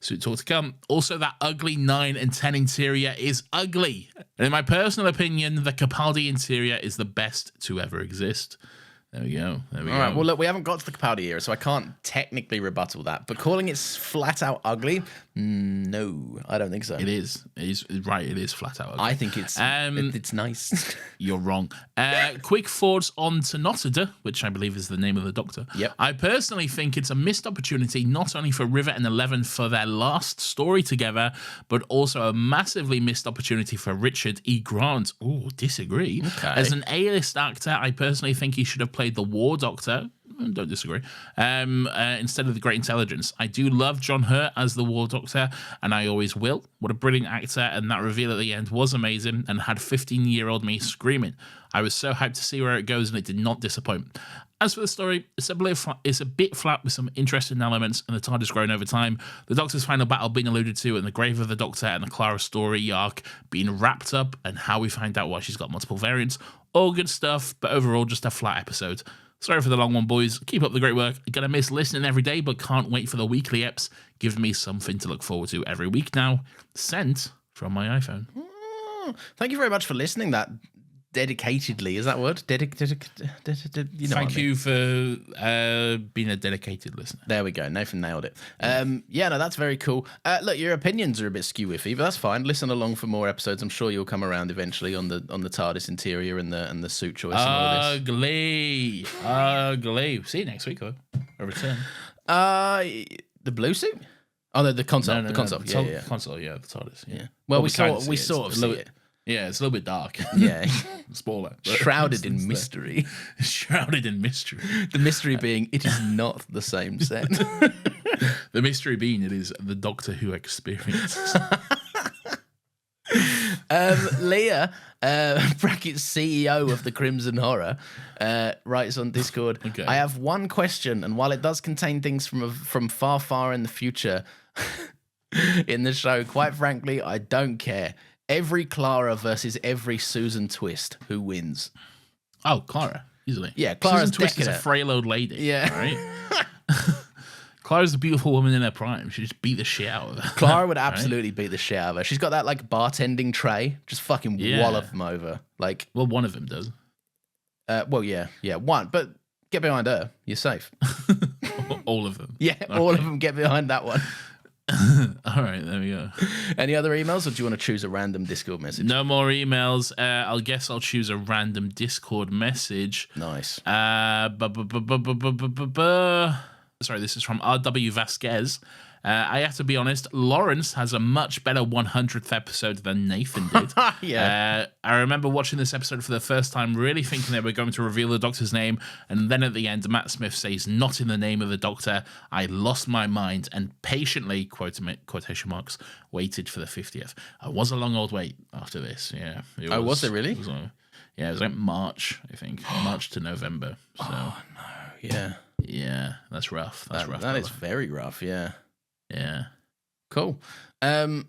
Suit talk to come. Also, that ugly 9 and 10 interior is ugly. And in my personal opinion, the Capaldi interior is the best to ever exist. There we go. All right.
Well, look, we haven't got to the Capaldi era, so I can't technically rebuttal that. But calling it flat out ugly, no, I don't think so.
It is. It is right. It is flat out ugly.
I think it's nice.
You're wrong. Quick thoughts on Tenotida, which I believe is the name of the Doctor.
Yep.
I personally think it's a missed opportunity, not only for River and Eleven for their last story together, but also a massively missed opportunity for Richard E. Grant. Ooh, disagree.
Okay.
As an A-list actor, I personally think he should have played the War Doctor. Don't disagree. Instead of the Great Intelligence. I do love John Hurt as the War Doctor, and I always will. What a brilliant actor, and that reveal at the end was amazing and had 15-year-old me screaming. I was so hyped to see where it goes, and it did not disappoint. As for the story, it's a bit flat with some interesting elements, and the TARDIS growing over time. The Doctor's final battle being alluded to, and the grave of the Doctor and the Clara story arc being wrapped up, and how we find out why she's got multiple variants. All good stuff, but overall just a flat episode. Sorry for the long one, boys. Keep up the great work. Gonna miss listening every day, but can't wait for the weekly eps. Give me something to look forward to every week now. Sent from my iPhone.
Thank you very much for listening that dedicatedly. Is that word?
Thank you for being a dedicated listener.
There we go. Nathan nailed it. Yeah, no, that's very cool. Look, your opinions are a bit skew-iffy, but that's fine. Listen along for more episodes. I'm sure you'll come around eventually on the TARDIS interior and the suit choice and all of this.
Ugly. See you next week, though. A return.
The blue suit? Oh, the console.
No,
the console.
The console, the TARDIS. Yeah.
Well, we sort of see it.
Yeah, it's a little bit dark.
Yeah.
Spoiler.
Shrouded in mystery.
Shrouded in mystery.
The mystery being it is not the same set.
The mystery being it is the Doctor Who experience.
Leah, brackets CEO of the Crimson Horror, writes on Discord,
Okay.
I have one question, and while it does contain things from far, far in the future in the show, quite frankly, I don't care. Every Clara versus every Susan Twist. Who wins?
Oh, Clara, easily.
Yeah, Clara's
Susan Twist is a
decadent.
frail old lady.
Yeah.
Right? Clara's a beautiful woman in her prime. She just beat the shit out of her.
Clara would absolutely beat the shit out of her. She's got that like bartending tray, just fucking wallop them over. Like,
well, one of them does.
Well, yeah, one, but get behind her, you're safe.
All of them.
Yeah, all of them get behind that one.
All right, there we go.
Any other emails, or do you want to choose a random Discord message?
No more emails. I'll choose a random Discord message.
Nice.
Sorry, this is from R.W. Vasquez. I have to be honest, Lawrence has a much better 100th episode than Nathan did.
Yeah.
I remember watching this episode for the first time, really thinking they were going to reveal the Doctor's name, and then at the end, Matt Smith says, "Not in the name of the Doctor." I lost my mind and patiently, quotation marks, waited for the 50th. It was a long old wait after this, yeah.
Was it really?
It was like March, I think. March to November. So.
Oh, no. Yeah.
Yeah, that's rough. That's rough.
That is very rough, yeah.
Yeah.
Cool. And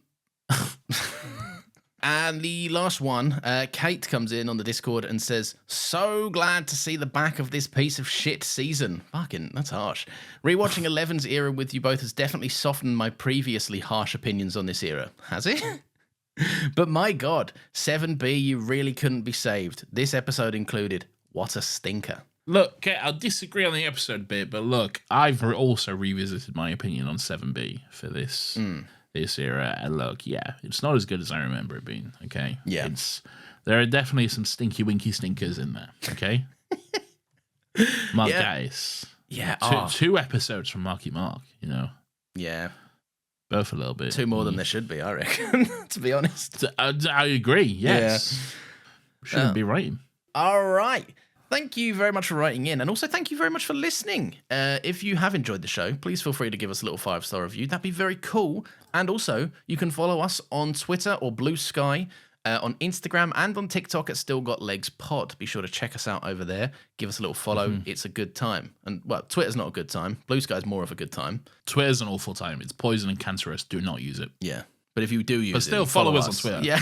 the last one, Kate comes in on the Discord and says, "So glad to see the back of this piece of shit season." Fucking, that's harsh. Rewatching 11's era with you both has definitely softened my previously harsh opinions on this era. Has it? But my God, 7B, you really couldn't be saved. This episode included. What a stinker.
Look, okay, I'll disagree on the episode bit, but look, I've also revisited my opinion on 7B for this era, and look, yeah, it's not as good as I remember it being, okay?
Yeah.
There are definitely some stinky winky stinkers in there, okay? Guys.
Yeah.
Two episodes from Marky Mark, you know?
Yeah.
Both a little bit.
Two more than there should be, I reckon, to be honest.
I agree, yes. Yeah. Shouldn't be writing.
All right. Thank you very much for writing in, and also thank you very much for listening. If you have enjoyed the show, please feel free to give us a little 5-star review. That'd be very cool. And also, you can follow us on Twitter or Blue Sky, on Instagram and on TikTok at Still Got Legs Pod. Be sure to check us out over there. Give us a little follow. Mm-hmm. It's a good time. And, well, Twitter's not a good time. Blue Sky's more of a good time.
Twitter's an awful time. It's poison and cancerous. Do not use it.
Yeah. But if you do use it,
but still follow us on Twitter.
Yeah.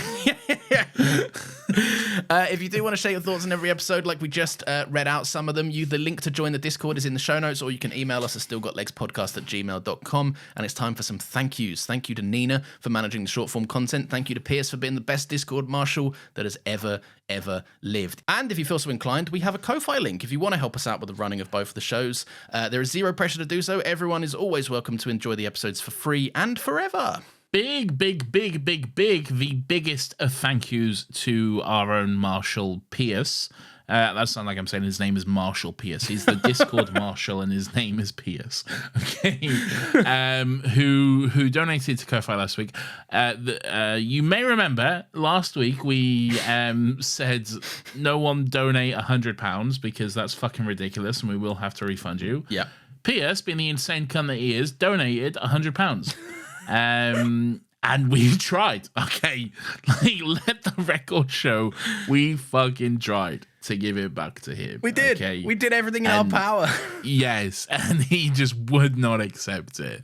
If you do want to share your thoughts on every episode, like we just read out some of them, the link to join the Discord is in the show notes, or you can email us at stillgotlegspodcast@gmail.com. And it's time for some thank yous. Thank you to Nina for managing the short form content. Thank you to Pierce for being the best Discord marshal that has ever lived. And if you feel so inclined, we have a Ko-Fi link if you want to help us out with the running of both of the shows. There is zero pressure to do so. Everyone is always welcome to enjoy the episodes for free and forever.
The biggest of thank yous to our own Marshall Pierce. That's not like I'm saying his name is Marshall Pierce. He's the Discord Marshall, and his name is Pierce. Okay, who donated to Ko-Fi last week? You may remember last week we said no one donate £100 because that's fucking ridiculous, and we will have to refund you.
Yeah,
Pierce, being the insane cunt that he is, donated £100. And we tried, okay? Like, let the record show we fucking tried to give it back to him.
We did. Okay? We did everything in our power.
Yes, and he just would not accept it.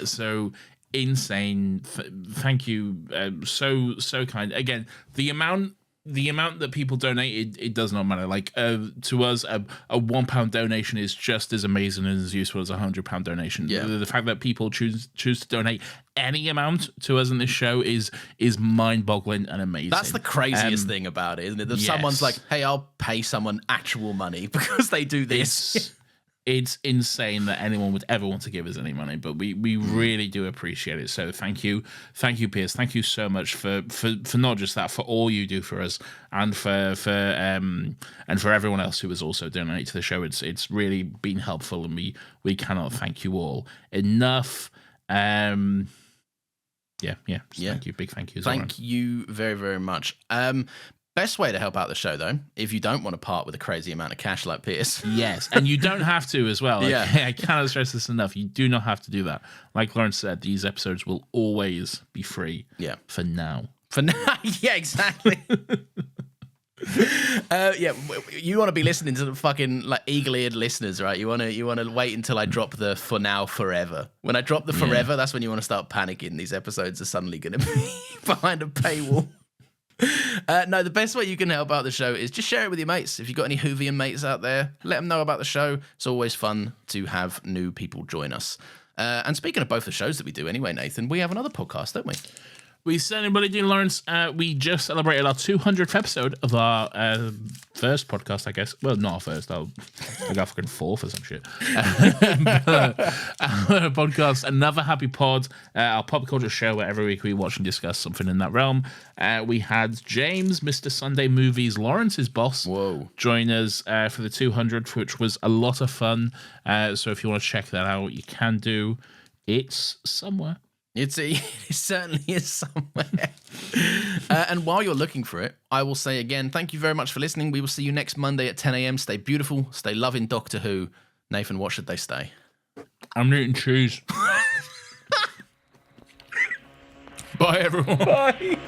So insane. Thank you. So kind. Again, the amount that people donate, it does not matter. Like, to us, a £1 donation is just as amazing and as useful as a £100 donation.
Yeah.
The fact that people choose to donate any amount to us in this show is mind-boggling and amazing.
That's the craziest thing about it, isn't it? That someone's like, hey, I'll pay someone actual money because they do this.
It's insane that anyone would ever want to give us any money, but we really do appreciate it. So thank you, Pierce. Thank you so much for not just that, for all you do for us, and for everyone else who has also donated to the show. It's really been helpful, and we cannot thank you all enough. Thank you, big thank yous.
Thank you very, very much. Best way to help out the show, though, if you don't want to part with a crazy amount of cash like Pierce.
Yes, and you don't have to as well.
Yeah.
I cannot stress this enough. You do not have to do that. Like Lawrence said, these episodes will always be free.
Yeah.
For now.
Yeah, exactly. You want to be listening to the fucking like eagle-eared listeners, right? You want to wait until I drop the for now forever. When I drop the forever, that's when you want to start panicking. These episodes are suddenly going to be behind a paywall. No, the best way you can help out the show is just share it with your mates. If you've got any Whovian mates out there, let them know about the show. It's always fun to have new people join us. And speaking of both the shows that we do anyway, Nathan, we have another podcast, don't we?
We certainly do, Lawrence. We just celebrated our 200th episode of our first podcast, I guess. Well, not our first. I got fucking fourth or some shit. Our podcast, Another Happy Pod, our pop culture show where every week we watch and discuss something in that realm. We had James, Mr. Sunday Movies, Lawrence's boss, join us for the 200th, which was a lot of fun. So if you want to check that out, you can do. It's somewhere.
It certainly is somewhere. And while you're looking for it, I will say again, thank you very much for listening. We will see you next Monday at 10 a.m. Stay beautiful. Stay loving Doctor Who. Nathan, what should they stay?
I'm eating cheese. Bye, everyone.
Bye.